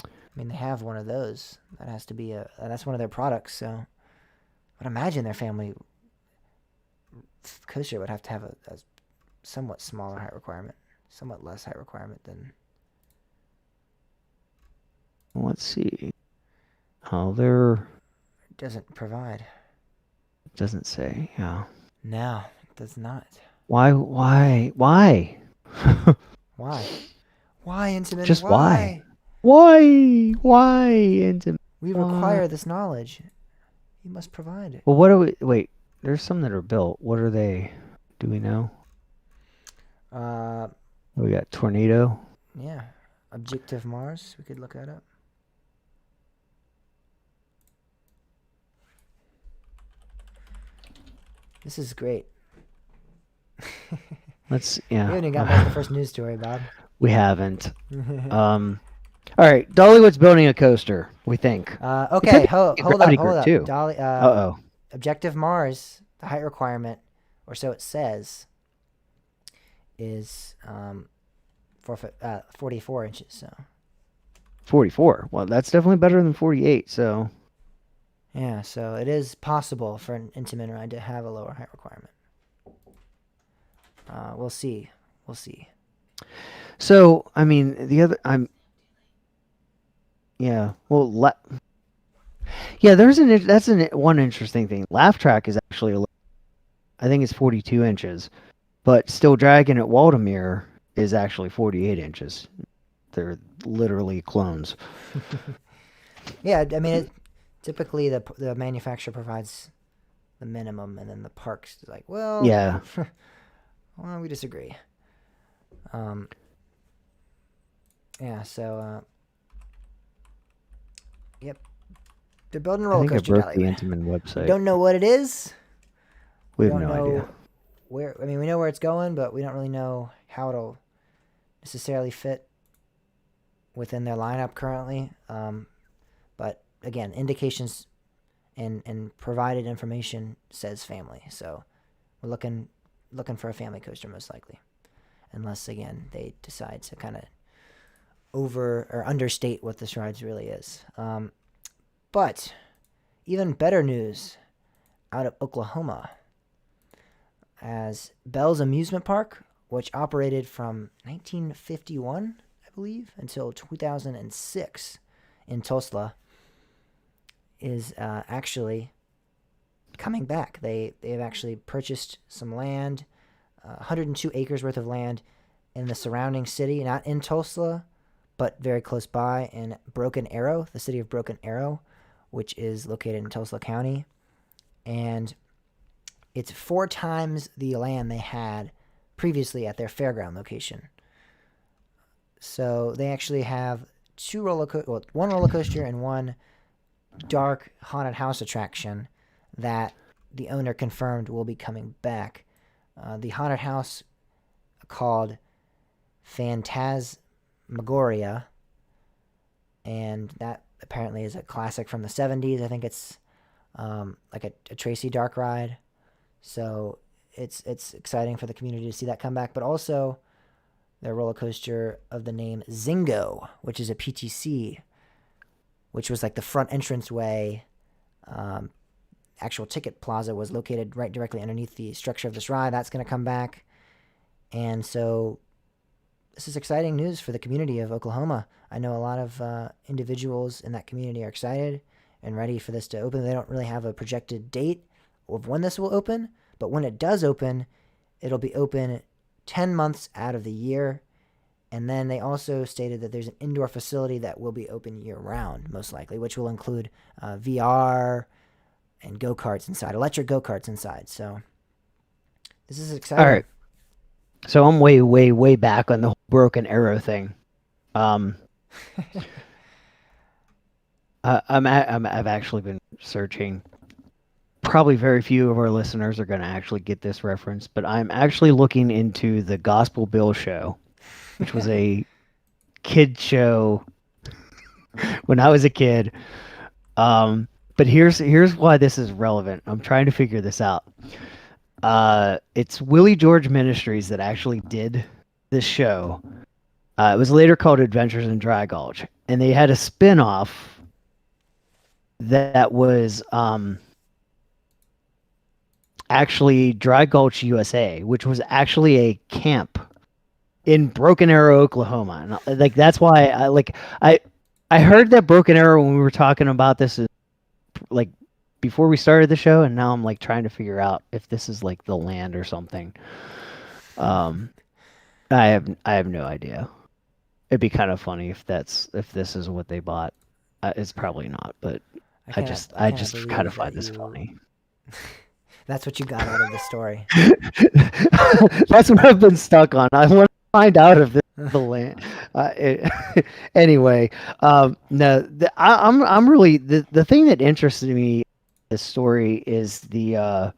I mean, they have one of those. That has to be that's one of their products. So, I would imagine their family coaster would have to have a somewhat smaller height requirement, somewhat less height requirement than. Let's see. Oh, there. It doesn't provide. It doesn't say. Yeah. No, it does not. Why? Why? Why, Intamin? Just why? Why Intamin? We require this knowledge. You must provide it. Well, what do we? Wait, there's some that are built. What are they? Do we know? We got Tornado. Yeah, Objective Mars. We could look that up. This is great. Yeah. We haven't even got back to the first news story, Bob. We haven't. All right, Dollywood's building a coaster. We think. Okay, hold up. Too. Uh-oh. Objective Mars, the height requirement, or so it says, is 44 inches. So 44. Well, that's definitely better than 48. So Yeah, so it is possible for an Intamin ride to have a lower height requirement. We'll see. We'll see. So, I mean, yeah. Well, yeah. That's one interesting thing. Laugh Track is actually, I think it's 42 inches, but Still Dragon at Waldemere is actually 48 inches. They're literally clones. Yeah, I mean, typically the manufacturer provides the minimum, and then the parks is like, well, Yeah. well, we disagree. Yeah, so, yep. They're building a roller coaster, I broke the Dollywood. Intamin website. We don't know what it is. We have don't no know idea. where. I mean, we know where it's going, but we don't really know how it'll necessarily fit within their lineup currently. But again, indications and provided information says family. So we're looking for a family coaster most likely, unless again they decide to kind of over or understate what this ride really is. But even better news out of Oklahoma, as Bell's Amusement Park, which operated from 1951, I believe, until 2006 in Tulsa, is actually coming back. They have actually purchased some land, 102 acres worth of land in the surrounding city, not in Tulsa, but very close by in Broken Arrow, the city of Broken Arrow, which is located in Tulsa County. And it's 4 times the land they had previously at their fairground location. So they actually have one roller coaster and one dark haunted house attraction that the owner confirmed will be coming back. The haunted house called Phantasmagoria, and that apparently is a classic from the 70s. I think it's like a Tracy Dark ride. So it's exciting for the community to see that come back. But also their roller coaster of the name Zingo, which is a PTC, which was like the front entranceway. Actual ticket plaza was located right directly underneath the structure of this ride. That's going to come back. And so this is exciting news for the community of Oklahoma. I know a lot of individuals in that community are excited and ready for this to open. They don't really have a projected date of when this will open, but when it does open, it'll be open 10 months out of the year. And then they also stated that there's an indoor facility that will be open year-round, most likely, which will include VR and go-karts inside, electric go-karts inside. So this is exciting. All right. So I'm way, way, way back on the whole Broken Arrow thing. I've actually been searching. Probably very few of our listeners are going to actually get this reference, but I'm actually looking into the Gospel Bill show, which was a kid show when I was a kid. But here's why this is relevant. I'm trying to figure this out. It's Willie George Ministries that actually did this show. It was later called Adventures in Dry Gulch, and they had a spin-off that was actually Dry Gulch USA, which was actually a camp in Broken Arrow, Oklahoma. And like that's why I heard that Broken Arrow when we were talking about this like before we started the show, and now I'm like trying to figure out if this is like the land or something. I have no idea. It'd be kind of funny if this is what they bought. It's probably not, but I just kind of find this funny. That's what you got out of the story. That's what I've been stuck on. I want to find out if this is the land. Anyway, no, I'm really the thing that interested me in this story is the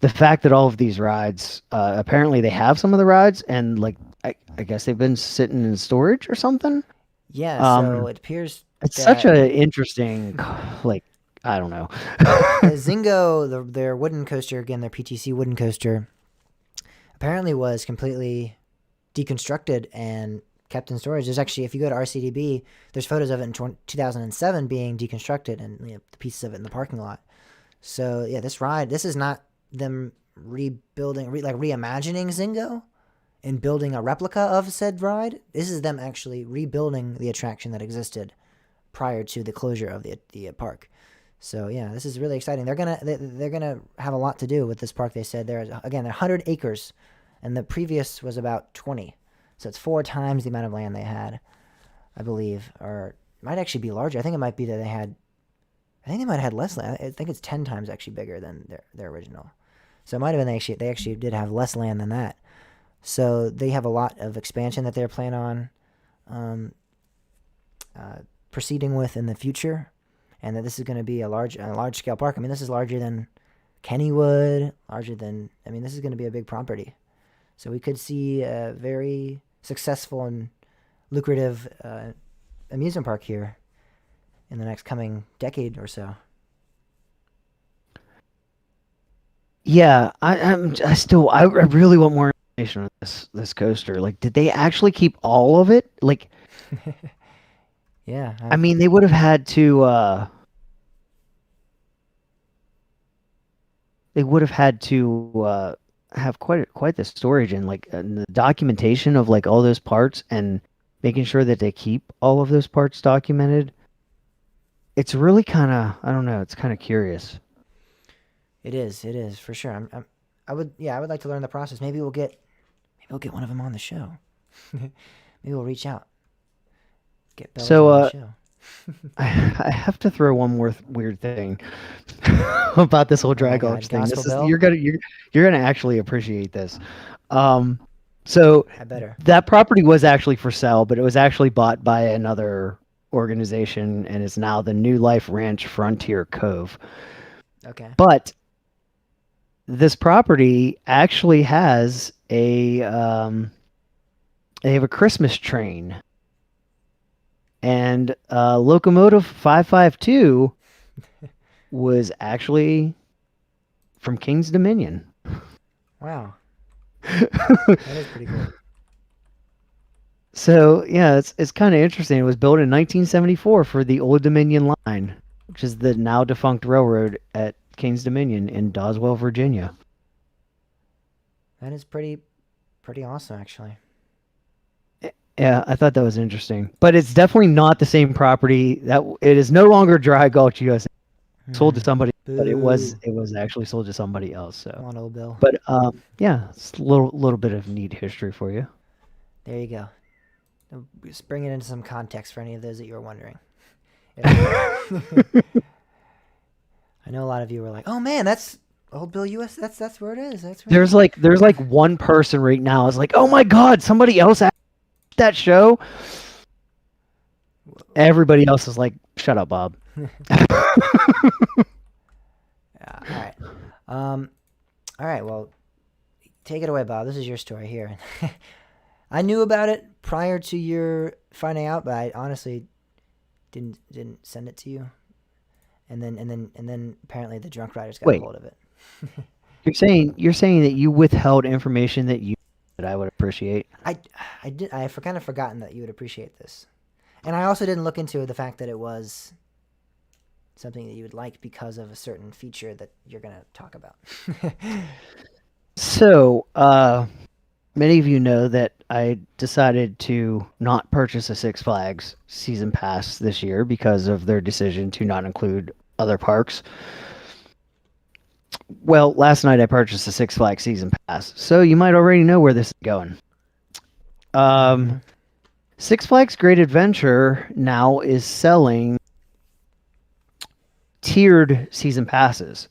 fact that all of these rides apparently they have some of the rides and like I guess they've been sitting in storage or something. Yeah, so it appears it's such an interesting like I don't know. Zingo, their wooden coaster, again, their PTC wooden coaster, apparently was completely deconstructed and kept in storage. There's actually, if you go to RCDB, there's photos of it in 2007 being deconstructed and the pieces of it in the parking lot. So yeah, this is not them rebuilding, reimagining Zingo and building a replica of said ride. This is them actually rebuilding the attraction that existed prior to the closure of the park. So yeah, this is really exciting. They're gonna have a lot to do with this park. They said they're 100 acres, and the previous was about 20. So it's 4 times the amount of land they had, I believe, or it might actually be larger. I think it might be that they might have had less land. I think it's 10 times actually bigger than their original. So it might have been they actually did have less land than that. So they have a lot of expansion that they're planning on proceeding with in the future, and that this is going to be a large scale park. I mean, this is larger than Kennywood, this is going to be a big property. So we could see a very successful and lucrative amusement park here in the next coming decade or so. Yeah, I really want more information on this coaster. Like, did they actually keep all of it? Like, yeah. I mean, they would have had to. Have quite the storage and the documentation of like all those parts and making sure that they keep all of those parts documented. It's really kind of, I don't know, it's kind of curious. It is for sure. I would like to learn the process. Maybe we'll get one of them on the show. Maybe we'll reach out. Get Bells on the show. I have to throw one more weird thing about this whole drag arch thing. You're gonna actually appreciate this. So I better. That property was actually for sale, but it was actually bought by another organization and is now the New Life Ranch Frontier Cove. Okay. But this property actually has they have a Christmas train. And Locomotive 552 was actually from King's Dominion. Wow. That is pretty cool. So, yeah, it's kind of interesting. It was built in 1974 for the Old Dominion Line, which is the now defunct railroad at King's Dominion in Doswell, Virginia. That is pretty awesome, actually. Yeah, I thought that was interesting. But it's definitely not the same property. It is no longer Dry Gulch USA. Sold to somebody, but it was actually sold to somebody else. So, come on, old Bill. But yeah, it's a little bit of neat history for you. There you go. Just bring it into some context for any of those that you were wondering. I know a lot of you were like, "Oh man, that's Old Bill US. That's where it is. That's where there's like one person right now is like, "Oh my God, somebody else that show." Everybody else is like, "Shut up, Bob." Yeah, all right. Well, take it away, Bob. This is your story here. I knew about it prior to your finding out, but I honestly didn't send it to you. And then apparently the drunk riders got a hold of it. You're saying that you withheld information that I would appreciate. I did. I kind of forgotten that you would appreciate this, and I also didn't look into the fact that it was something that you would like because of a certain feature that you're going to talk about. So, many of you know that I decided to not purchase a Six Flags season pass this year because of their decision to not include other parks. Well, last night I purchased a Six Flags season pass, so you might already know where this is going. Six Flags Great Adventure now is selling tiered season passes.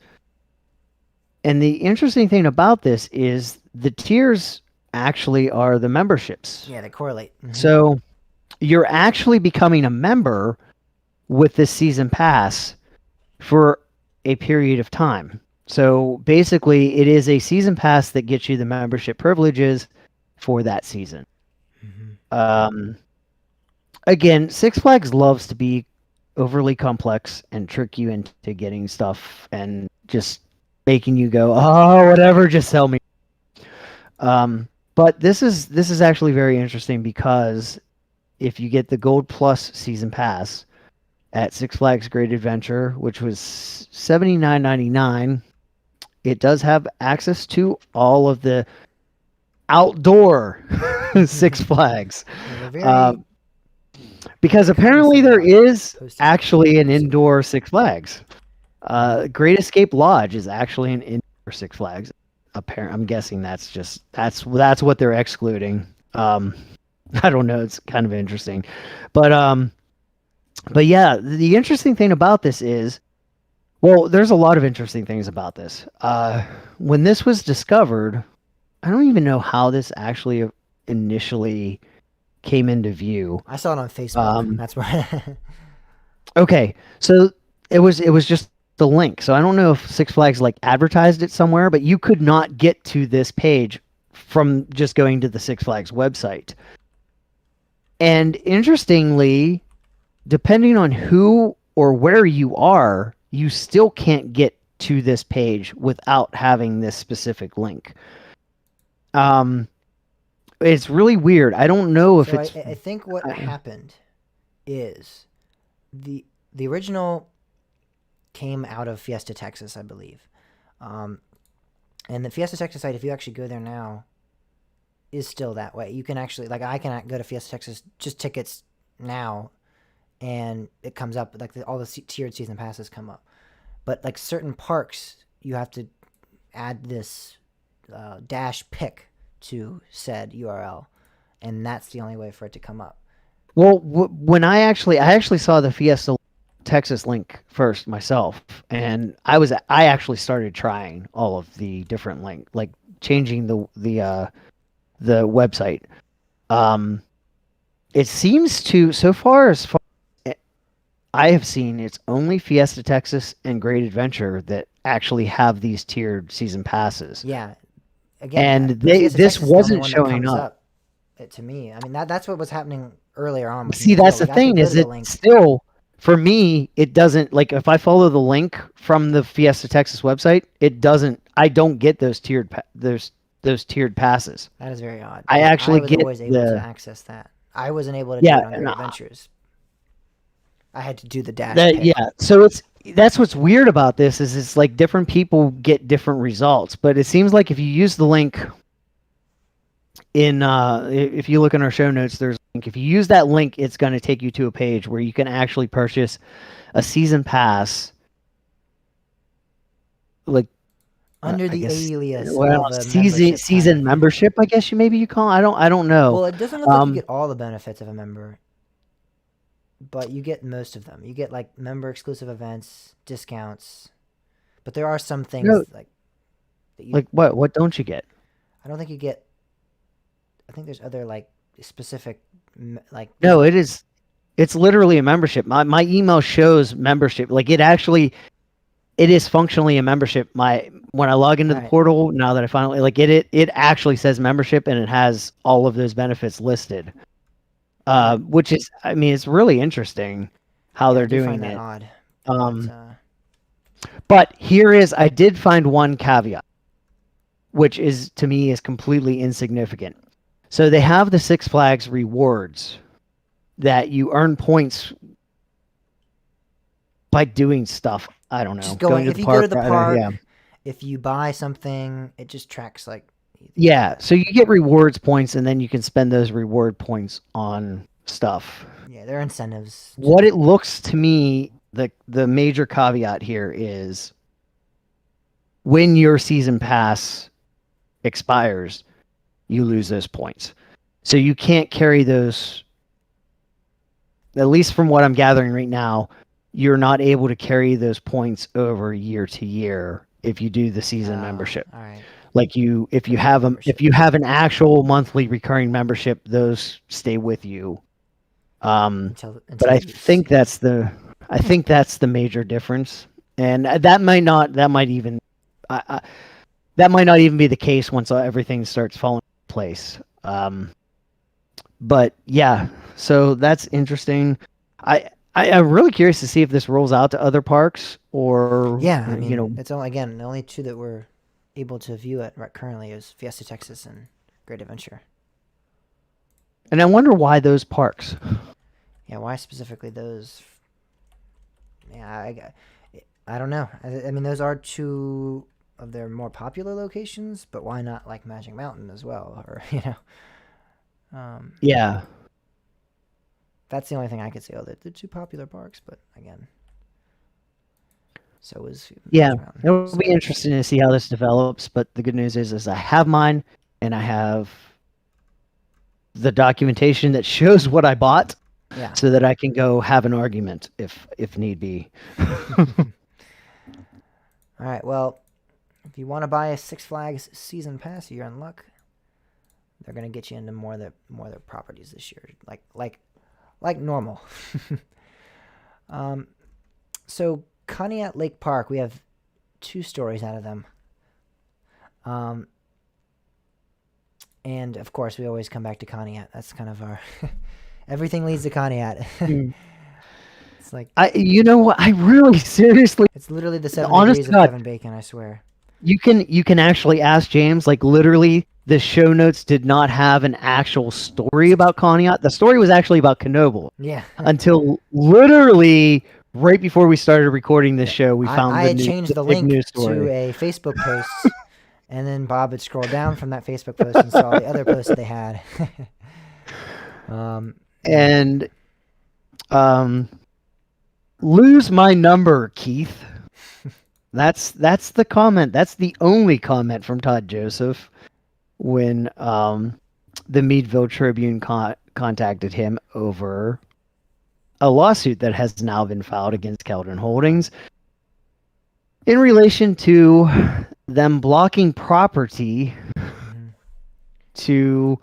And the interesting thing about this is the tiers actually are the memberships. Yeah, they correlate. Mm-hmm. So you're actually becoming a member with this season pass for a period of time. So basically, it is a season pass that gets you the membership privileges for that season. Mm-hmm. Again, Six Flags loves to be overly complex and trick you into getting stuff and just making you go, oh, whatever, just sell me. But this is actually very interesting because if you get the Gold Plus season pass at Six Flags Great Adventure, which was $79.99, it does have access to all of the outdoor Six Flags. Yeah, they're because very apparently there cognizant about is posting actually an so- indoor Six Flags. Great Escape Lodge is actually an indoor Six Flags. I'm guessing that's what they're excluding. I don't know. It's kind of interesting, but yeah, the interesting thing about this is, well, there's a lot of interesting things about this. When this was discovered, I don't even know how this actually initially came into view. I saw it on Facebook. That's why. Okay, so it was just the link. So I don't know if Six Flags like advertised it somewhere, but you could not get to this page from just going to the Six Flags website. And interestingly, depending on who or where you are, you still can't get to this page without having this specific link. It's really weird. I don't know if it's. I think what happened is the original came out of Fiesta, Texas, I believe. And the Fiesta, Texas site, if you actually go there now, is still that way. You can actually, like, I can go to Fiesta, Texas, just tickets now, and it comes up, like, all the tiered season passes come up. But, like, certain parks, you have to add this dash pick to said URL, and that's the only way for it to come up. Well, when I actually saw the Fiesta Texas link first myself, and I actually started trying all of the different like changing the website. It seems to, so far as I have seen, it's only Fiesta Texas and Great Adventure that actually have these tiered season passes. Yeah. Again, and this wasn't showing up to me. I mean, that's what was happening earlier on. See, that's the thing, is it still, for me, it doesn't, like, if I follow the link from the Fiesta Texas website, I don't get those tiered passes. That is very odd. I actually was get always able to access that. I wasn't able to do it on Great Adventures. I had to do the dash pick. Yeah, so that's what's weird about this, is it's like different people get different results, but it seems like if you use the link in if you look in our show notes, there's a link. If you use that link, it's going to take you to a page where you can actually purchase a season pass, like under the alias of season membership, I guess you call it. I don't know. Well, it doesn't look like you get all the benefits of a member, but you get most of them. You get, like, member exclusive events, discounts, but there are some things like that you, like what don't you get? I don't think you get. I think there's other, like, specific, like. No, it's literally a membership. My email shows membership. Like, it is functionally a membership. When I log into the portal, now that I finally, like, it actually says membership, and it has all of those benefits listed. Which is, I mean, it's really interesting how they're doing it. I find that odd. But I did find one caveat, which is, to me, is completely insignificant. So they have the Six Flags rewards that you earn points by doing stuff. I don't know. Just going to the park. If you go to the park, if you buy something, it just tracks, like. Yeah, so you get rewards points, and then you can spend those reward points on stuff. Yeah, they're incentives. What it looks to me, the major caveat here is, when your season pass expires, you lose those points. So you can't carry those, at least from what I'm gathering right now, you're not able to carry those points over year to year if you do the season membership. All right. Like, if you have an actual monthly recurring membership, those stay with you. But I think that's the major difference, and that might not even be the case once everything starts falling into place. But yeah, so that's interesting. I'm really curious to see if this rolls out to other parks, or I mean, it's only, again, the only two that we're able to view it right currently is Fiesta Texas and Great Adventure. And I wonder why those parks. Yeah, why specifically those? Yeah, I don't know. I mean, those are two of their more popular locations, but why not like Magic Mountain as well? Or, Yeah. That's the only thing I could say. Oh, they're two popular parks, but again, so is Yeah, Magic Mountain. it'll be interesting to see how this develops. But the good news is I have mine, and I have the documentation that shows what I bought, Yeah. so that I can go have an argument if need be. All right. Well, if you want to buy a Six Flags season pass, you're in luck. They're gonna get you into more of their properties this year, like normal. So Conneaut Lake Park, we have 2 stories out of them. And of course, we always come back to Conneaut. That's kind of our everything leads to Conneaut. It's like you know what? I really seriously. It's literally the 7 honest degrees of God, Kevin Bacon. I swear. You can actually ask James. Like literally, the show notes did not have an actual story about Conneaut. The story was actually about Knoebel. Yeah. Until literally right before we started recording this show, we found I had the changed the big link news to story. a Facebook post, and then Bob would scroll down from that Facebook post and saw the other posts they had. And lose my number, Keith. That's the comment. That's the only comment from Todd Joseph when the Meadville Tribune contacted him over a lawsuit that has now been filed against Keldon Holdings in relation to them blocking property to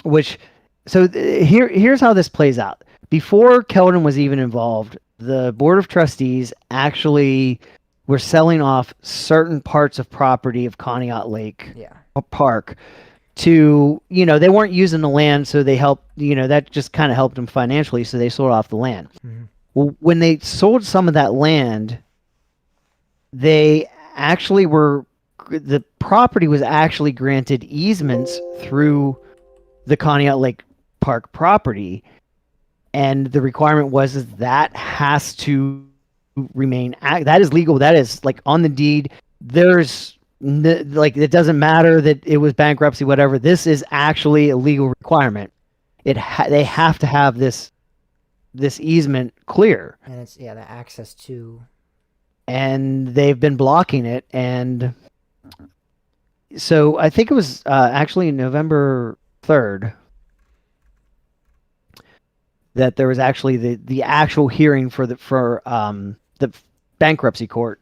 which so here's how this plays out. Before Keldon was even involved, the Board of Trustees actually were selling off certain parts of property of Conneaut Lake Park to, they weren't using the land, so they helped, that just kind of helped them financially, so they sold off the land. Well, when they sold some of that land, they actually the property was actually granted easements through the Conneaut Lake Park property. And the requirement was that has to remain. That is legal. That is like on the deed. There's it doesn't matter that it was bankruptcy, whatever. This is actually a legal requirement. They have to have this easement clear. And it's the access to. And they've been blocking it. And so I think it was actually November 3rd. That there was actually the actual hearing for the bankruptcy court,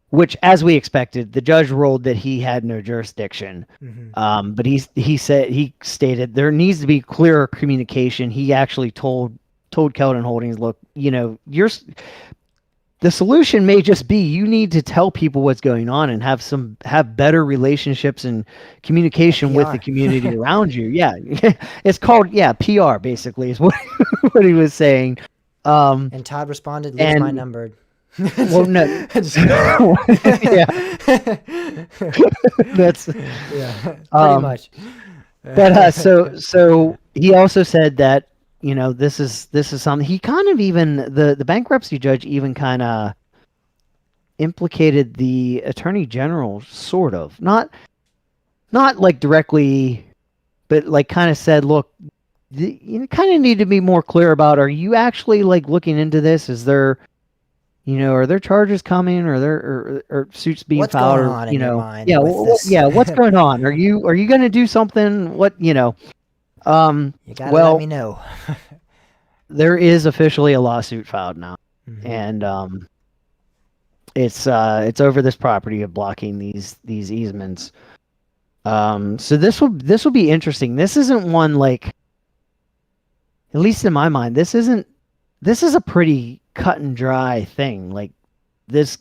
which, as we expected, the judge ruled that he had no jurisdiction. But he stated there needs to be clearer communication. He actually told Keldon Holdings, look, the solution may just be you need to tell people what's going on and have better relationships and communication with the community around you. Yeah, it's called PR basically is what what he was saying. And Todd responded, "Lose my number." Well, no, yeah, that's pretty much. But so he also said that. This is something he kind of even the bankruptcy judge even kind of implicated the attorney general, sort of not like directly, but like kind of said, look, you kind of need to be more clear about, are you actually like looking into this? Is there, are there charges coming, or or suits being filed? What's going on in your mind? What's going on? Are you going to do something? What you gotta let me know. There is officially a lawsuit filed now, and it's over this property of blocking these easements. So this will be interesting. This isn't one like, at least in my mind, this is a pretty cut and dry thing. Like this,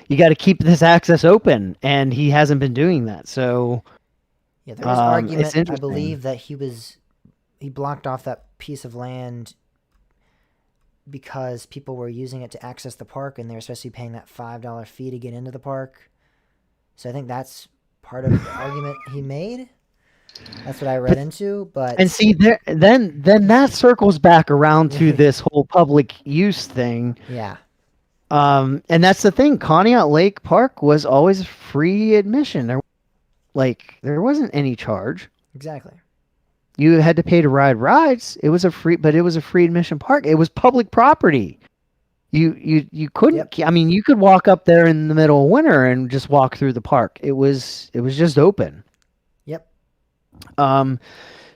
you got to keep this access open, and he hasn't been doing that. So. Yeah, there was argument, I believe, that he blocked off that piece of land because people were using it to access the park, and they were supposed to be paying that $5 fee to get into the park. So I think that's part of the argument he made. That's what I read into, but And see, then that circles back around to this whole public use thing. yeah, And that's the thing. Conneaut Lake Park was always free admission. There wasn't any charge. exactly. You had to pay to ride rides. It was a free admission park. It was public property. You couldn't. Yep. I mean, you could walk up there in the middle of winter and just walk through the park. It was just open. Yep.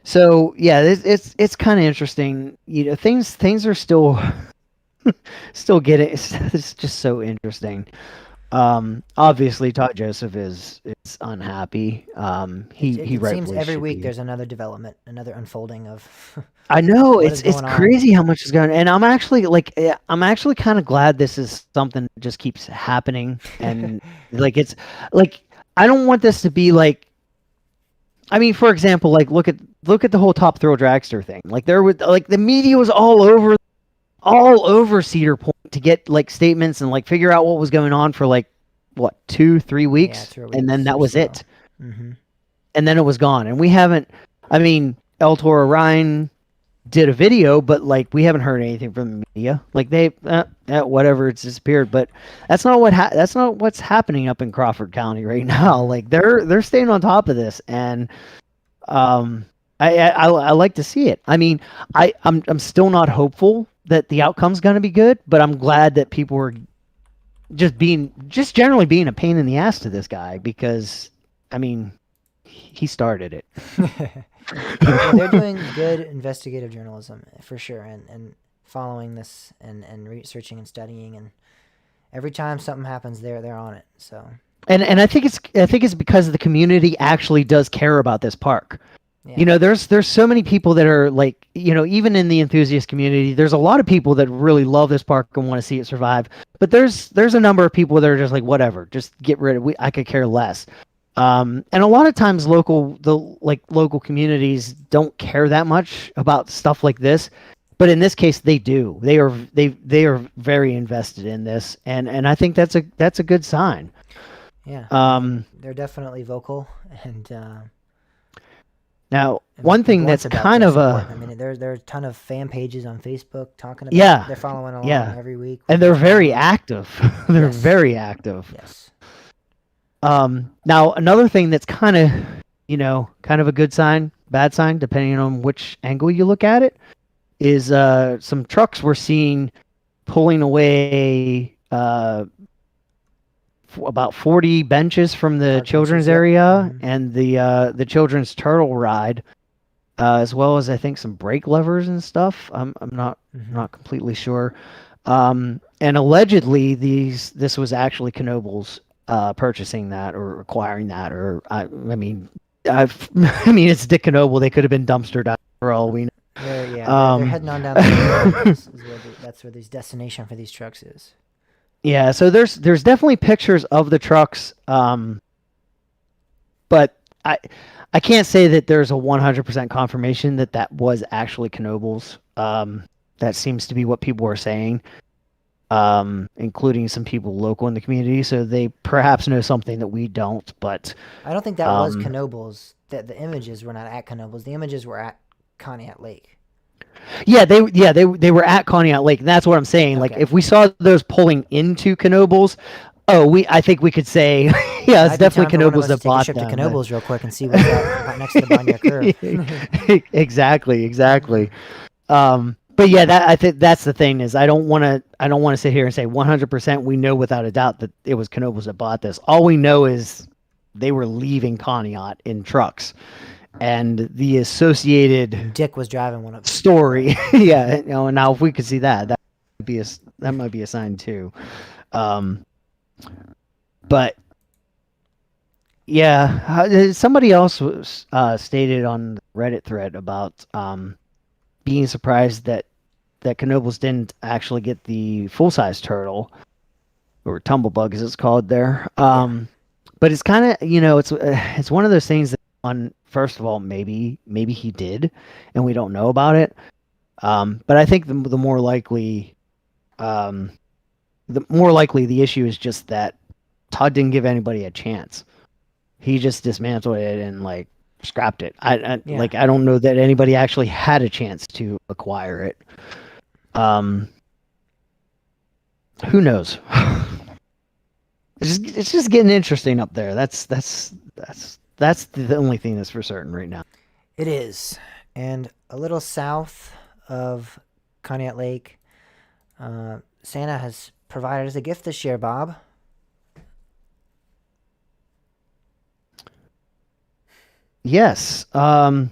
So yeah, it's kind of interesting. You know, things are still getting. It's just so interesting. Obviously Todd Joseph is unhappy. He It seems rightfully every should week be. there's another development, another unfolding of. I know what it's is going on. crazy how much is going, and I'm actually kind of glad this is something that just keeps happening, and it's like I don't want this to be like. I mean, for example, like look at the whole Top Thrill Dragster thing. Like there was the media was all over Cedar Point to get statements and figure out what was going on for 2-3 weeks, 3 and then weeks that or was so. it. Mm-hmm. And then it was gone, and we haven't. I mean, El Toro Ryan did a video, but we haven't heard anything from the media. They whatever, it's disappeared. But that's not what's happening up in Crawford County right now. They're staying on top of this, and I like to see it. I mean, I'm still not hopeful that the outcome's going to be good, but I'm glad that people are just generally being a pain in the ass to this guy, because I mean, he started it. Yeah, they're doing good investigative journalism for sure, and following this and researching and studying, and every time something happens, they're on it. So and I think it's because the community actually does care about this park. yeah. You know, there's so many people that are even in the enthusiast community, there's a lot of people that really love this park and want to see it survive. But there's a number of people that are just whatever, just get rid of it. I could care less. And a lot of times local communities don't care that much about stuff like this, but in this case they do. They are very invested in this, and I think that's a good sign. Yeah. They're definitely vocal, and now and one thing blunt that's about kind their of support. a I mean, there are a ton of fan pages on Facebook talking about Yeah, it. They're following along yeah. every week. and they're very active. They're Yes. very active. Yes. Now another thing that's kind of a good sign, bad sign, depending on which angle you look at it, is some trucks we're seeing pulling away about 40 benches from the Park children's benches, yep. area Mhm. and the children's turtle ride, as well as I think some brake levers and stuff. I'm not completely sure. And allegedly this was actually Knoebels purchasing that or acquiring that, or I mean it's Dick Knoebel. They could have been dumpstered out for all we know. They're heading on down. That's where this destination for these trucks is. Yeah, so there's definitely pictures of the trucks, but I can't say that there's a 100% confirmation that was actually Knoebels. That seems to be what people are saying, including some people local in the community. So they perhaps know something that we don't. But I don't think that was Knoebels. The images were not at Knoebels. The images were at Conneaut Lake. Yeah, they were at Conneaut Lake. And that's what I'm saying. Okay. If we saw those pulling into Knoebels, I think we could say, yeah, it's definitely Knoebels that bought them. Take a trip to Knoebels real quick and see what's out next to the Bonnier Curve. Exactly. But yeah, I think that's the thing is I don't want to sit here and say 100% we know without a doubt that it was Knoebels that bought this. All we know is they were leaving Conneaut in trucks, and the associated Dick was driving one of them. story. Yeah, now if we could see that might be a sign too. But yeah, somebody else was stated on the Reddit thread about being surprised that Knoebels didn't actually get the full-size turtle, or tumblebug as it's called there. But it's kind of it's one of those things that first of all maybe he did and we don't know about it. But I think the more likely the issue is just that Todd didn't give anybody a chance. He just dismantled it and scrapped it. Like I don't know that anybody actually had a chance to acquire it. Who knows? It's just getting interesting up there. That's the only thing that's for certain right now. It is. And a little south of Conneaut Lake, Santa has provided us a gift this year, Bob. Yes. So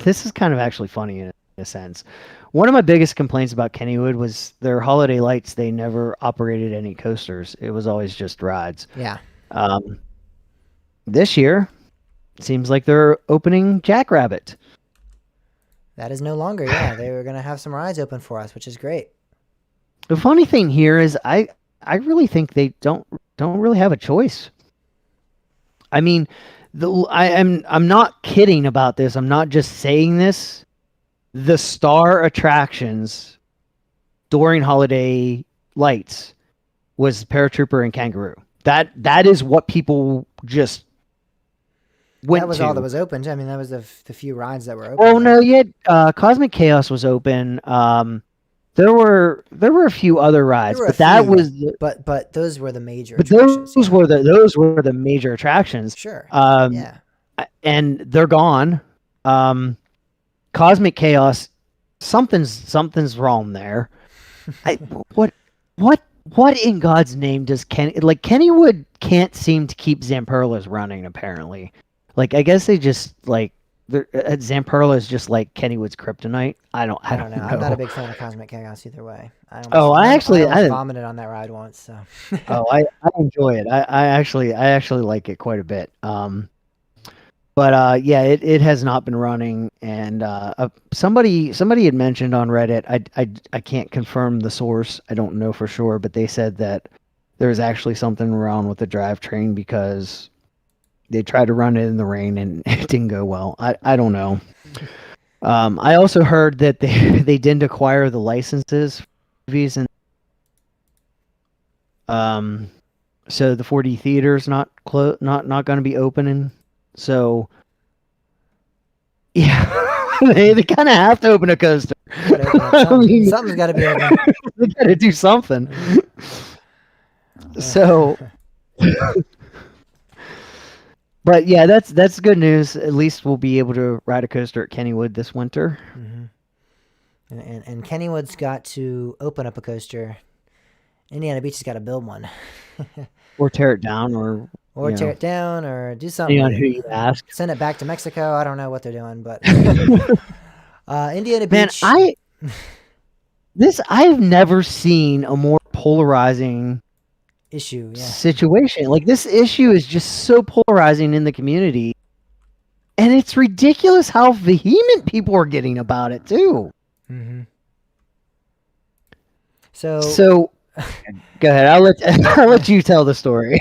this is kind of actually funny in a sense. One of my biggest complaints about Kennywood was their holiday lights. They never operated any coasters. It was always just rides. Yeah. This year, it seems like they're opening Jackrabbit. That is no longer. Yeah, they were gonna have some rides open for us, which is great. The funny thing here is, I really think they don't really have a choice. I mean, I'm not kidding about this. I'm not just saying this. The star attractions during holiday lights was Paratrooper and Kangaroo. That is what people just went to. That was all that was open. I mean, that was the few rides that were open. Oh no, yeah, Cosmic Chaos was open. There were a few other rides, but that was but those were the major. But attractions, those were the major attractions. Sure. Yeah. And they're gone. Cosmic Chaos, something's wrong there. What in God's name does Kennywood can't seem to keep Zamperlas running apparently. Like I guess they just like Zamperla is just like Kennywood's kryptonite. I don't know. I'm not a big fan of Cosmic Chaos either way. I vomited on that ride once. So. I enjoy it. I actually like it quite a bit. But yeah, it has not been running, and somebody had mentioned on Reddit. I can't confirm the source. I don't know for sure, but they said that there's actually something wrong with the drivetrain because they tried to run it in the rain and it didn't go well. I don't know. I also heard that they didn't acquire the licenses for movies, and so the 4D theater's not going to be opening. So yeah, they kind of have to open a coaster. Something's got to be open. They got to do something. So. But yeah, that's good news. At least we'll be able to ride a coaster at Kennywood this winter. Mm-hmm. And Kennywood's got to open up a coaster. Indiana Beach has got to build one. Or tear it down, or tear it down, or do something. Depending on who you ask. Send it back to Mexico. I don't know what they're doing, but Indiana Beach. Man, I've never seen a more polarizing situation. Like this issue is just so polarizing in the community, and it's ridiculous how vehement people are getting about it too. Mm-hmm. So go ahead. I'll let you tell the story.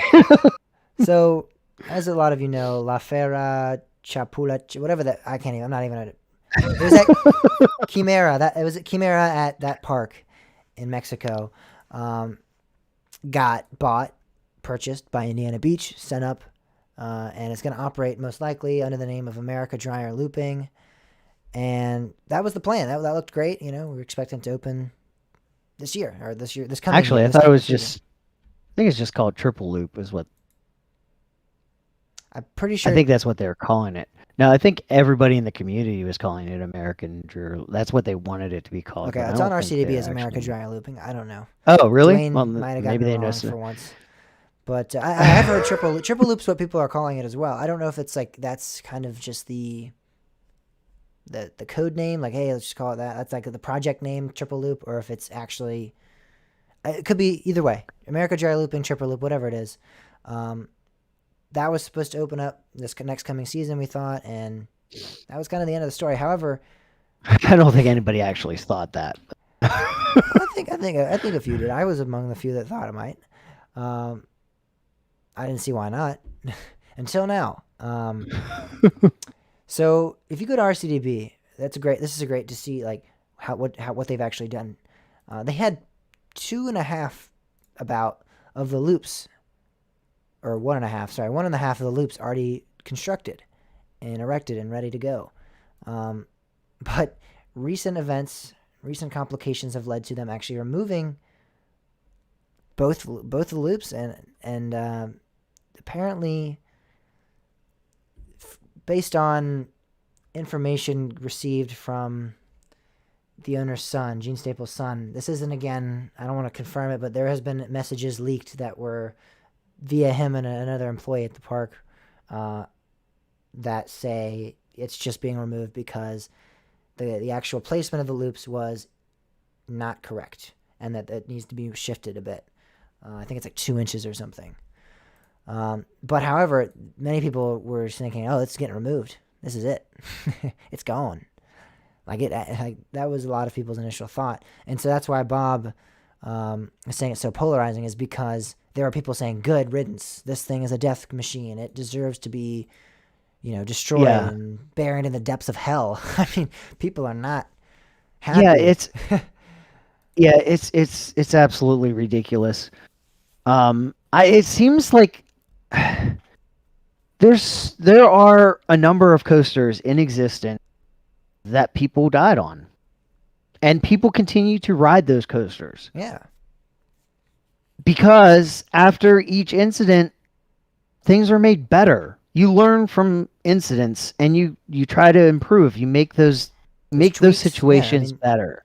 So, as a lot of you know, La Fera Chapula, whatever that, I can't even. I'm not even. It was at Chimera. It was at Chimera at that park in Mexico. Got purchased by Indiana Beach, sent up, and it's going to operate most likely under the name of America Dry Air Looping. And that was the plan. That looked great. You know, we were expecting it to open this coming. Actually, I thought it was just. I think it's just called Triple Loop, is what. I'm pretty sure. I think that's what they were calling it. No, I think everybody in the community was calling it American Dry. That's what they wanted it to be called. Okay, it's on RCDB as America Dry Air Looping. I don't know. Oh, really? Dwayne Well, might have maybe gotten they it know wrong for once. But I have heard triple loop's what people are calling it as well. I don't know if it's like that's kind of just the code name, like hey, let's just call it that. That's like the project name, Triple Loop, or if it's actually it could be either way. America Dry Looping, Triple Loop, whatever it is. That was supposed to open up this next coming season, we thought, and that was kind of the end of the story. However, I don't think anybody actually thought that. I think a few did. I was among the few that thought it might. I didn't see why not until now. So if you go to RCDB, this is great to see like what they've actually done. They had 2.5 of the loops or 1.5, sorry, 1.5 of the loops already constructed and erected and ready to go. But recent events, recent complications have led to them actually removing both the loops, and apparently, based on information received from the owner's son, Gene Staples' son. This isn't, again, I don't want to confirm it, but there has been messages leaked that were via him and another employee at the park that say it's just being removed because the actual placement of the loops was not correct and that it needs to be shifted a bit. I think it's like 2 inches or something. But however, many people were thinking, oh, it's getting removed. This is it. It's gone. That was a lot of people's initial thought. And so that's why Bob is saying it's so polarizing, is because there are people saying, good riddance. This thing is a death machine. It deserves to be, destroyed and buried in the depths of hell. I mean, people are not happy. It's absolutely ridiculous. It seems like there are a number of coasters in existence that people died on, and people continue to ride those coasters. Yeah. Because after each incident, things are made better. You learn from incidents and you try to improve. You make those situations better.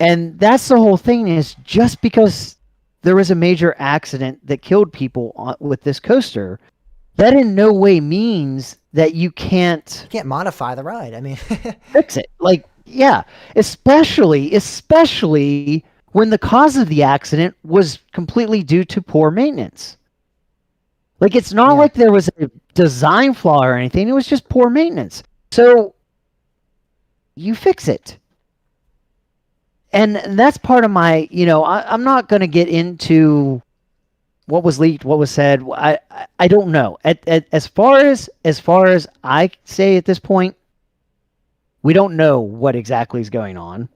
And that's the whole thing, is just because there was a major accident that killed people with this coaster, that in no way means that you can't modify the ride. I mean, fix it. Especially when the cause of the accident was completely due to poor maintenance. It's not like there was a design flaw or anything. It was just poor maintenance. So you fix it. And that's part of my, I'm not going to get into what was leaked, what was said. I don't know. As far as I say at this point, we don't know what exactly is going on.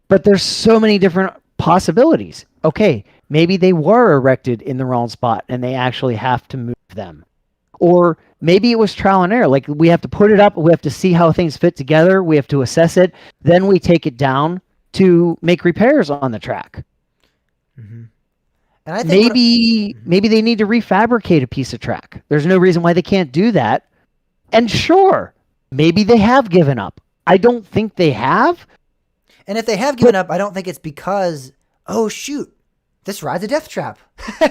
But there's so many different possibilities. Okay, maybe they were erected in the wrong spot and they actually have to move them. Or maybe it was trial and error. We have to put it up, we have to see how things fit together, we have to assess it, then we take it down to make repairs on the track. Mm-hmm. And I think maybe they need to refabricate a piece of track. There's no reason why they can't do that. And sure, maybe they have given up. I don't think they have. And if they have given up, I don't think it's because, oh shoot, this ride's a death trap.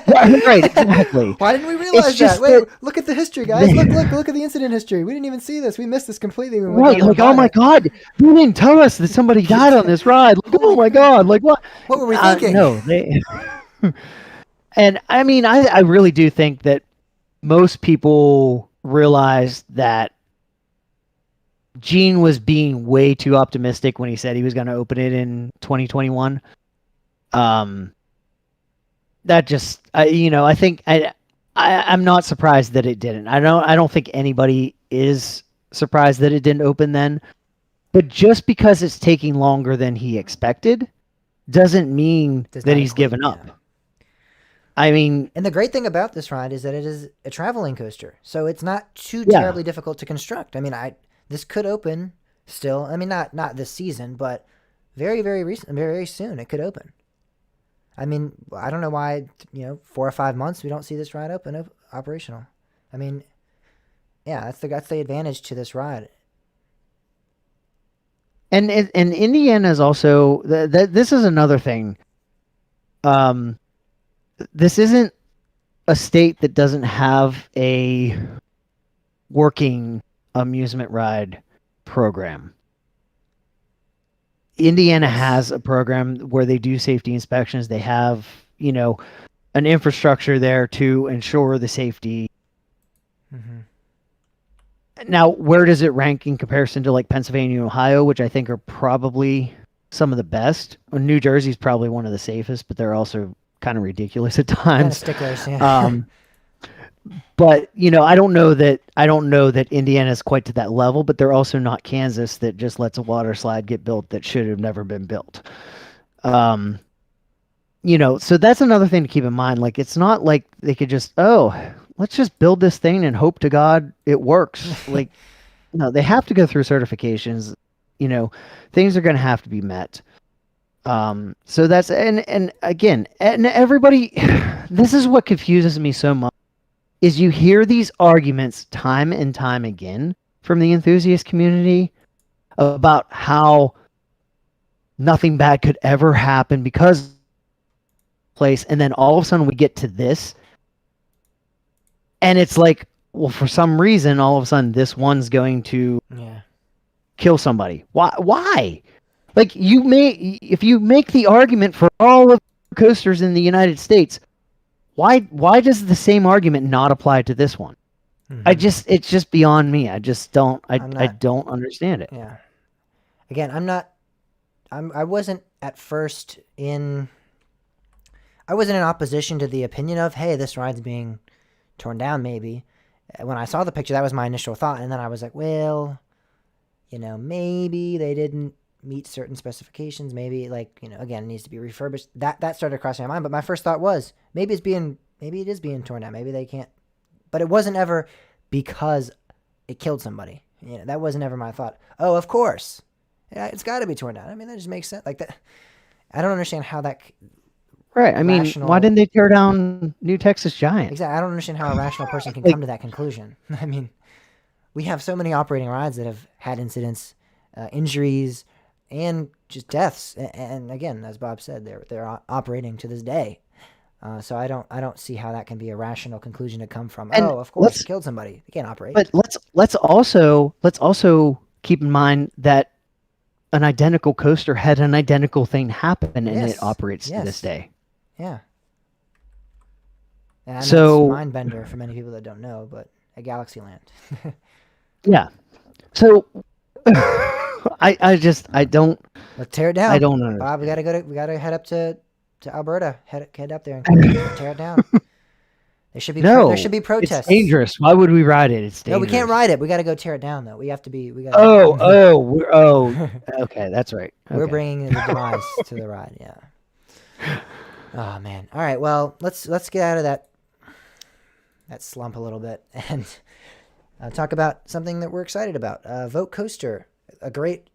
Right, exactly. Why didn't we realize that? Wait, look at the history, guys. Look at the incident history. We didn't even see this. We missed this completely. Right, oh my God, you didn't tell us that somebody died on this ride. Oh my God, what? What were we thinking? No, they. And I mean, I really do think that most people realize that Gene was being way too optimistic when he said he was going to open it in 2021. That just, I think I'm not surprised that it didn't. I don't think anybody is surprised that it didn't open then. But just because it's taking longer than he expected doesn't mean that he's given up. Yeah. I mean, and the great thing about this ride is that it is a traveling coaster, so it's not too terribly difficult to construct. I mean, this could open still. I mean, not this season, but very, very recent, very soon it could open. I mean, I don't know why 4 or 5 months we don't see this ride open operational. I mean, yeah, that's the advantage to this ride. And Indiana is also this is another thing. This isn't a state that doesn't have a working amusement ride program. Indiana has a program where they do safety inspections. They have, an infrastructure there to ensure the safety. Mm-hmm. Now, where does it rank in comparison to Pennsylvania and Ohio, which I think are probably some of the best? New Jersey's probably one of the safest, but they're also kind of ridiculous at times. Kind of sticklers, yeah. But I don't know that Indiana is quite to that level, but they're also not Kansas that just lets a water slide get built that should have never been built. so that's another thing to keep in mind. Like, it's not like they could just, let's just build this thing and hope to God it works. Like, no, they have to go through certifications. Things are going to have to be met. So that's, and again, and everybody, this is what confuses me so much, is you hear these arguments time and time again from the enthusiast community about how nothing bad could ever happen because place, and then all of a sudden we get to this, and it's like, well, for some reason, all of a sudden this one's going to kill somebody. Why? Like, if you make the argument for all of the coasters in the United States, why does the same argument not apply to this one? Mm-hmm. It's just beyond me. I just don't I don't understand it. Yeah. Again, I wasn't at first I wasn't in opposition to the opinion of, hey, this ride's being torn down maybe. When I saw the picture, that was my initial thought, and then I was like, well, maybe they didn't meet certain specifications, maybe again, it needs to be refurbished. That started crossing my mind, but my first thought was maybe it is being torn down, maybe they can't. But it wasn't ever because it killed somebody. That wasn't ever my thought. Oh, of course, it's got to be torn down. I mean, that just makes sense. Like that, I don't understand how that. Right. I mean, why didn't they tear down New Texas Giant? Exactly. I don't understand how a rational person can come to that conclusion. I mean, we have so many operating rides that have had incidents, injuries, and just deaths. And again, as Bob said, they're operating to this day. So I don't see how that can be a rational conclusion to come from. And of course, it killed somebody. They can't operate. But let's also keep in mind that an identical coaster had an identical thing happen, and it operates to this day. Yeah. And it's Mindbender for many people that don't know, but at Galaxyland. Yeah. So I don't. Let's tear it down. I don't know. Bob, we gotta head up to Alberta. Head up there and tear it down. There should be protests. It's dangerous. Why would we ride it? It's dangerous. No, we can't ride it. We got to go tear it down though. We have to be. Okay, that's right. Okay. We're bringing the demise to the ride. Yeah. Oh man. All right. Well, let's get out of that slump a little bit and talk about something that we're excited about. Vote Coaster, a great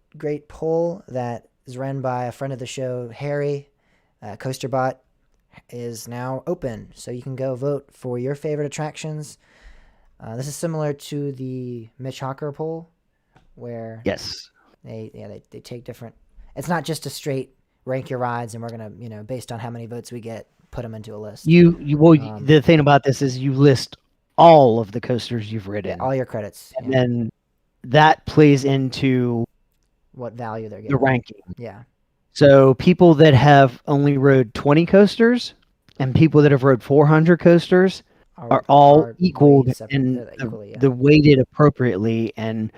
poll that is run by a friend of the show, Harry. CoasterBot is now open, so you can go vote for your favorite attractions. This is similar to the Mitch Hawker poll, where they take different. It's not just a straight rank your rides, and we're gonna based on how many votes we get, put them into a list. The thing about this is you list all of the coasters you've ridden, all your credits, and then that plays into what value they're getting. The ranking. Yeah. So people that have only rode 20 coasters and people that have rode 400 coasters are all equal and the weighted appropriately. And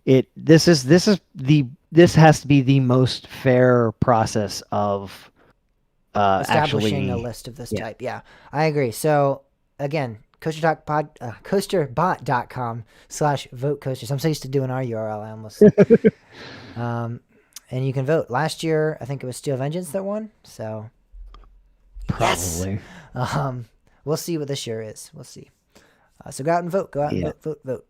this has to be the most fair process of establishing a list of this type. Yeah, I agree. So again, coasterbot.com/votecoasters. I'm so used to doing our URL. I almost. And you can vote. Last year, I think it was Steel Vengeance that won. So probably. Yes. We'll see what this year is. We'll see. So go out and vote. Go out and vote.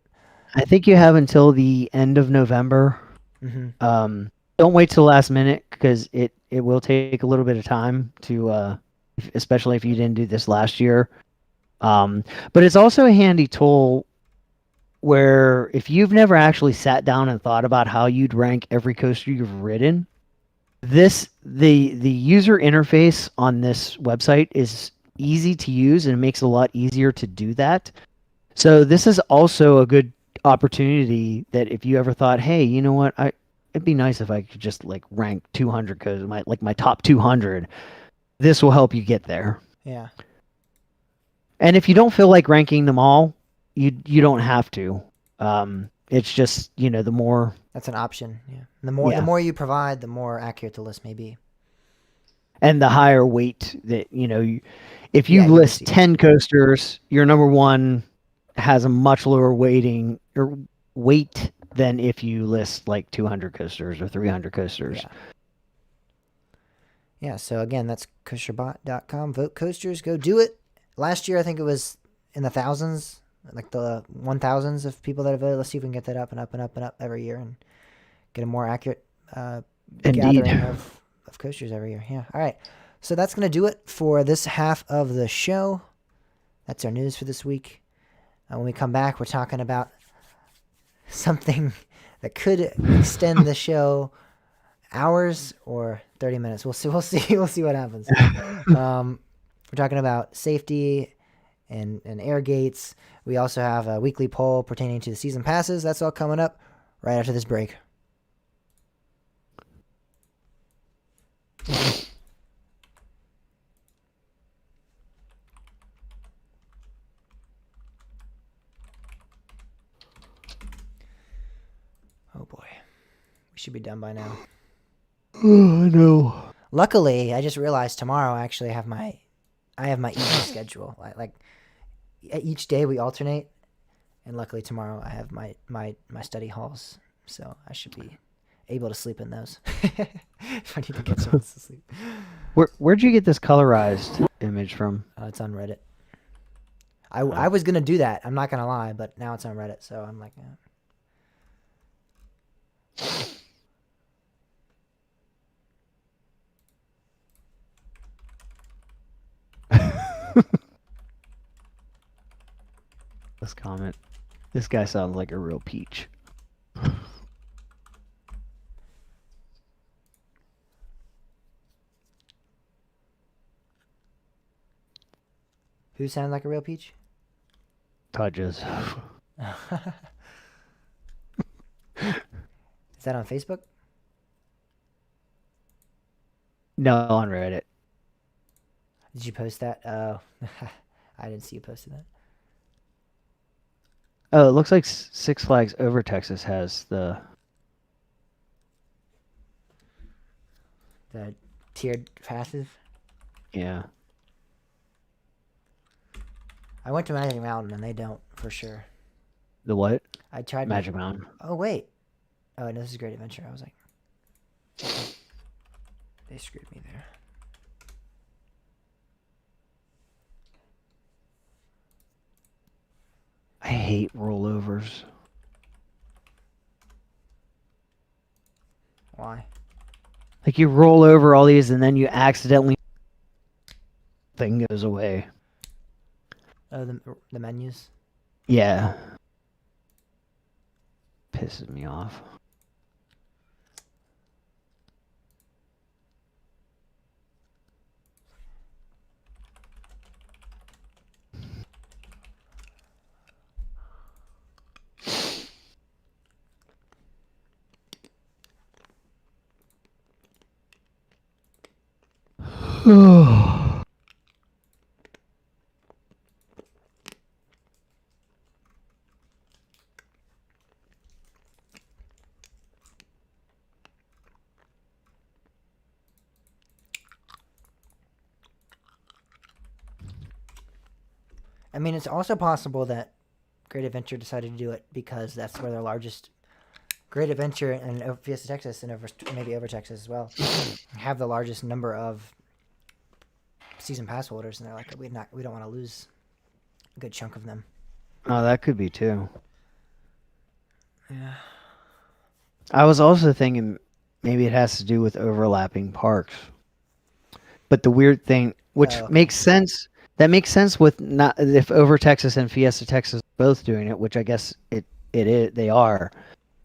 I think you have until the end of November. Mm-hmm. Don't wait till the last minute because it will take a little bit of time to, especially if you didn't do this last year. But it's also a handy tool where if you've never actually sat down and thought about how you'd rank every coaster you've ridden, the user interface on this website is easy to use and it makes it a lot easier to do that. So this is also a good opportunity that if you ever thought, hey, you know what, it'd be nice if I could just rank 200 coasters, my top 200. This will help you get there. Yeah. And if you don't feel like ranking them all, you don't have to. It's just, the more... That's an option, yeah. The more you provide, the more accurate the list may be. And the higher weight that, if you list 10 coasters, your number one has a much lower weight than if you list 200 coasters or 300 coasters. Yeah, so again, that's coasterbot.com. Vote coasters. Go do it. Last year, I think it was in the thousands, like the 1,000s of people that have voted. Let's see if we can get that up and up and up and up every year and get a more accurate gathering of coasters every year. Yeah. All right. So that's going to do it for this half of the show. That's our news for this week. When we come back, we're talking about something that could extend the show hours or 30 minutes. We'll see. We'll see what happens. We're talking about safety and air gates. We also have a weekly poll pertaining to the season passes. That's all coming up right after this break. Oh boy. We should be done by now. Oh, no. Luckily, I just realized tomorrow I actually have my evening schedule. Like each day we alternate, and luckily tomorrow I have my study halls, so I should be able to sleep in those. If I need to get some sleep. Where'd you get this colorized image from? It's on Reddit. I was gonna do that. I'm not gonna lie, but now it's on Reddit, so I'm like. This comment. This guy sounds like a real peach. Who sounds like a real peach? Touches. Is that on Facebook? No, on Reddit. Did you post that? Oh, I didn't see you posted that. Oh, it looks like Six Flags Over Texas has the tiered passes. Yeah. I went to Magic Mountain and they don't for sure. The what? I tried Magic Mountain. Oh wait. Oh no, this is Great Adventure. I was like, they screwed me there. I hate rollovers. Why? Like you roll over all these and then you accidentally thing goes away. Oh, the menus. Yeah. Pisses me off. I mean, it's also possible that Great Adventure decided to do it because that's where their largest Great Adventure and Fiesta Texas and maybe Over Texas as well have the largest number of season pass holders, and they're like, we don't want to lose a good chunk of them. Oh, that could be too. Yeah. I was also thinking maybe it has to do with overlapping parks. But the weird thing, which makes sense, that makes sense with not if Over Texas and Fiesta Texas are both doing it, which I guess it is, they are.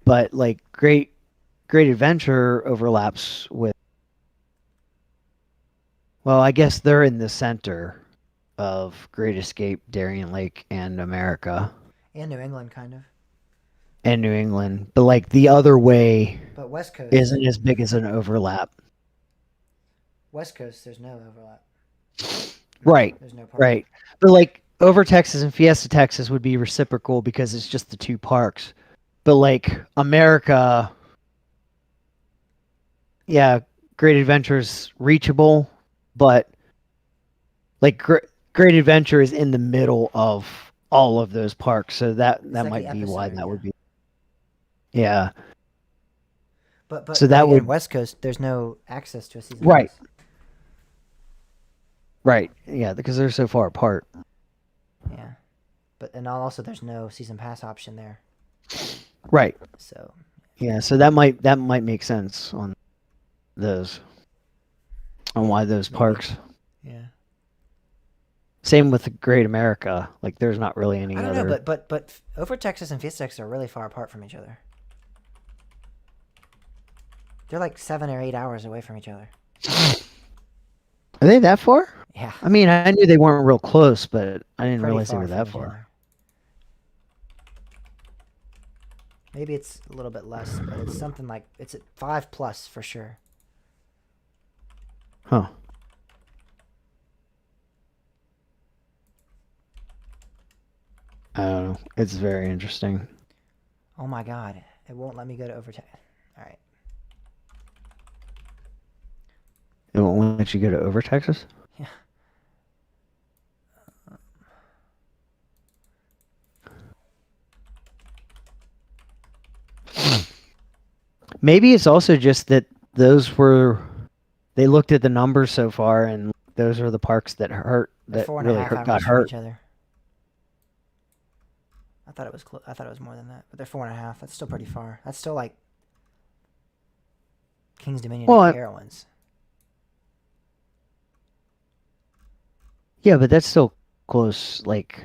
But like Great Adventure overlaps with. Well, I guess they're in the center of Great Escape, Darien Lake, and America. And New England, kind of. And New England. But like the other way but West Coast isn't as big as an overlap. West Coast, there's no overlap. Right. There's no park. Right. But like Over Texas and Fiesta Texas would be reciprocal because it's just the two parks. But like America, yeah, Great Adventure's reachable, but like Great Adventure is in the middle of all of those parks, so that like might be why that would be. But so that would West Coast, there's no access to a season right. pass. Right. Yeah, because they're so far apart. Yeah. And also there's no season pass option there. Right. So. Yeah, so that might make sense on those. On why those maybe. parks. Yeah. Same with the Great America. Like, there's not really any other. I don't know, but Over Texas and Fiesta Texas are really far apart from each other. They're like 7 or 8 hours away from each other. Are they that far? Yeah. I mean, I knew they weren't real close, but I didn't realize they were that far. Other. Maybe it's a little bit less, but it's something like it's at 5+ for sure. Huh. I don't know. It's very interesting. Oh my God. It won't let me go to Over Texas. All right. It won't let you go to Over Texas? Yeah. Maybe it's also just that they looked at the numbers so far, and those are the parks that got hurt. Each other. I thought it was I thought it was more than that, but they're 4.5. That's still pretty far. That's still like King's Dominion and Carowinds. Yeah, but that's still close. Like,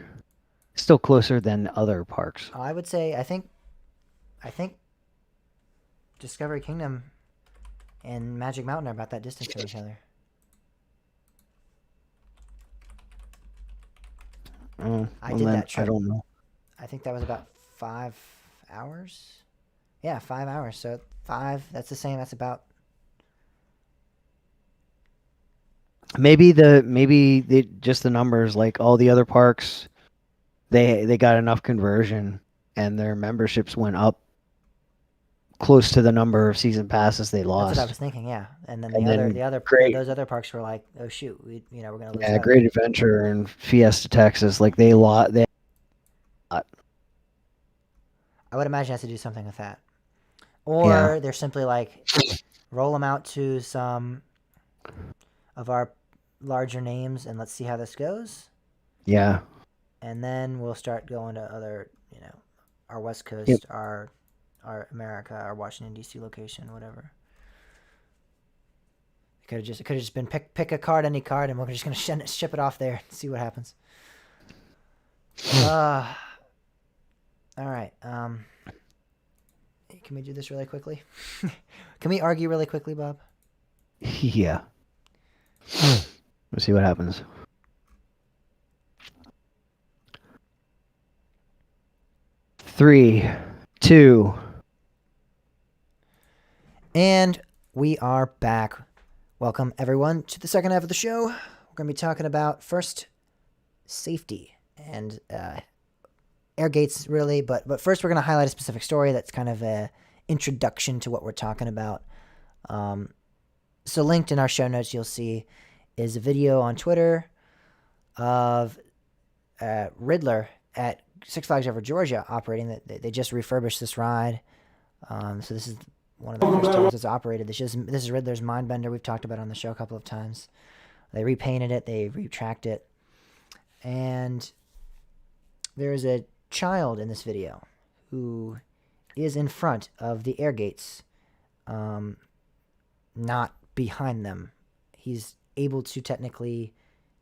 still closer than other parks. I would say I think Discovery Kingdom and Magic Mountain are about that distance from each other. I did that trip. I don't know. I think that was about 5 hours. Yeah, 5 hours. So 5. That's the same. That's about. Maybe just the numbers, like all the other parks, they got enough conversion and their memberships went up close to the number of season passes they lost. That's what I was thinking, yeah. And then those other parks were like, oh shoot, we're gonna lose. Yeah, Great Adventure and Fiesta Texas, like they lost. I would imagine it has to do something with that, or they're simply like roll them out to some of our larger names and let's see how this goes. Yeah. And then we'll start going to other, our West Coast, our America, our Washington D.C. location, whatever. It could have just been pick a card, any card, and we're just gonna ship it off there and see what happens. All right. Can we do this really quickly? Can we argue really quickly, Bob? Yeah. Let's see what happens. Three, 2. And we are back. Welcome, everyone, to the second half of the show. We're going to be talking about first safety and air gates, really. But first, we're going to highlight a specific story that's kind of an introduction to what we're talking about. So linked in our show notes, you'll see is a video on Twitter of Riddler at Six Flags Over Georgia operating. They just refurbished this ride. So this is one of the first times it's operated. This is Riddler's Mindbender. We've talked about it on the show a couple of times. They repainted it. They retracked it. And there is a child in this video who is in front of the air gates, not behind them. He's able to technically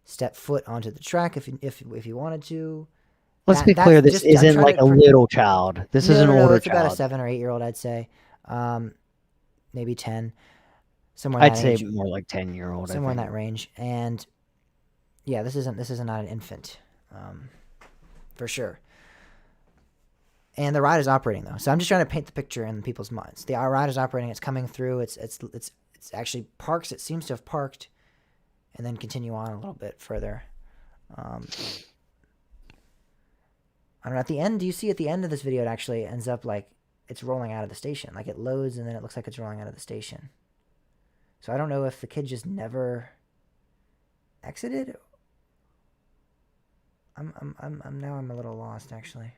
step foot onto the track if he wanted to. Let's be clear. This isn't like a little child. This is an older it's child. About a 7 or 8 year old, I'd say. Maybe 10. Somewhere. In I'd that say age. more like 10-year-old. Somewhere in that range. And yeah, this is not an infant, for sure. And the ride is operating though, so I'm just trying to paint the picture in people's minds. The ride is operating. It's coming through. It's actually parks. It seems to have parked, and then continue on a little bit further. I don't know. At the end, do you see at the end of this video, it actually ends up like it's rolling out of the station. Like it loads, and then it looks like it's rolling out of the station. So I don't know if the kid just never exited. I'm a little lost actually.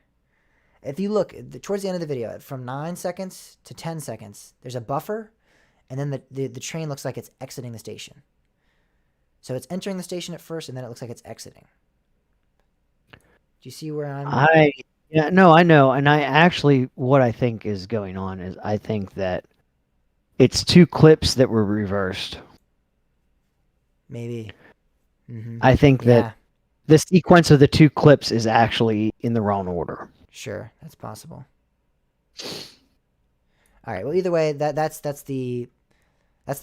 If you look towards the end of the video, from 9 seconds to 10 seconds, there's a buffer, and then the train looks like it's exiting the station. So it's entering the station at first, and then it looks like it's exiting. Do you see where I'm? I know, and I actually what I think is going on is I think that it's 2 clips that were reversed. Maybe. Mm-hmm. I think that the sequence of the 2 clips is actually in the wrong order. Sure, that's possible. All right. Well, either way, that's the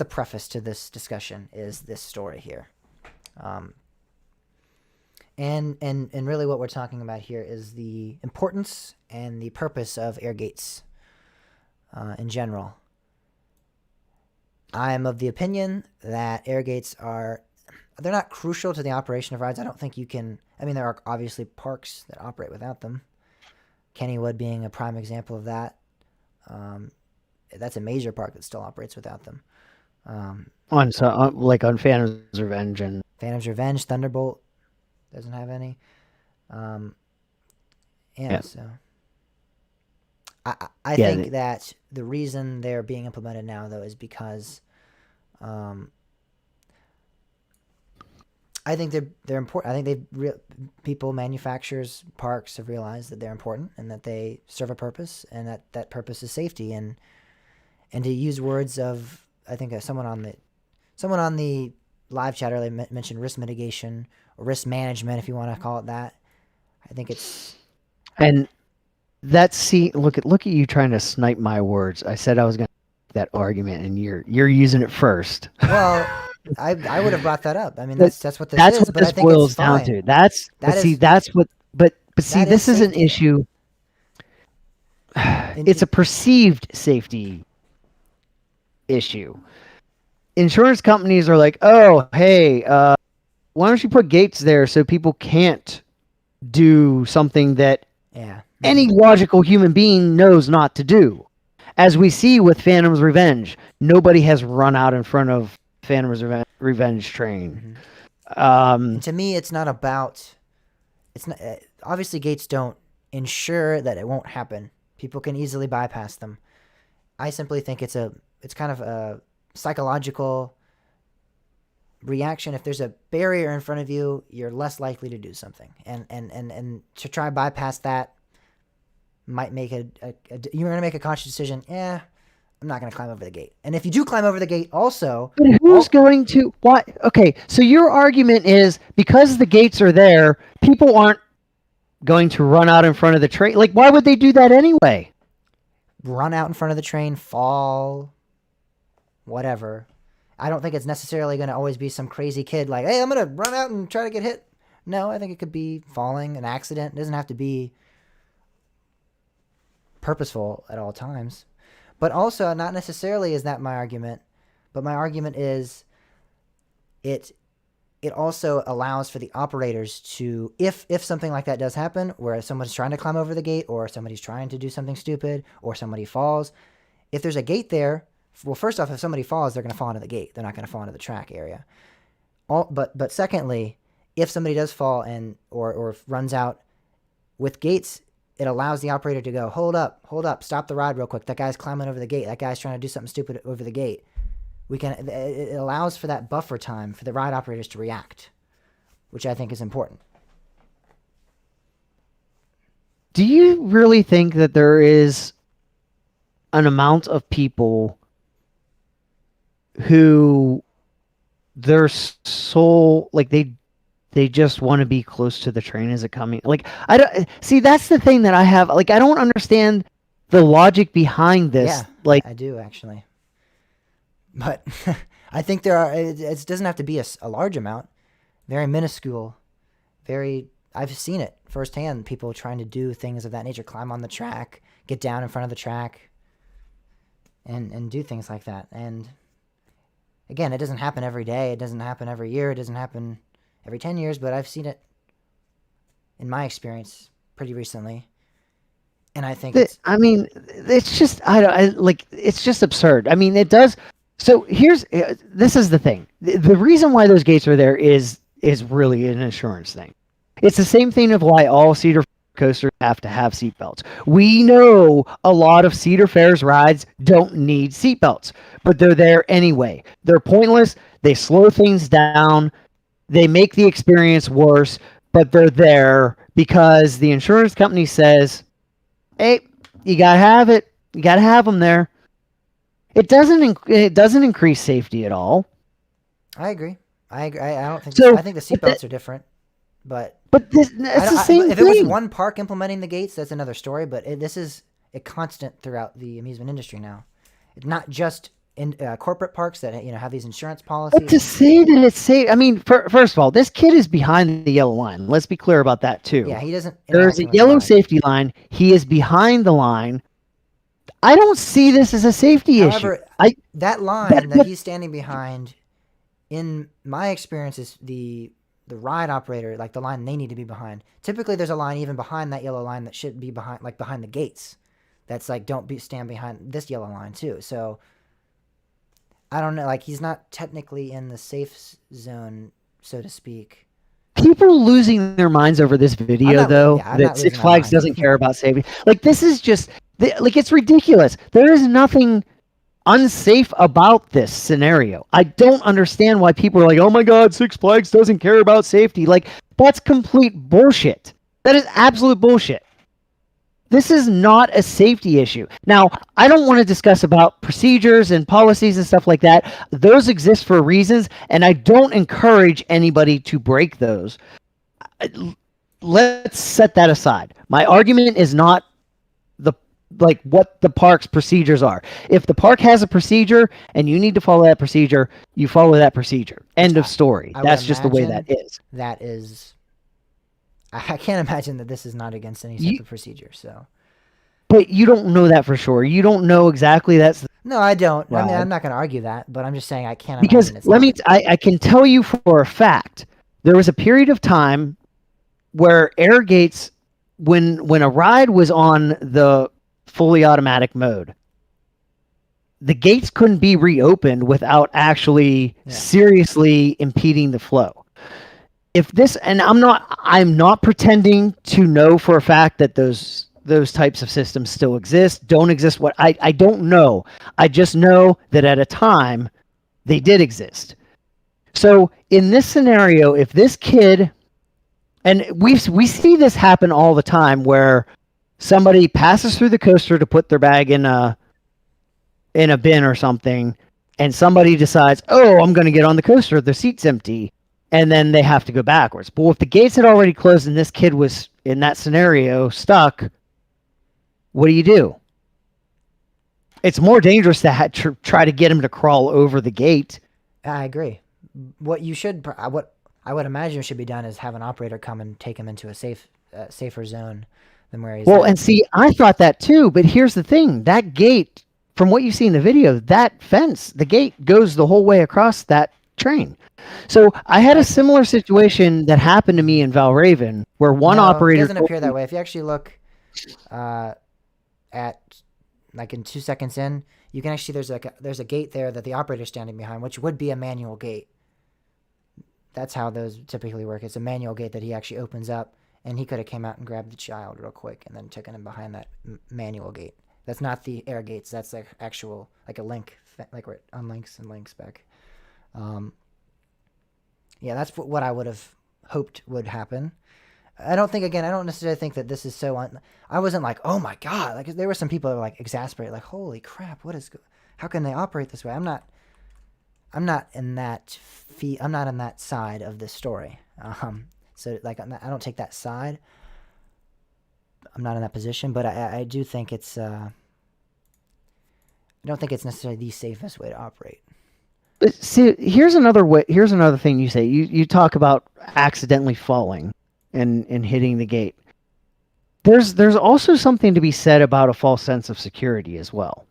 preface to this discussion is this story here, and really what we're talking about here is the importance and the purpose of air gates in general. I am of the opinion that air gates they're not crucial to the operation of rides. I don't think you can. I mean, there are obviously parks that operate without them. Kennywood being a prime example of that. That's a major park that still operates without them. On Phantom's Revenge and Phantom's Revenge, Thunderbolt doesn't have any. So I think that the reason they're being implemented now, though, is because I think they're important. I think people, manufacturers, parks have realized that they're important and that they serve a purpose, and that purpose is safety. And to use words of, I think someone on the live chat earlier mentioned risk mitigation or risk management, if you want to call it that. I think it's look at you trying to snipe my words. I said I was going to make that argument, and you're using it first. Well. I would have brought that up. I mean, that's what this that's is. What but this I think boils it's fine. down to. That's this is an issue. It's a perceived safety issue. Insurance companies are like, oh, hey, why don't you put gates there so people can't do something that any logical human being knows not to do. As we see with Phantom's Revenge, nobody has run out in front of Phantom's Revenge train. Mm-hmm. To me, it's not about. It's not obviously gates don't ensure that it won't happen. People can easily bypass them. I simply think it's kind of a psychological reaction. If there's a barrier in front of you, you're less likely to do something, and to try bypass that might make you're going to make a conscious decision. I'm not going to climb over the gate. And if you do climb over the gate also... But who's going to... Why? Okay, so your argument is because the gates are there, people aren't going to run out in front of the train. Like, why would they do that anyway? Run out in front of the train, fall, whatever. I don't think it's necessarily going to always be some crazy kid like, hey, I'm going to run out and try to get hit. No, I think it could be falling, an accident. It doesn't have to be purposeful at all times. But also, not necessarily is that my argument, but my argument is it also allows for the operators to, if something like that does happen, where someone's trying to climb over the gate, or somebody's trying to do something stupid, or somebody falls, if there's a gate there, well, first off, if somebody falls, they're going to fall into the gate. They're not going to fall into the track area. But secondly, if somebody does fall or runs out with gates, it allows the operator to go, hold up, stop the ride real quick. That guy's climbing over the gate. That guy's trying to do something stupid over the gate. It allows for that buffer time for the ride operators to react, which I think is important. Do you really think that there is an amount of people who their soul, like they just want to be close to the train as it coming? Like, I don't see, that's the thing that I have. Like, I don't understand the logic behind this. Yeah, like, I do actually. But I think there are, it doesn't have to be a large amount, very minuscule, I've seen it firsthand, people trying to do things of that nature, climb on the track, get down in front of the track, and do things like that. And again, it doesn't happen every day, it doesn't happen every year, it doesn't happen every 10 years, but I've seen it in my experience pretty recently. And I think it's just, it's just absurd. I mean, it does. So this is the thing. The reason why those gates are there is really an insurance thing. It's the same thing of why all Cedar coasters have to have seatbelts. We know a lot of Cedar Fair's rides don't need seatbelts, but they're there anyway. They're pointless. They slow things down. they make the experience worse, but they're there because the insurance company says, hey, you gotta have it. You gotta have them there. It doesn't increase safety at all. I agree. I don't think. So, I think the seatbelts are different, but it's the same if thing. it was one park implementing the gates, that's another story. But this is a constant throughout the amusement industry now. It's not just in corporate parks that have these insurance policies. But to say that it's safe, I mean, first of all, this kid is behind the yellow line. Let's be clear about that too. Yeah, he doesn't. There's a yellow safety line. He is behind the line. I don't see this as a safety issue. That line that he's standing behind, in my experience, is the ride operator, like the line they need to be behind. Typically, there's a line even behind that yellow line that should be behind the gates. That's like, stand behind this yellow line too. So I don't know. Like, he's not technically in the safe zone, so to speak. People losing their minds over this video, that Six Flags doesn't care about safety. Like, this is just, like, it's ridiculous. There is nothing unsafe about this scenario. I don't understand why people are like, oh my God, Six Flags doesn't care about safety. Like, that's complete bullshit. That is absolute bullshit. This is not a safety issue. Now, I don't want to discuss about procedures and policies and stuff like that. Those exist for reasons, and I don't encourage anybody to break those. Let's set that aside. My argument is not what the park's procedures are. If the park has a procedure and you need to follow that procedure, you follow that procedure. End of story. That's just the way that is. That is... I can't imagine that this is not against any type of procedure. So, but you don't know that for sure. You don't know exactly No, I don't. Well, I mean, I'm not going to argue that, but I'm just saying I can't. Because I can tell you for a fact, there was a period of time where air gates, when a ride was on the fully automatic mode, the gates couldn't be reopened without actually seriously impeding the flow. If this, and I'm not pretending to know for a fact that those types of systems still exist, don't exist. What I don't know. I just know that at a time they did exist. So in this scenario, if this kid, and we see this happen all the time, where somebody passes through the coaster to put their bag in a bin or something, and somebody decides, oh, I'm going to get on the coaster, the seat's empty. And then they have to go backwards. But if the gates had already closed and this kid was, in that scenario, stuck, what do? It's more dangerous to try to get him to crawl over the gate. I agree. What I would imagine should be done is have an operator come and take him into a safer zone than where he's at. And see, I thought that too. But here's the thing. That gate, from what you see in the video, that fence, the gate goes the whole way across that train. So I had a similar situation that happened to me in Valraven, where one operator... It doesn't appear that way. If you actually look at, like, in 2 seconds in, you can actually there's a gate there that the operator's standing behind, which would be a manual gate. That's how those typically work. It's a manual gate that he actually opens up, and he could have came out and grabbed the child real quick and then taken him behind that manual gate. That's not the air gates. That's like actual, like a link, like where it unlinks and links back. Yeah, that's what I would have hoped would happen. I don't necessarily think that this is so... I wasn't like, oh my God. Like, there were some people that were like exasperated, like, holy crap, how can they operate this way? I'm not in that I'm not in that side of the story. So like, I don't take that side. I'm not in that position, but I do think it's, I don't think it's necessarily the safest way to operate. But see, here's another thing you say. You talk about accidentally falling and hitting the gate. There's also something to be said about a false sense of security as well.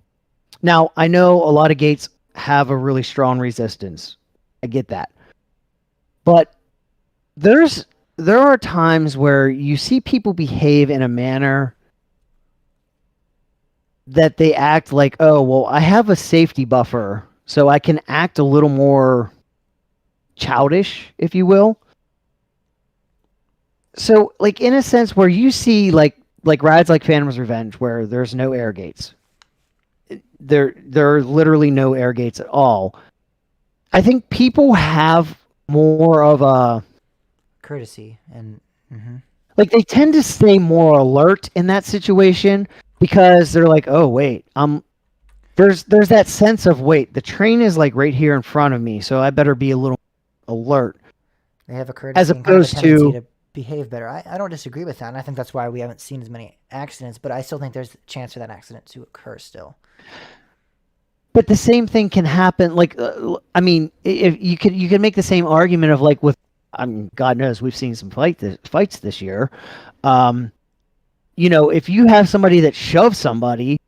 Now, I know a lot of gates have a really strong resistance. I get that. But there are times where you see people behave in a manner that they act like, oh, well, I have a safety buffer, so I can act a little more childish, if you will. So, like, in a sense where you see, like rides like Phantom's Revenge, where there's no air gates. There are literally no air gates at all. I think people have more of a courtesy and. Like they tend to stay more alert in that situation because they're like, oh wait, there's that sense of wait, the train is like right here in front of me, so I better be a little alert. They have a courtesy As and kind of a opposed tendency to to behave better. I don't disagree with that, and I think that's why we haven't seen as many accidents. But I still think there's a chance for that accident to occur still. But the same thing can happen. Like, I mean, if you could make the same argument of like with, I mean, God knows we've seen some fights this year. You know, if you have somebody that shoves somebody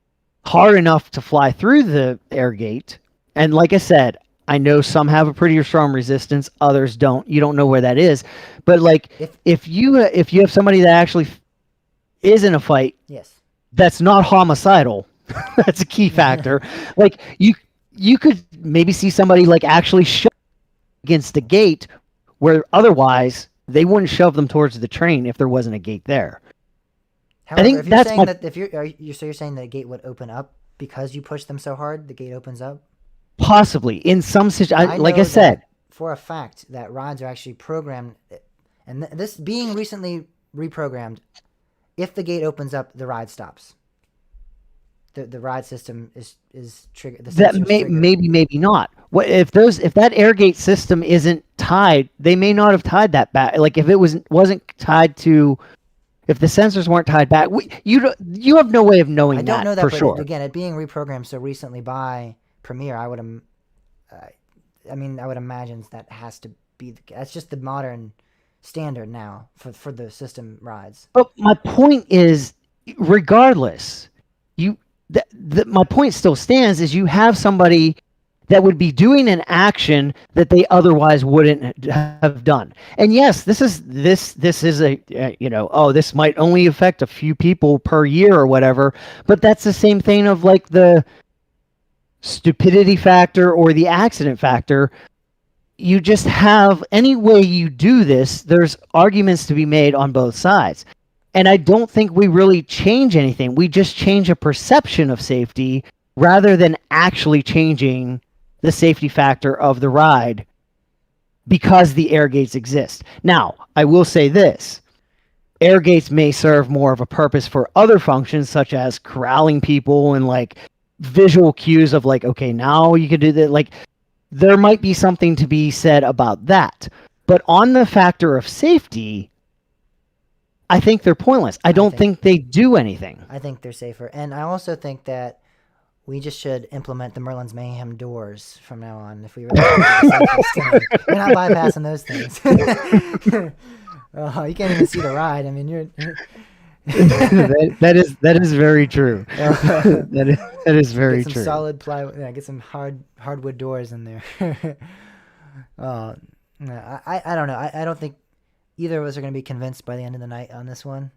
hard enough to fly through the air gate, and like I said, I know some have a pretty strong resistance, others don't. You don't know where that is, but like if you have somebody that actually is in a fight, yes, that's not homicidal. That's a key factor. Like you could maybe see somebody like actually shove against the gate where otherwise they wouldn't shove them towards the train if there wasn't a gate there. However, I think if you're that's saying that if you're saying that the gate would open up because you push them so hard, the gate opens up. Possibly in some situations, like I know said, for a fact that rides are actually programmed, and this being recently reprogrammed. If the gate opens up, the ride stops. The ride system is triggered. That maybe not. What if that air gate system isn't tied? They may not have tied that back. Like if it wasn't tied to, if the sensors weren't tied back, you have no way of knowing. I don't know that for but sure. Again, it being reprogrammed so recently by Premiere, I would imagine that has to be. That's just the modern standard now for the system rides. But my point is, regardless, my point still stands. Is you have somebody that would be doing an action that they otherwise wouldn't have done. And yes, this is a this might only affect a few people per year or whatever, but that's the same thing of like the stupidity factor or the accident factor. You just have, any way you do this, there's arguments to be made on both sides. And I don't think we really change anything. We just change a perception of safety rather than actually changing the safety factor of the ride because the air gates exist. Now, I will say this. Air gates may serve more of a purpose for other functions, such as corralling people and like visual cues of like, okay, now you can do that. Like, there might be something to be said about that. But on the factor of safety, I think they're pointless. I don't think they do anything. I think they're safer. And I also think that we just should implement the Merlin's Mayhem doors from now on. If we really we're not bypassing those things. Oh, you can't even see the ride. I mean, you're that is very true. that is very true. Get some solid plywood. Yeah, get some hardwood doors in there. No, I don't know. I don't think either of us are going to be convinced by the end of the night on this one.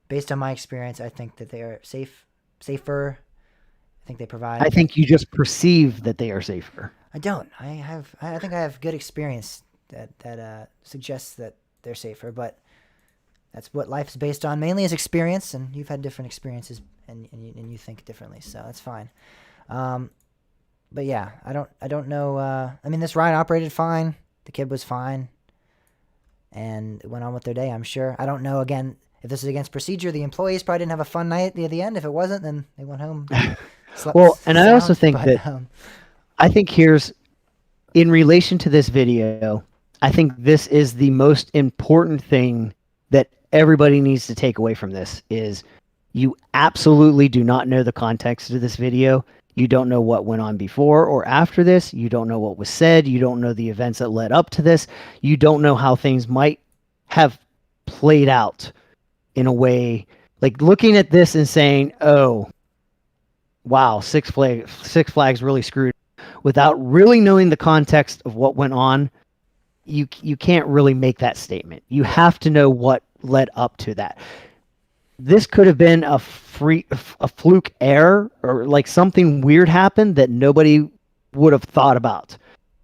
Based on my experience, I think that they are safer. I think they provide. I think you just perceive that they are safer. I don't. I think I have good experience that suggests that they're safer, but that's what life is based on, mainly is experience, and you've had different experiences, and you think differently, so that's fine. But yeah, I don't know. I mean, this ride operated fine. The kid was fine, and it went on with their day, I'm sure. I don't know, again, if this is against procedure. The employees probably didn't have a fun night at the end. If it wasn't, then they went home. Well, and I also think that I think here's, in relation to this video, I think this is the most important thing that everybody needs to take away from this is you absolutely do not know the context of this video. You don't know what went on before or after this. You don't know what was said. You don't know the events that led up to this. You don't know how things might have played out in a way, like looking at this and saying, oh, wow, Six Flags really screwed, without really knowing the context of what went on. You can't really make that statement. You have to know what led up to that. This could have been a fluke error, or like something weird happened that nobody would have thought about.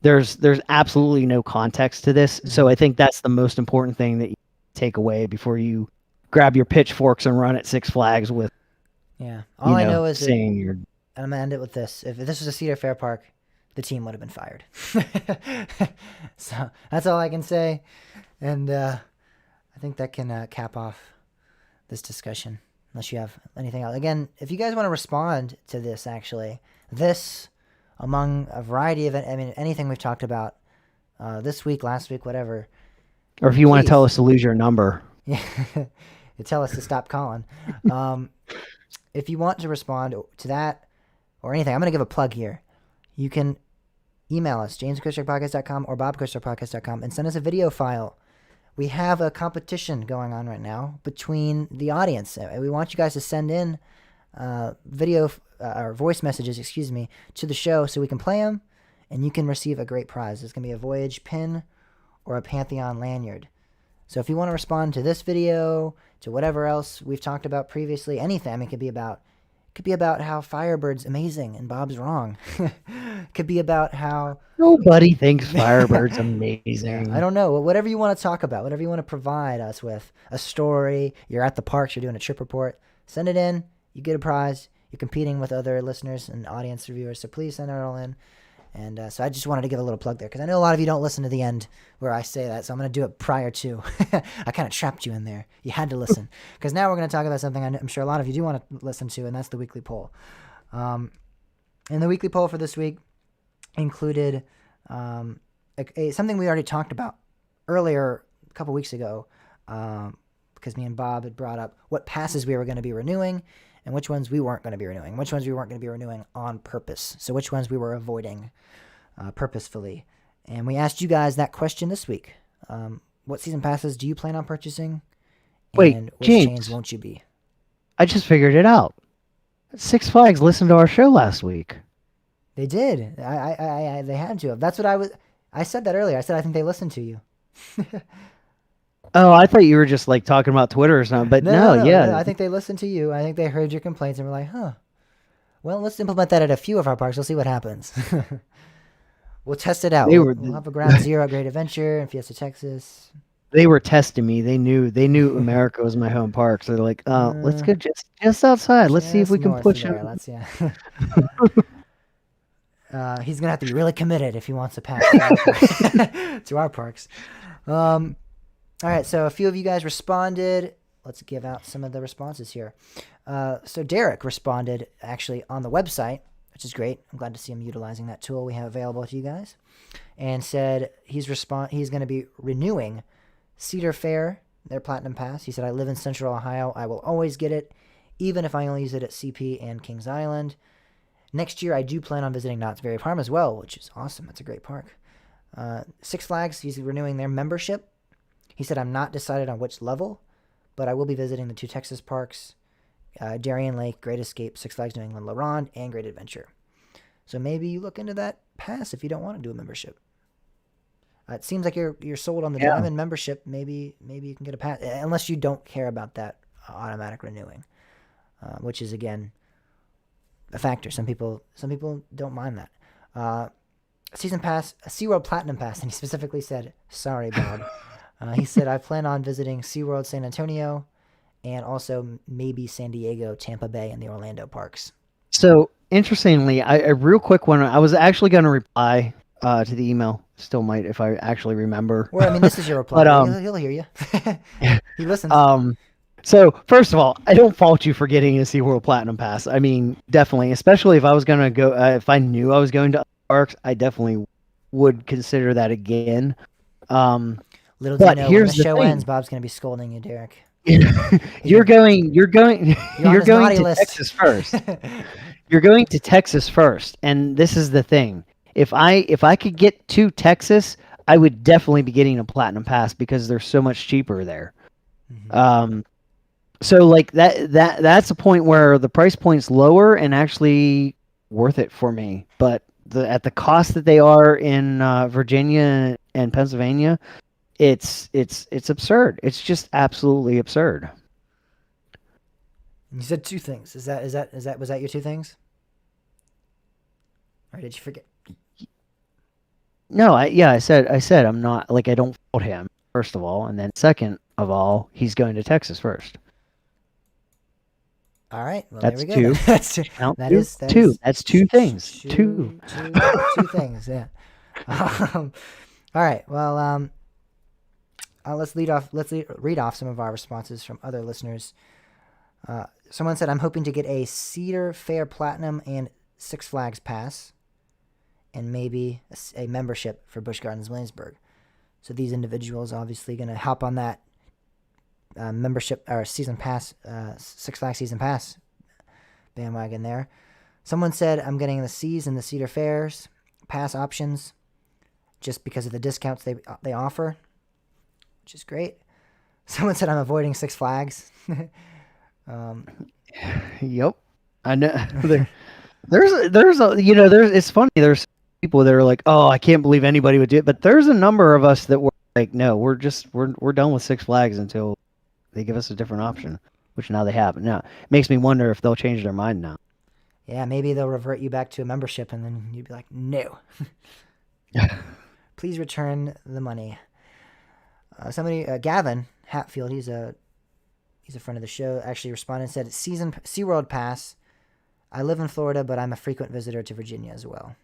There's absolutely no context to this. So I think that's the most important thing that you take away before you grab your pitchforks and run at Six Flags with. Yeah. All I know is saying and I'm gonna end it with this. If this was a Cedar Fair park, the team would have been fired. So that's all I can say. And I think that can cap off this discussion, unless you have anything else. Again, if you guys want to respond to this, actually, this among a variety of, anything we've talked about this week, last week, whatever. Or if you want to tell us to lose your number. Yeah, you tell us to stop calling. If you want to respond to that or anything, I'm going to give a plug here. You can email us, jamescoasterpodcast.com or bobcoasterpodcast.com, and send us a video file. We have a competition going on right now between the audience. We want you guys to send in video or voice messages, to the show so we can play them, and you can receive a great prize. It's going to be a Voyage pin or a Pantheon lanyard. So if you want to respond to this video, to whatever else we've talked about previously, anything, it could be about how Firebird's amazing and Bob's wrong. It could be about how nobody thinks Firebird's amazing. I don't know. Whatever you want to talk about, whatever you want to provide us with, a story, you're at the parks, you're doing a trip report, send it in. You get a prize. You're competing with other listeners and audience reviewers, so please send it all in. And so I just wanted to give a little plug there, because I know a lot of you don't listen to the end where I say that, so I'm going to do it prior to. I kind of trapped you in there. You had to listen, because now we're going to talk about something I'm sure a lot of you do want to listen to, and that's the weekly poll. And the weekly poll for this week included something we already talked about earlier a couple weeks ago, because me and Bob had brought up what passes we were going to be renewing and which ones we weren't going to be renewing, which ones we weren't going to be renewing on purpose. So which ones we were avoiding purposefully. And we asked you guys that question this week. What season passes do you plan on purchasing? Wait, and which James, chains won't you be? I just figured it out. Six Flags listened to our show last week. They did. They had to have. That's what I said that earlier. I said I think they listened to you. Oh, I thought you were just like talking about Twitter or something, but no, yeah. I think they listened to you. I think they heard your complaints and were like, huh, well, let's implement that at a few of our parks. We'll see what happens. We'll test it out. We'll have a Ground Zero, Great Adventure, and Fiesta Texas. They were testing me. They knew America was my home park. So they're like, let's go just outside. Let's see if we can push him. He's going to have to be really committed if he wants to pass to our parks. All right, so a few of you guys responded. Let's give out some of the responses here. So Derek responded actually on the website, which is great. I'm glad to see him utilizing that tool we have available to you guys, and said he's going to be renewing Cedar Fair, their Platinum Pass. He said, I live in Central Ohio. I will always get it, even if I only use it at CP and Kings Island. Next year, I do plan on visiting Knott's Berry Farm as well, which is awesome. That's a great park. Six Flags, he's renewing their membership. He said, I'm not decided on which level, but I will be visiting the two Texas parks, Darien Lake, Great Escape, Six Flags New England, La Ronde, and Great Adventure. So maybe you look into that pass if you don't want to do a membership. It seems like you're sold on the Diamond membership. Maybe you can get a pass, unless you don't care about that automatic renewing, which is, again, a factor. Some people don't mind that. Season pass, a SeaWorld Platinum Pass, and he specifically said, sorry, Bob. He said, I plan on visiting SeaWorld San Antonio and also maybe San Diego, Tampa Bay, and the Orlando parks. So, interestingly, a real quick one, I was actually going to reply to the email. Still might if I actually remember. Well, this is your reply. But, he'll hear you. He listens. So, first of all, I don't fault you for getting a SeaWorld Platinum Pass. I mean, definitely, especially if I was going to go, if I knew I was going to parks, I definitely would consider that again. Little do you know, when the show ends, Bob's going to be scolding you, Derek. You're going to Texas first. You're going to Texas first, and this is the thing. If I could get to Texas, I would definitely be getting a Platinum Pass because they're so much cheaper there. Mm-hmm. So like that's a point where the price point's lower and actually worth it for me. But at the cost that they are in Virginia and Pennsylvania, it's absurd. It's just absolutely absurd. You said two things. Was that your two things? Or did you forget? No, I said I'm not, like, I don't fault him, first of all, and then second of all, he's going to Texas first. All right. Well, That's there we go. two. That's two. Count That two. is Two. That's two things. Two. Two things. Yeah. All right. Well, let's read off some of our responses from other listeners. Someone said, "I'm hoping to get a Cedar Fair Platinum and Six Flags pass, and maybe a membership for Busch Gardens Williamsburg." So these individuals obviously going to hop on that membership or season pass, Six Flags season pass bandwagon there. Someone said, "I'm getting the C's and the Cedar Fairs pass options just because of the discounts they offer," which is great. Someone said, "I'm avoiding Six Flags." Yep. I know. There's it's funny. There's people that are like, "Oh, I can't believe anybody would do it," but there's a number of us that were like, "No, we're done with Six Flags until they give us a different option," which now they have. Now, it makes me wonder if they'll change their mind now. Yeah, maybe they'll revert you back to a membership, and then you'd be like, "No, please return the money." Gavin Hatfield, he's a friend of the show, actually responded and said, SeaWorld pass. I live in Florida, but I'm a frequent visitor to Virginia as well.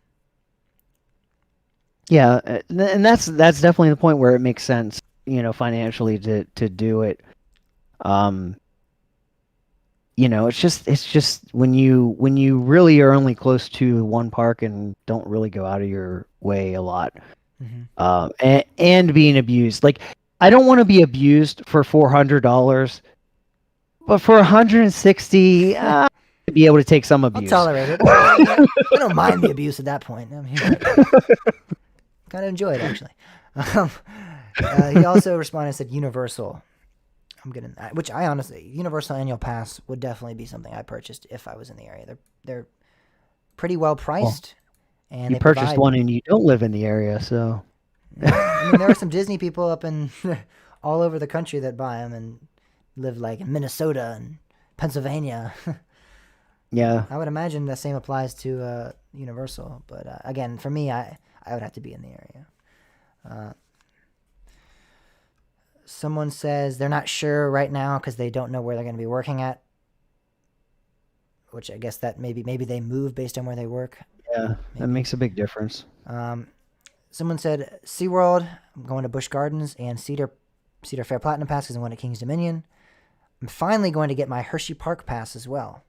Yeah, and that's definitely the point where it makes sense, financially to do it. It's just when you really are only close to one park and don't really go out of your way a lot, and being abused. Like, I don't want to be abused for $400, but for $160, to be able to take some abuse. I'll tolerate it. I don't mind the abuse at that point. I mean, kind of enjoy it, actually. He also responded and said Universal. Which I honestly, Universal annual pass would definitely be something I purchased if I was in the area. They're pretty well priced, and you they purchased one and you don't live in the area, so. I mean, there are some Disney people up in all over the country that buy them and live like in Minnesota and Pennsylvania. Yeah, I would imagine the same applies to Universal, but again, for me, I would have to be in the area. Someone says they're not sure right now because they don't know where they're going to be working at, which I guess that maybe they move based on where they work. Yeah, that makes a big difference. Someone said SeaWorld, I'm going to Busch Gardens, and Cedar Fair Platinum Pass because I'm going to King's Dominion. I'm finally going to get my Hershey Park Pass as well.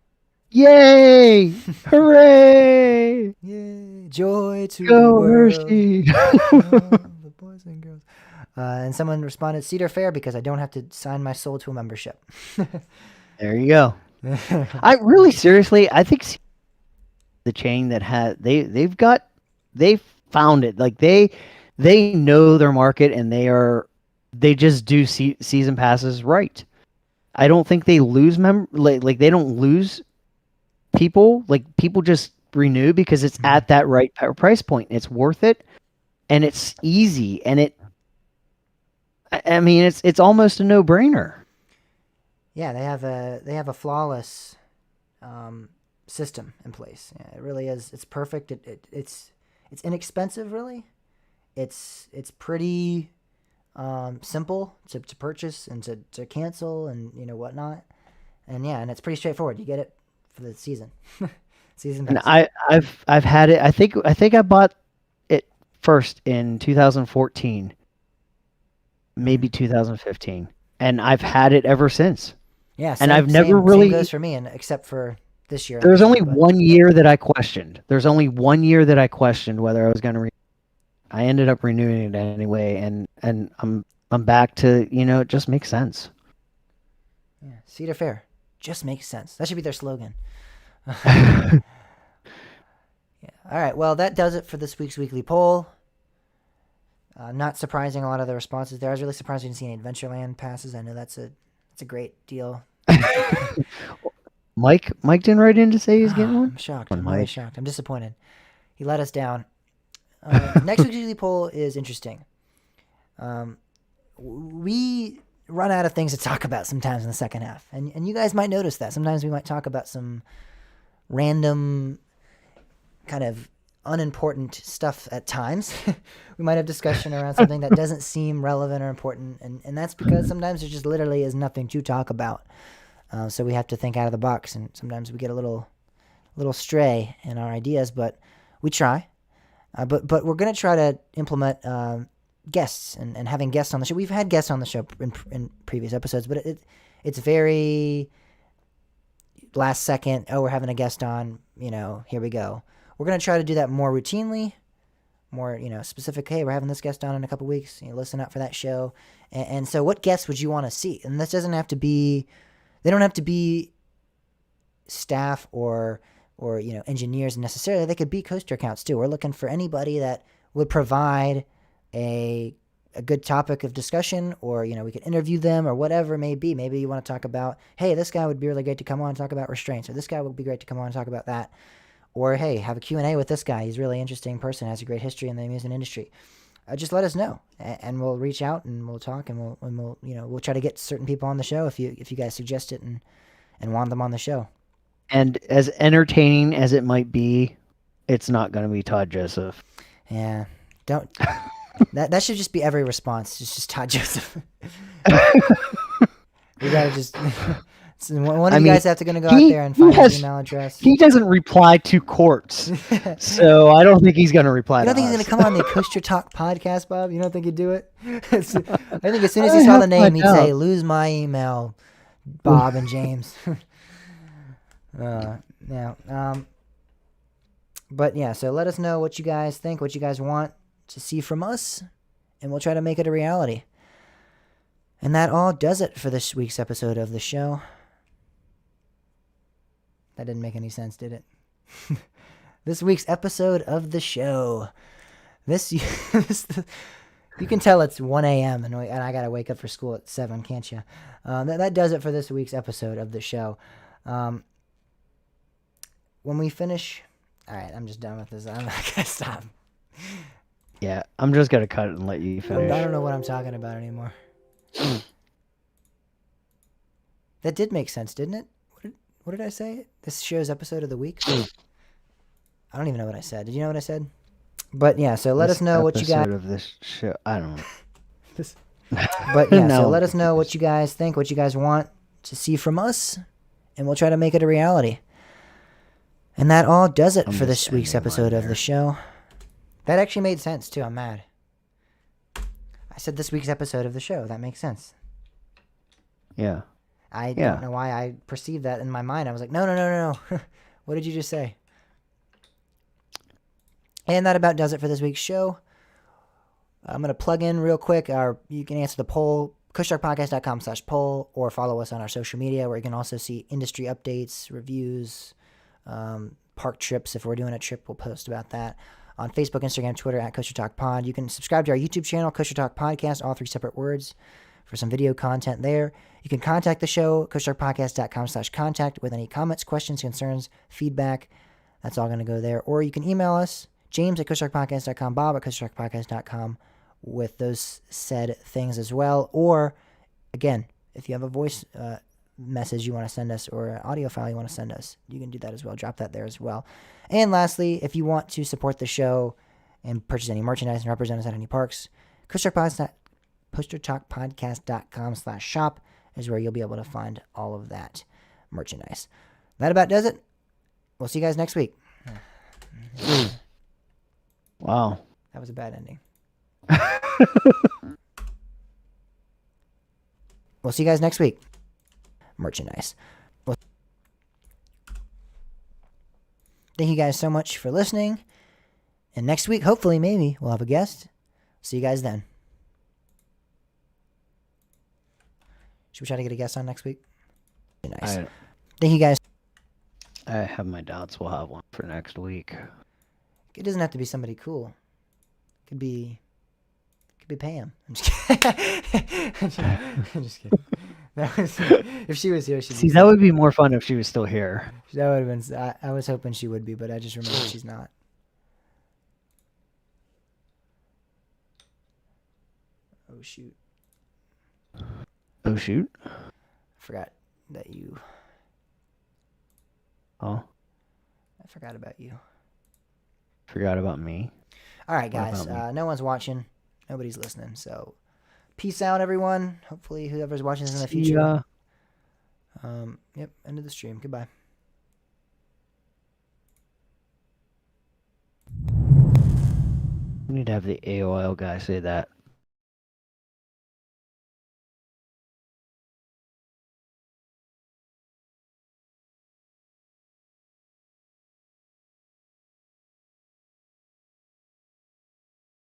Yay! Hooray! Yay! Joy to Go the world. Hershey! The boys and girls. And someone responded Cedar Fair because I don't have to sign my soul to a membership. There you go. I really seriously, I think the chain that had they found it. Like they know their market and they just do season passes right. I don't think they lose like they don't lose people. Like, people just renew because it's at that right price point. It's worth it, and it's easy, and I mean, it's almost a no-brainer. Yeah, they have a flawless system in place. Yeah, it really is. It's perfect. It's inexpensive, really. It's pretty simple to purchase and to cancel and whatnot. And yeah, and it's pretty straightforward. You get it for the season. Season pass. And I've had it. I think I bought it first in 2014. Maybe 2015, and I've had it ever since. Yeah, and I've never really. Same goes for me, and except for this year. There's only 1 year that I questioned. There's only 1 year that I questioned whether I was going to. I ended up renewing it anyway, and I'm back to it just makes sense. Yeah, Cedar Fair just makes sense. That should be their slogan. Yeah. All right. Well, that does it for this week's weekly poll. Not surprising, a lot of the responses there. I was really surprised I didn't see any Adventureland passes. I know that's a great deal. Mike didn't write in to say he's getting one? I'm shocked. I'm really shocked. I'm disappointed. He let us down. Next week's weekly poll is interesting. We run out of things to talk about sometimes in the second half. And you guys might notice that. Sometimes we might talk about some random kind of unimportant stuff at times. We might have discussion around something that doesn't seem relevant or important, and that's because sometimes there just literally is nothing to talk about. So we have to think out of the box, and sometimes we get a little stray in our ideas, but we try. But we're going to try to implement guests and having guests on the show. We've had guests on the show in previous episodes, but it's very last second. Oh, we're having a guest on. Here we go. We're going to try to do that more routinely, more specific. Hey, we're having this guest on in a couple weeks. Listen out for that show. And so, what guests would you want to see? And this doesn't have to be. They don't have to be staff or engineers necessarily. They could be coaster accounts too. We're looking for anybody that would provide a good topic of discussion, or we could interview them, or whatever it may be. Maybe you want to talk about, hey, this guy would be really great to come on and talk about restraints, or this guy would be great to come on and talk about that, or hey, have a Q&A with this guy. He's a really interesting person, has a great history in the amusement industry. Just let us know, and we'll reach out and we'll talk, and we'll try to get certain people on the show if you guys suggest it and want them on the show. And as entertaining as it might be, it's not going to be Todd Joseph. Yeah, don't. that should just be every response. It's just Todd Joseph. We gotta just. One of you guys have to go out there and find his email address. He doesn't reply to courts, so I don't think he's going to reply. You don't think he's going to come on the Coaster Talk podcast, Bob? You don't think he'd do it? I think as soon as he saw the name, he'd say, "Lose my email, Bob and James." But yeah, so let us know what you guys think, what you guys want to see from us, and we'll try to make it a reality. And that all does it for this week's episode of the show. That didn't make any sense, did it? This week's episode of the show. You can tell it's 1 a.m. and I got to wake up for school at 7, can't you? That does it for this week's episode of the show. When we finish... All right, I'm just done with this. I'm not going to stop. Yeah, I'm just going to cut it and let you finish. I don't know what I'm talking about anymore. That did make sense, didn't it? What did I say? This show's episode of the week? I don't even know what I said. Did you know what I said? But yeah, so let us know what you guys... of this show, I don't know. But yeah, so let us know what you guys think, what you guys want to see from us, and we'll try to make it a reality. And that all does it for this week's episode of the show. That actually made sense, too. I'm mad. I said this week's episode of the show. That makes sense. Yeah. I don't know why I perceived that in my mind. I was like, no. What did you just say? And that about does it for this week's show. I'm going to plug in real quick. You can answer the poll, coastertalkpodcast.com/poll, or follow us on our social media, where you can also see industry updates, reviews, park trips. If we're doing a trip, we'll post about that on Facebook, Instagram, Twitter, at Coaster Talk Pod. You can subscribe to our YouTube channel, Coaster Talk Podcast, all 3 separate words, for some video content there. You can contact the show, coastertalkpodcast.com/contact, with any comments, questions, concerns, feedback. That's all going to go there. Or you can email us, James at coastertalkpodcast.com, Bob at coastertalkpodcast.com, with those said things as well. Or, again, if you have a voice message you want to send us, or an audio file you want to send us, you can do that as well. Drop that there as well. And lastly, if you want to support the show and purchase any merchandise and represent us at any parks, coastertalkpodcast.com/shop is where you'll be able to find all of that merchandise. That about does it. We'll see you guys next week. Wow. That was a bad ending. We'll see you guys next week. Merchandise. Thank you guys so much for listening. And next week, hopefully, maybe, we'll have a guest. See you guys then. Should we try to get a guest on next week? Nice. Thank you guys. I have my doubts we'll have one for next week. It doesn't have to be somebody cool. It could be Pam. I'm just kidding. I'm just kidding. If she was here, she'd See, that would be more fun if she was still here. That would have been. I was hoping she would be, but I just remembered she's not. Oh shoot. Oh shoot. I forgot that you. Oh. I forgot about you. Forgot about me. All right, guys. No one's watching. Nobody's listening. So, peace out, everyone. Hopefully, whoever's watching this in the future. Yep, end of the stream. Goodbye. We need to have the AOL guy say that.